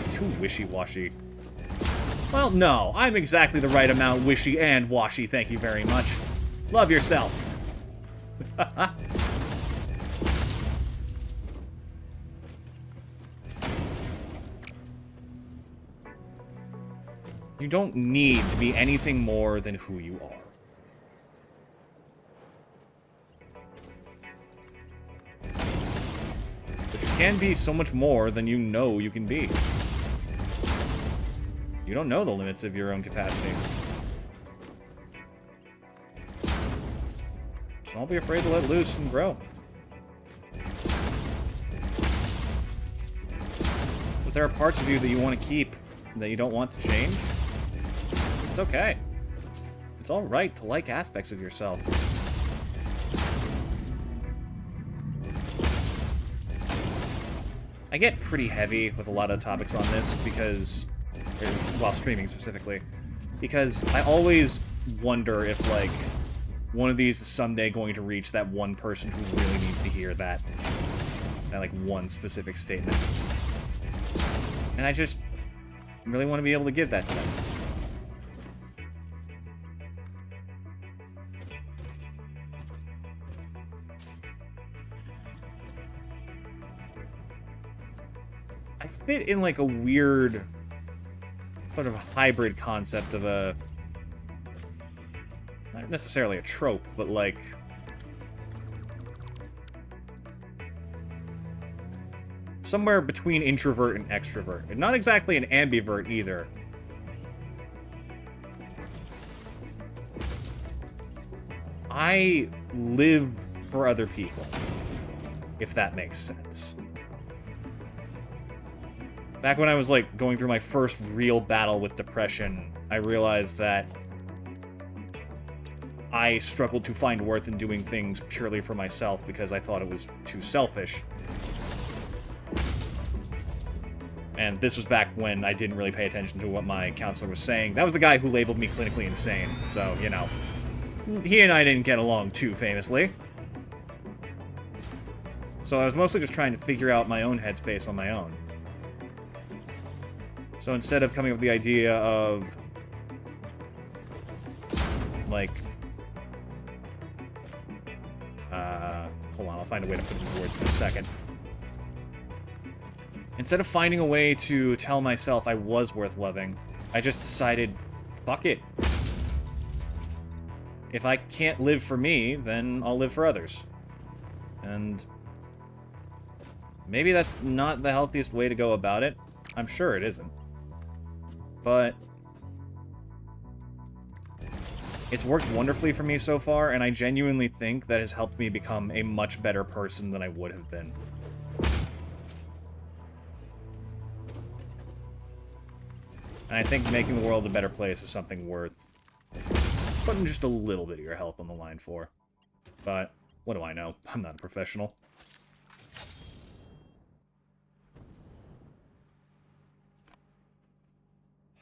Too wishy-washy. Well, no. I'm exactly the right amount wishy and washy, thank you very much. Love yourself. You don't need to be anything more than who you are. But you can be so much more than you know you can be. You don't know the limits of your own capacity. So don't be afraid to let loose and grow. But there are parts of you that you want to keep, that you don't want to change. It's okay. It's alright to like aspects of yourself. I get pretty heavy with a lot of topics on this because, while streaming specifically, because I always wonder if, like, one of these is someday going to reach that one person who really needs to hear that, like, one specific statement. And I just really want to be able to give that to them. I fit in, like, a weird sort of hybrid concept of a... not necessarily a trope, but, like... somewhere between introvert and extrovert. And not exactly an ambivert, either. I live for other people, if that makes sense. Back when I was, like, going through my first real battle with depression, I realized that I struggled to find worth in doing things purely for myself because I thought it was too selfish. And this was back when I didn't really pay attention to what my counselor was saying. That was the guy who labeled me clinically insane, so, you know. He and I didn't get along too famously. So I was mostly just trying to figure out my own headspace on my own. So instead of coming up with the idea of, like, hold on, I'll find a way to put it into words in a second. Instead of finding a way to tell myself I was worth loving, I just decided, fuck it. If I can't live for me, then I'll live for others. And maybe that's not the healthiest way to go about it. I'm sure it isn't. But it's worked wonderfully for me so far, and I genuinely think that has helped me become a much better person than I would have been. And I think making the world a better place is something worth putting just a little bit of your health on the line for. But what do I know? I'm not a professional.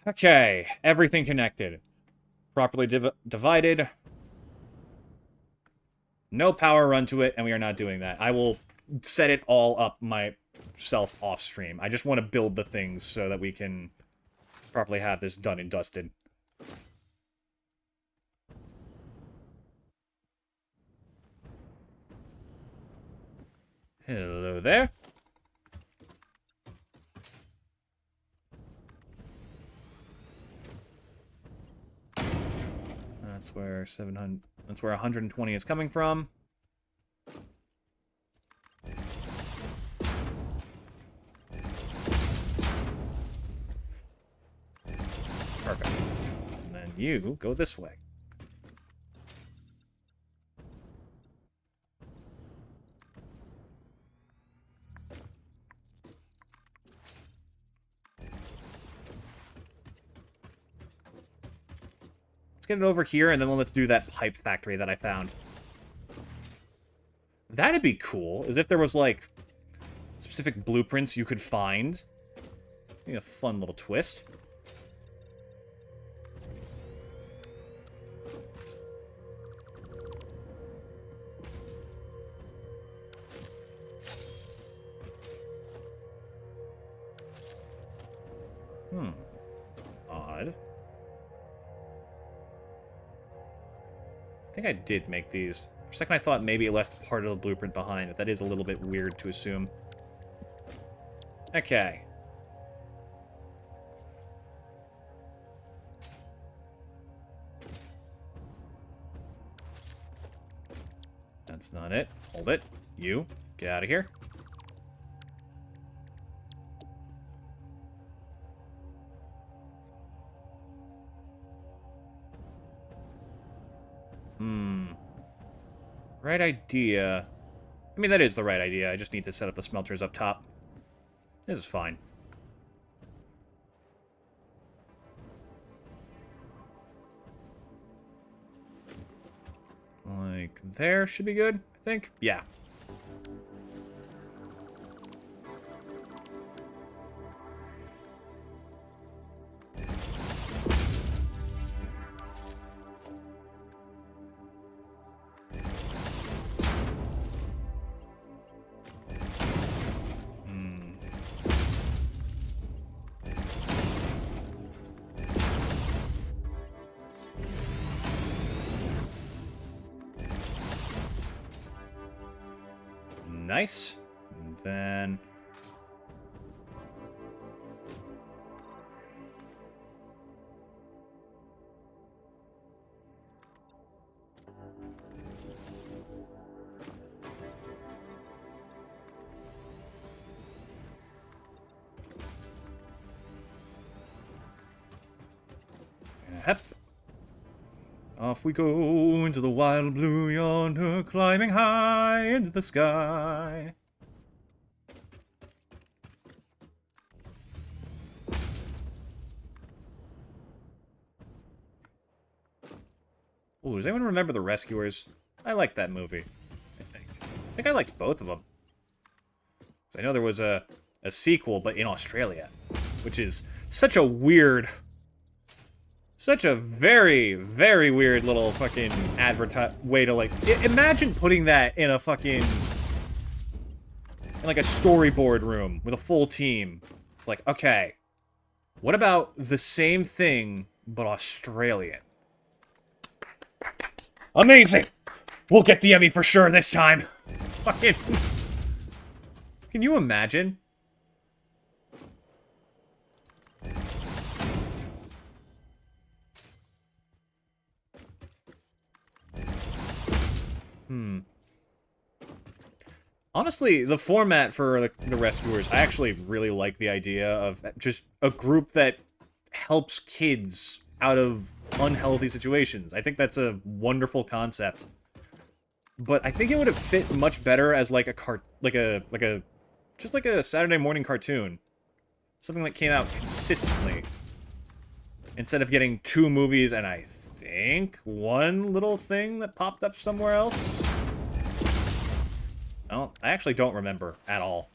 Okay, everything connected. Properly divided. No power run to it, and we are not doing that. I will set it all up myself off stream. I just want to build the things so that we can properly have this done and dusted. Hello there. That's where 700. That's where 120 is coming from. Perfect. And then you go this way. Let's get it over here, and then let's do that pipe factory that I found. That'd be cool, as if there was, like, specific blueprints you could find. Be a fun little twist. Odd. I think I did make these. For a second I thought maybe it left part of the blueprint behind, but that is a little bit weird to assume. Okay. That's not it. Hold it. You, get out of here. Right idea. I mean, that is the right idea. I just need to set up the smelters up top. This is fine. Like, there should be good, I think. Yeah. Nice. And then... Hep. Off we go into the wild blue yonder, climbing high into the sky. Ooh, does anyone remember The Rescuers? I liked that movie, I think. I think I liked both of them. So I know there was a sequel, but in Australia, which is such a weird... Such a very, very weird little fucking way to, like... Imagine putting that in a fucking... In, like, a storyboard room with a full team. Like, okay. What about the same thing, but Australian? Amazing! We'll get the Emmy for sure this time! Fucking... Can you imagine? Honestly, the format for the Rescuers, I actually really like the idea of just a group that helps kids out of unhealthy situations. I think that's a wonderful concept. But I think it would have fit much better as like just like a Saturday morning cartoon. Something that came out consistently. Instead of getting 2 movies and I think 1 little thing that popped up somewhere else. Oh, I actually don't remember at all.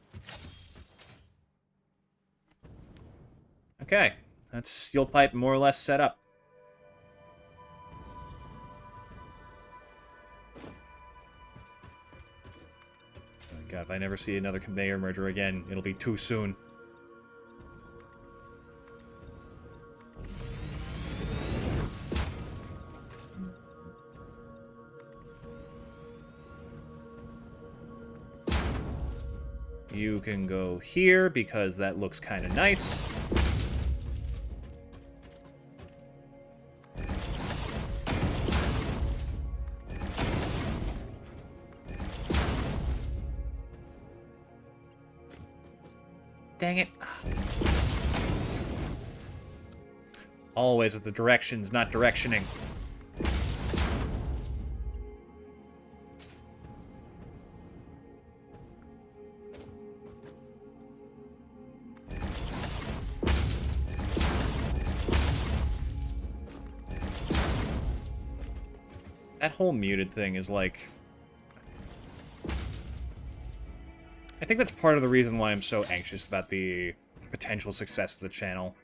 Okay, that's steel pipe more or less set up. Oh God, if I never see another conveyor merger again, it'll be too soon. You can go here, because that looks kind of nice. Dang it. Always with the directions, not directioning. That whole muted thing is like... I think that's part of the reason why I'm so anxious about the potential success of the channel.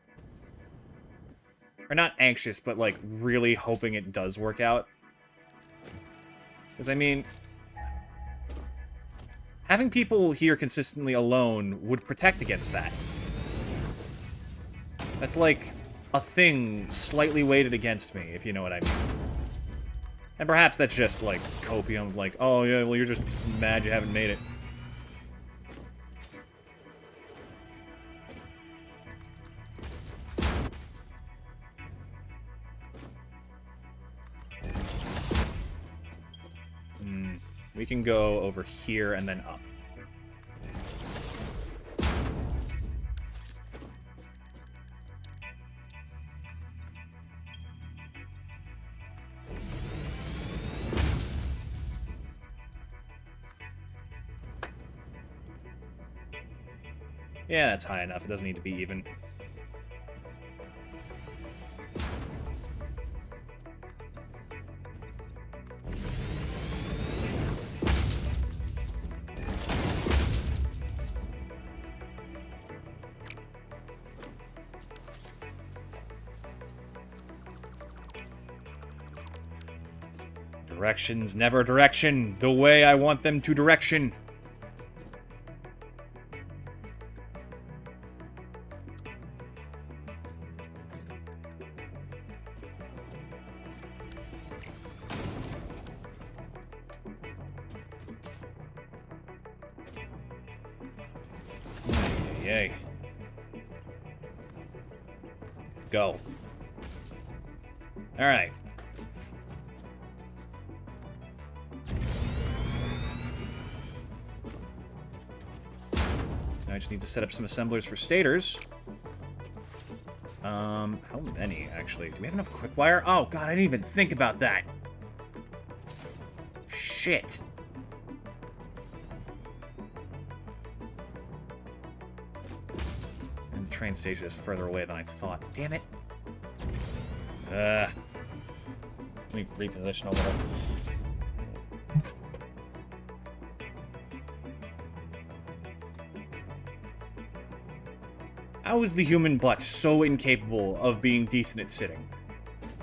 Or not anxious, but, like, really hoping it does work out. Because, I mean, having people here consistently alone would protect against that. That's like a thing slightly weighted against me, if you know what I mean. And perhaps that's just, like, copium, like, oh yeah, well you're just mad you haven't made it. We can go over here and then up. Yeah, that's high enough. It doesn't need to be even. Directions never direction the way I want them to direction. Yay. Go. Alright. I just need to set up some assemblers for stators. How many, actually? Do we have enough quick wire? Oh, God, I didn't even think about that. Shit. And the train station is further away than I thought. Damn it. Let me reposition a little. How is the human butt so incapable of being decent at sitting?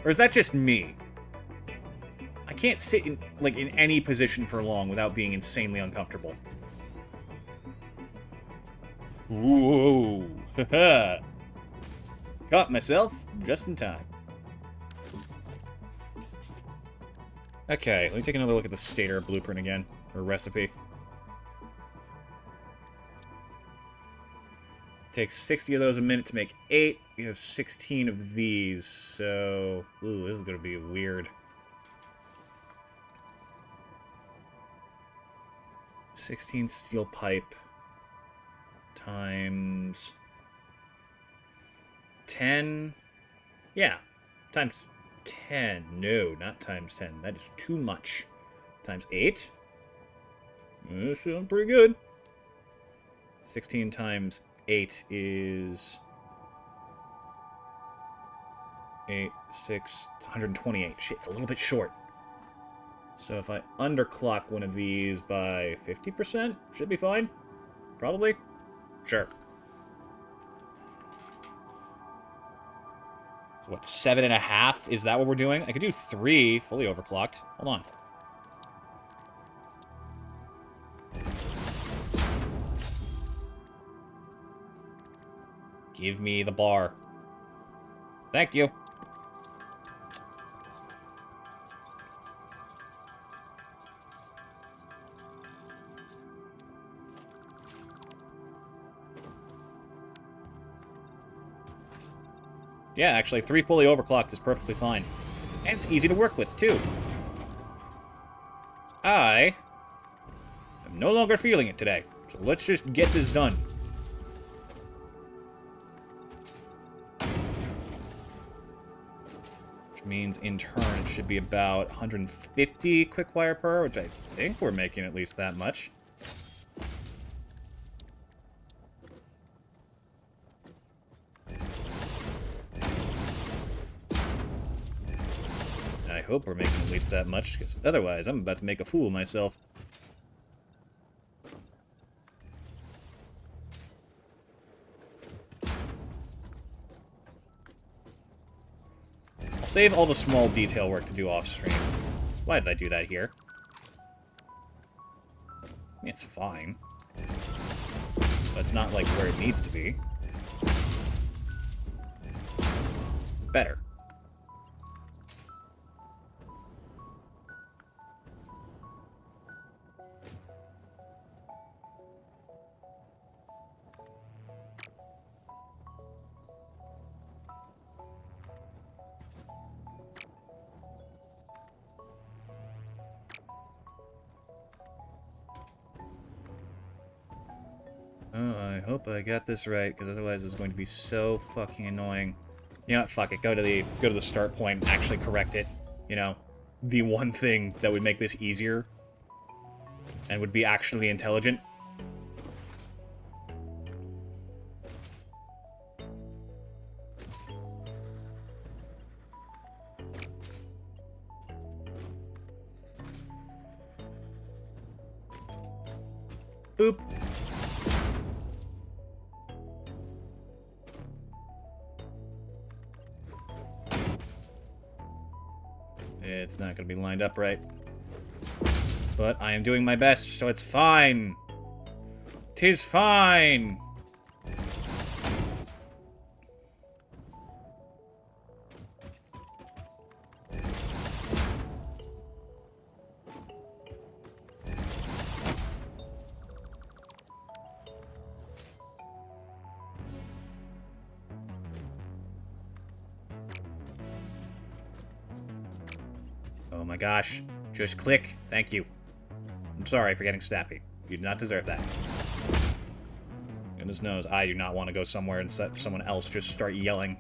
Or is that just me? I can't sit in, like, in any position for long without being insanely uncomfortable. Ooh, haha. Caught myself just in time. Okay, let me take another look at the stator blueprint again, or recipe. Takes 60 of those a minute to make 8. You have 16 of these, so... Ooh, this is gonna be weird. 16 steel pipe times 10. Yeah, times 10. No, not times 10. That is too much. Times 8. That's pretty good. 16 times 8 is 8, 6, it's 128. Shit, it's a little bit short. So if I underclock one of these by 50%, should be fine. Probably. Sure. So what, 7.5? Is that what we're doing? I could do 3 fully overclocked. Hold on. Give me the bar. Thank you. Yeah, actually, 3 fully overclocked is perfectly fine. And it's easy to work with, too. I am no longer feeling it today, so let's just get this done. Which means, in turn, it should be about 150 quick wire per hour, which I think we're making at least that much. I hope we're making at least that much, because otherwise I'm about to make a fool of myself. save all the small detail work to do off-stream. Why did I do that here? I mean, it's fine. But it's not, like, where it needs to be. Better. Oh, I hope I got this right, because otherwise it's going to be so fucking annoying. You know what, fuck it, go to the start point and actually correct it. You know, the one thing that would make this easier and would be actually intelligent. Boop. It's not going to be lined up right. But I am doing my best, so it's fine. 'Tis fine. Oh my gosh. Just click. Thank you. I'm sorry for getting snappy. You do not deserve that. Goodness knows, I do not want to go somewhere and let someone else just start yelling.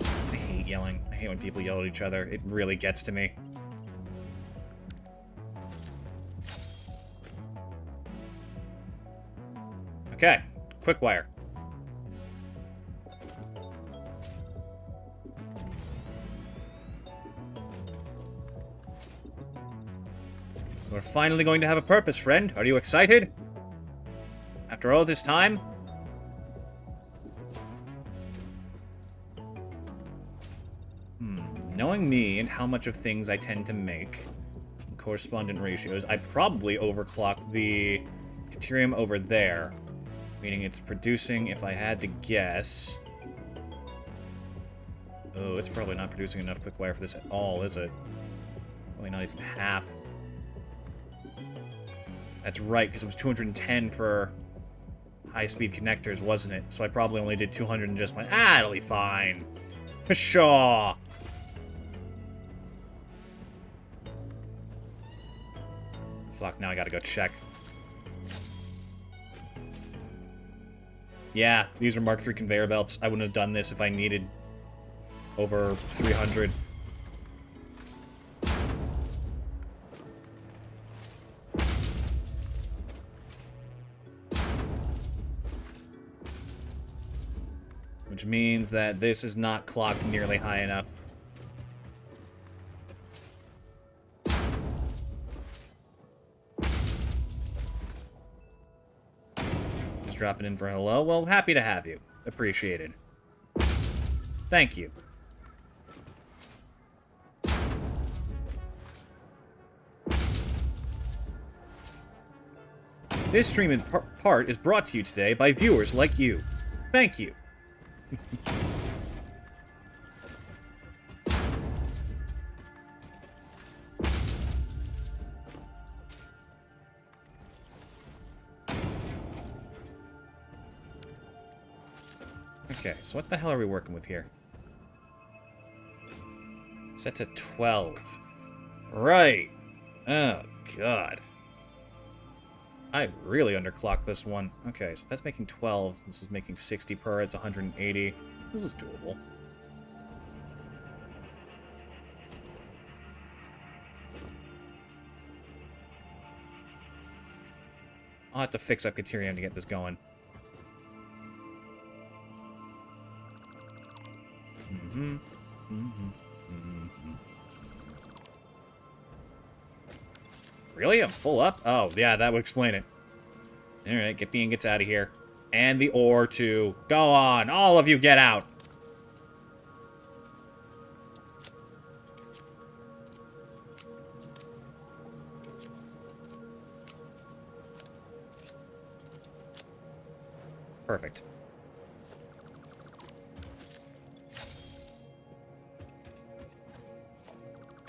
I hate yelling. I hate when people yell at each other. It really gets to me. Okay. Quick wire. We're finally going to have a purpose, friend. Are you excited? After all this time? Knowing me and how much of things I tend to make, correspondent ratios, I probably overclocked the Caterium over there. Meaning it's producing, if I had to guess... Oh, it's probably not producing enough quick wire for this at all, is it? Probably not even half. That's right, because it was 210 for high-speed connectors, wasn't it? So I probably only did 200 and just went, it'll be fine. Pshaw! Fuck, now I gotta go check. Yeah, these are Mark III conveyor belts. I wouldn't have done this if I needed over 300. Which means that this is not clocked nearly high enough. Just dropping in for hello. Well, happy to have you. Appreciated. Thank you. This stream in part is brought to you today by viewers like you. Thank you. Okay, so what the hell are we working with here? Set to 12. Right. Oh, God. I really underclocked this one. Okay, so that's making 12. This is making 60 per. It's 180. This is doable. I'll have to fix up Caterium to get this going. Really? I'm full up? Oh, yeah, that would explain it. Alright, get the ingots out of here. And the ore, too. Go on! All of you get out! Perfect.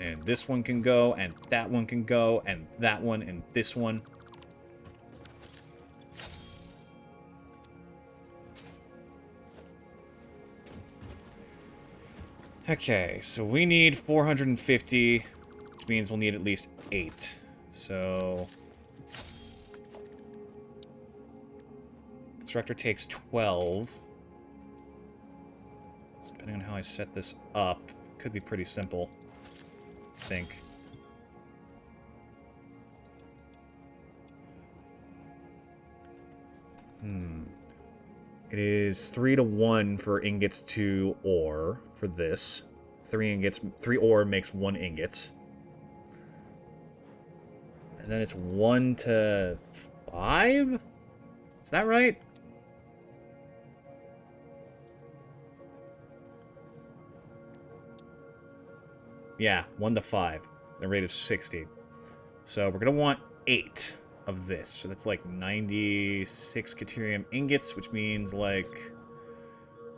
And this one can go, and that one can go, and that one, and this one. Okay, so we need 450, which means we'll need at least 8. So... Constructor takes 12. So depending on how I set this up, could be pretty simple, I think. It is 3 to 1 for ingots to ore for this. 3 ore makes 1 ingot. And then it's 1 to 5? Is that right? Yeah, 1 to 5. At a rate of 60. So we're going to want 8 of this. So that's like 96 Caterium ingots, which means like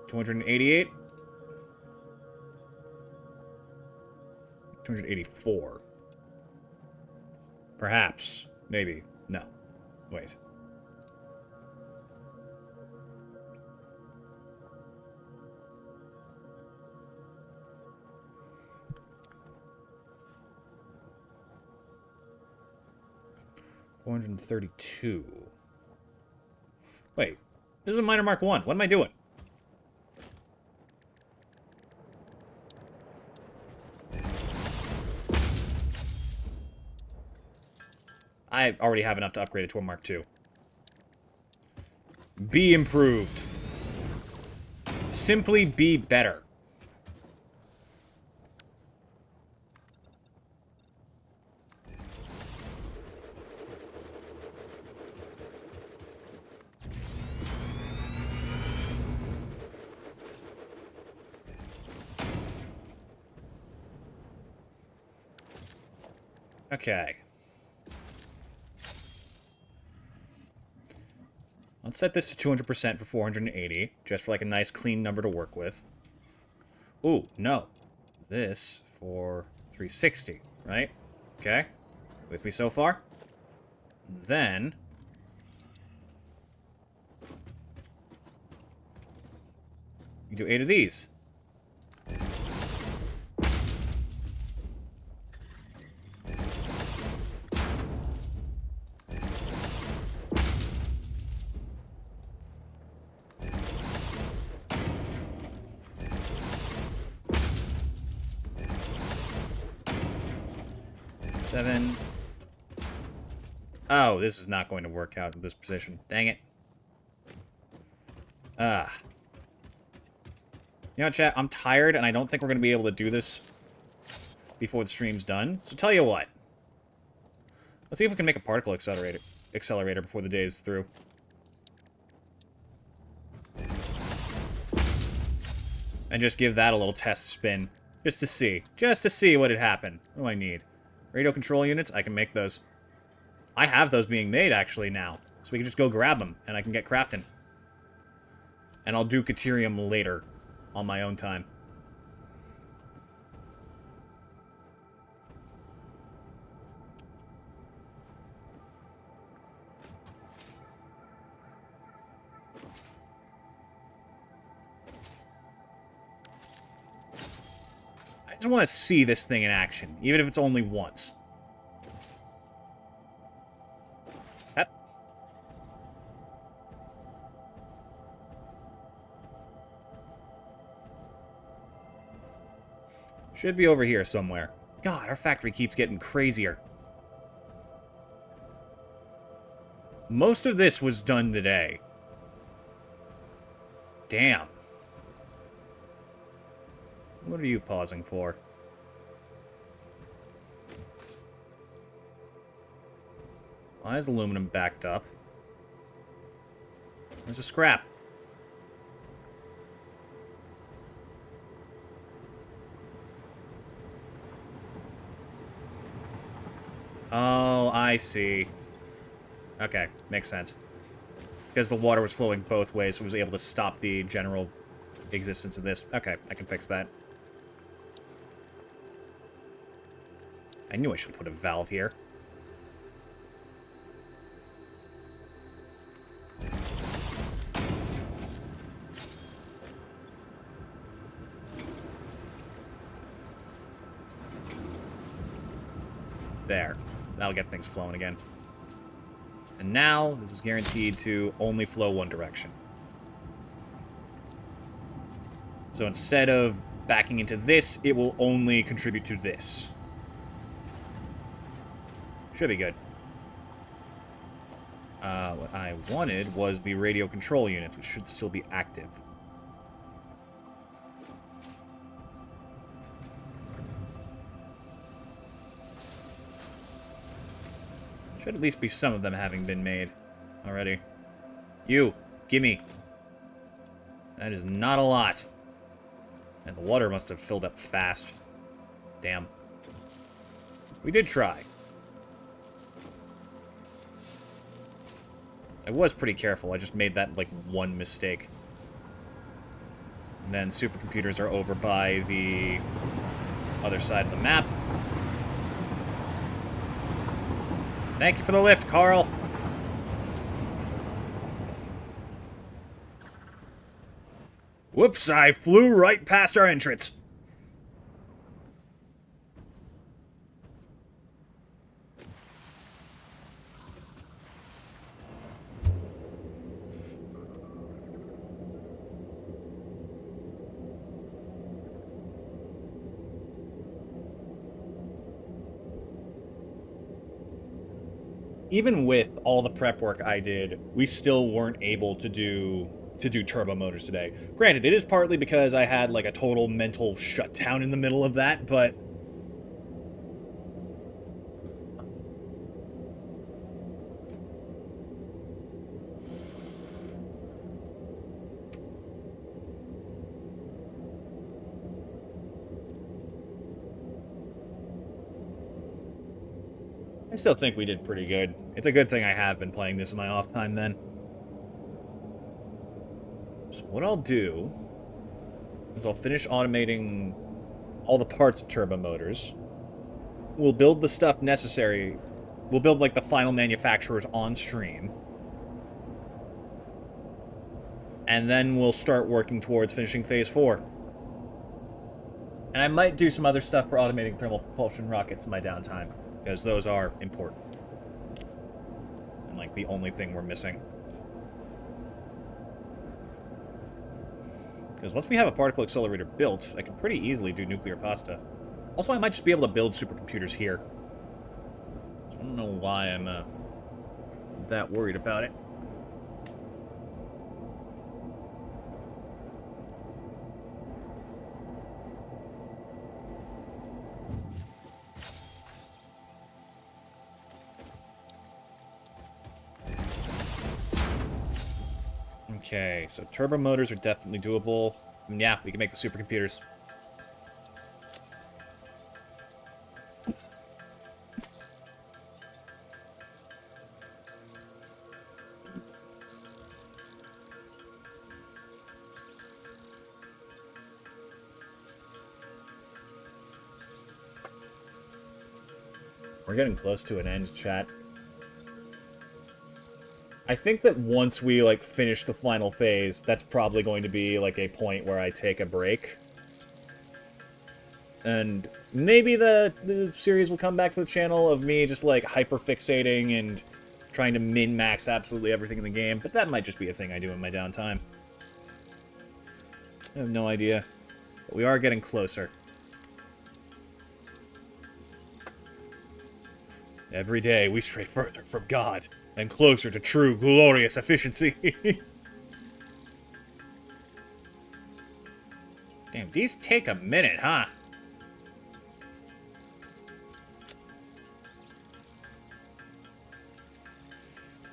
288? 284. Perhaps. Maybe. No. Wait. $432. Wait. This is a minor mark 1. What am I doing? I already have enough to upgrade it to a Mark 2. Be improved. Simply be better. Okay. Let's set this to 200% for 480, just for like a nice clean number to work with. Ooh, no. This for 360, right? Okay. With me so far? Then... you do 8 of these. Oh, this is not going to work out in this position. Dang it. Ah. You know, chat, I'm tired, and I don't think we're going to be able to do this before the stream's done. So tell you what. Let's see if we can make a particle accelerator before the day is through. And just give that a little test spin. Just to see. Just to see what had happened. What do I need? Radio control units? I can make those. I have those being made, actually, now. So we can just go grab them, and I can get crafting. And I'll do Caterium later, on my own time. I just want to see this thing in action, even if it's only once. Yep. Should be over here somewhere. God, our factory keeps getting crazier. Most of this was done today. Damn. What are you pausing for? Why is aluminum backed up? There's a scrap. Oh, I see. Okay, makes sense. Because the water was flowing both ways, so it was able to stop the general existence of this. Okay, I can fix that. I knew I should put a valve here. There. That'll get things flowing again. And now, this is guaranteed to only flow one direction. So instead of backing into this, it will only contribute to this. Should be good. What I wanted was the radio control units, which should still be active. Should at least be some of them having been made already. You, gimme. That is not a lot. And the water must have filled up fast. Damn. We did try. I was pretty careful. I just made that, like, one mistake. And then supercomputers are over by the other side of the map. Thank you for the lift, Carl. Whoops, I flew right past our entrance. Even with all the prep work I did, we still weren't able to do turbo motors today. Granted, it is partly because I had like a total mental shutdown in the middle of that, but I still think we did pretty good. It's a good thing I have been playing this in my off time then. So what I'll do is I'll finish automating all the parts of turbo motors. We'll build the stuff necessary. We'll build like the final manufacturers on stream. And then we'll start working towards finishing phase 4. And I might do some other stuff for automating thermal propulsion rockets in my downtime, because those are important. And like the only thing we're missing. Because once we have a particle accelerator built, I can pretty easily do nuclear pasta. Also, I might just be able to build supercomputers here. I don't know why I'm that worried about it. Okay, so turbo motors are definitely doable. And yeah, we can make the supercomputers. We're getting close to an end, chat. I think that once we, like, finish the final phase, that's probably going to be, like, a point where I take a break. And maybe the series will come back to the channel of me just, like, hyper-fixating and trying to min-max absolutely everything in the game, but that might just be a thing I do in my downtime. I have no idea. But we are getting closer. Every day, we stray further from God, and closer to true, glorious efficiency. Damn, these take a minute, huh?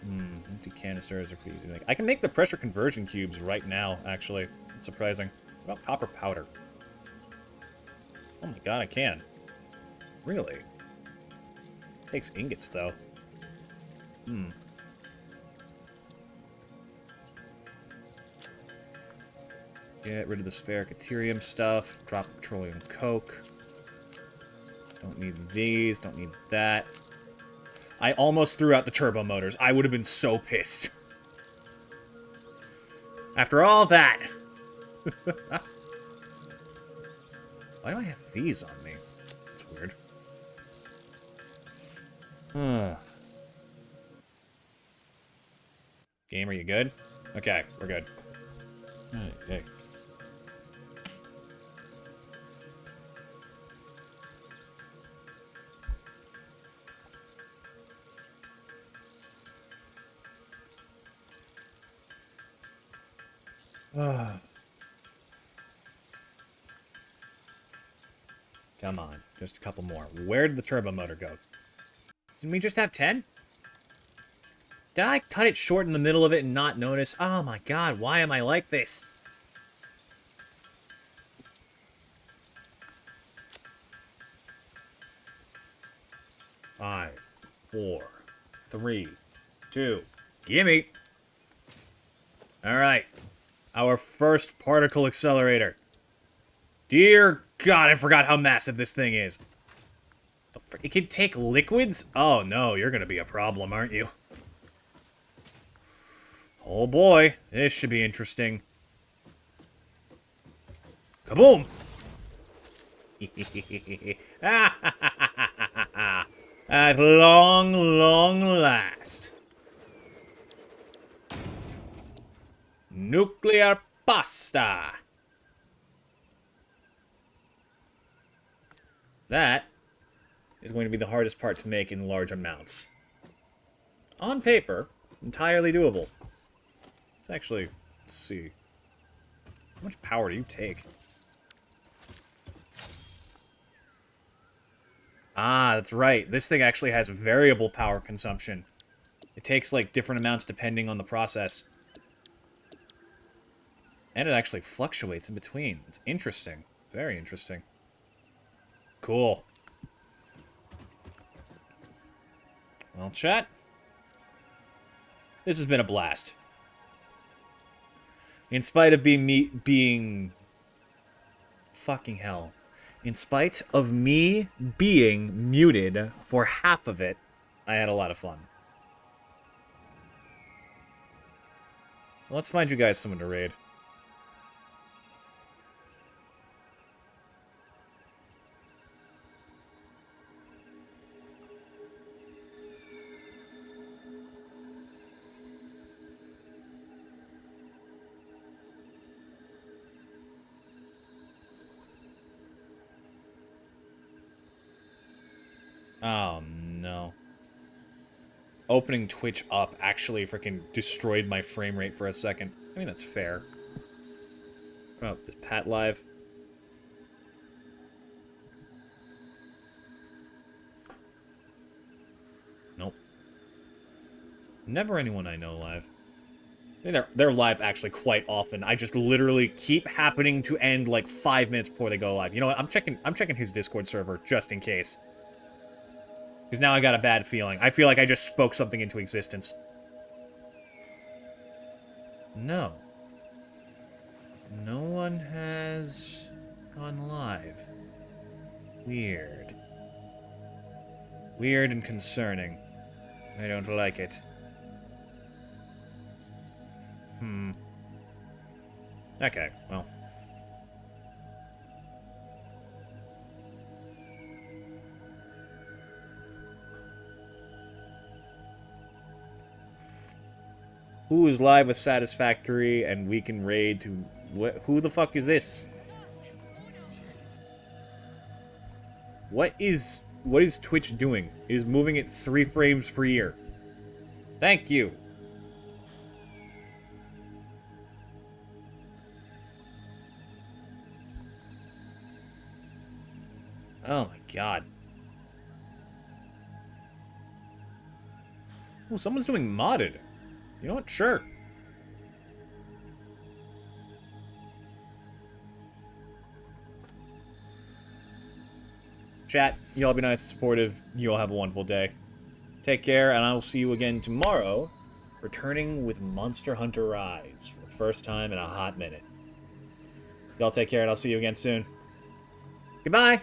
Empty canisters are pretty easy to make. I can make the pressure conversion cubes right now, actually. It's surprising. What about copper powder? Oh my god, I can. Really? Takes ingots, though. Get rid of the spare Caterium stuff. Drop the petroleum coke. Don't need these. Don't need that. I almost threw out the turbo motors. I would have been so pissed. After all that. Why do I have these on me? That's weird. Game, are you good? Okay, we're good. Okay. Come on, just a couple more. Where did the turbo motor go? Didn't we just have 10? Did I cut it short in the middle of it and not notice? Oh my god, why am I like this? Five, 4, 3, 2, gimme! Alright, our first particle accelerator. Dear God, I forgot how massive this thing is. It can take liquids? Oh no, you're gonna be a problem, aren't you? Oh boy, this should be interesting. Kaboom! At long, long last. Nuclear pasta. That is going to be the hardest part to make in large amounts. On paper, entirely doable. Let's actually see. How much power do you take? Ah, that's right. This thing actually has variable power consumption. It takes, like, different amounts depending on the process. And it actually fluctuates in between. It's interesting. Very interesting. Cool. Well, chat. This has been a blast. In spite of being... Fucking hell. In spite of me being muted for half of it, I had a lot of fun. So let's find you guys someone to raid. Oh, no. Opening Twitch up actually freaking destroyed my frame rate for a second. I mean, that's fair. Oh, is Pat live? Nope. Never anyone I know live. I mean, they're live actually quite often. I just literally keep happening to end like 5 minutes before they go live. You know what? I'm checking his Discord server just in case. Because now I got a bad feeling. I feel like I just spoke something into existence. No. No one has gone live. Weird. Weird and concerning. I don't like it. Okay, well. Who is live with Satisfactory and we can raid to... Who the fuck is this? What is Twitch doing? It is moving at 3 frames per year. Thank you. Oh my god. Oh, someone's doing modded. You know what? Sure. Chat, you all be nice and supportive. You all have a wonderful day. Take care, and I will see you again tomorrow, returning with Monster Hunter Rise for the first time in a hot minute. Y'all take care, and I'll see you again soon. Goodbye!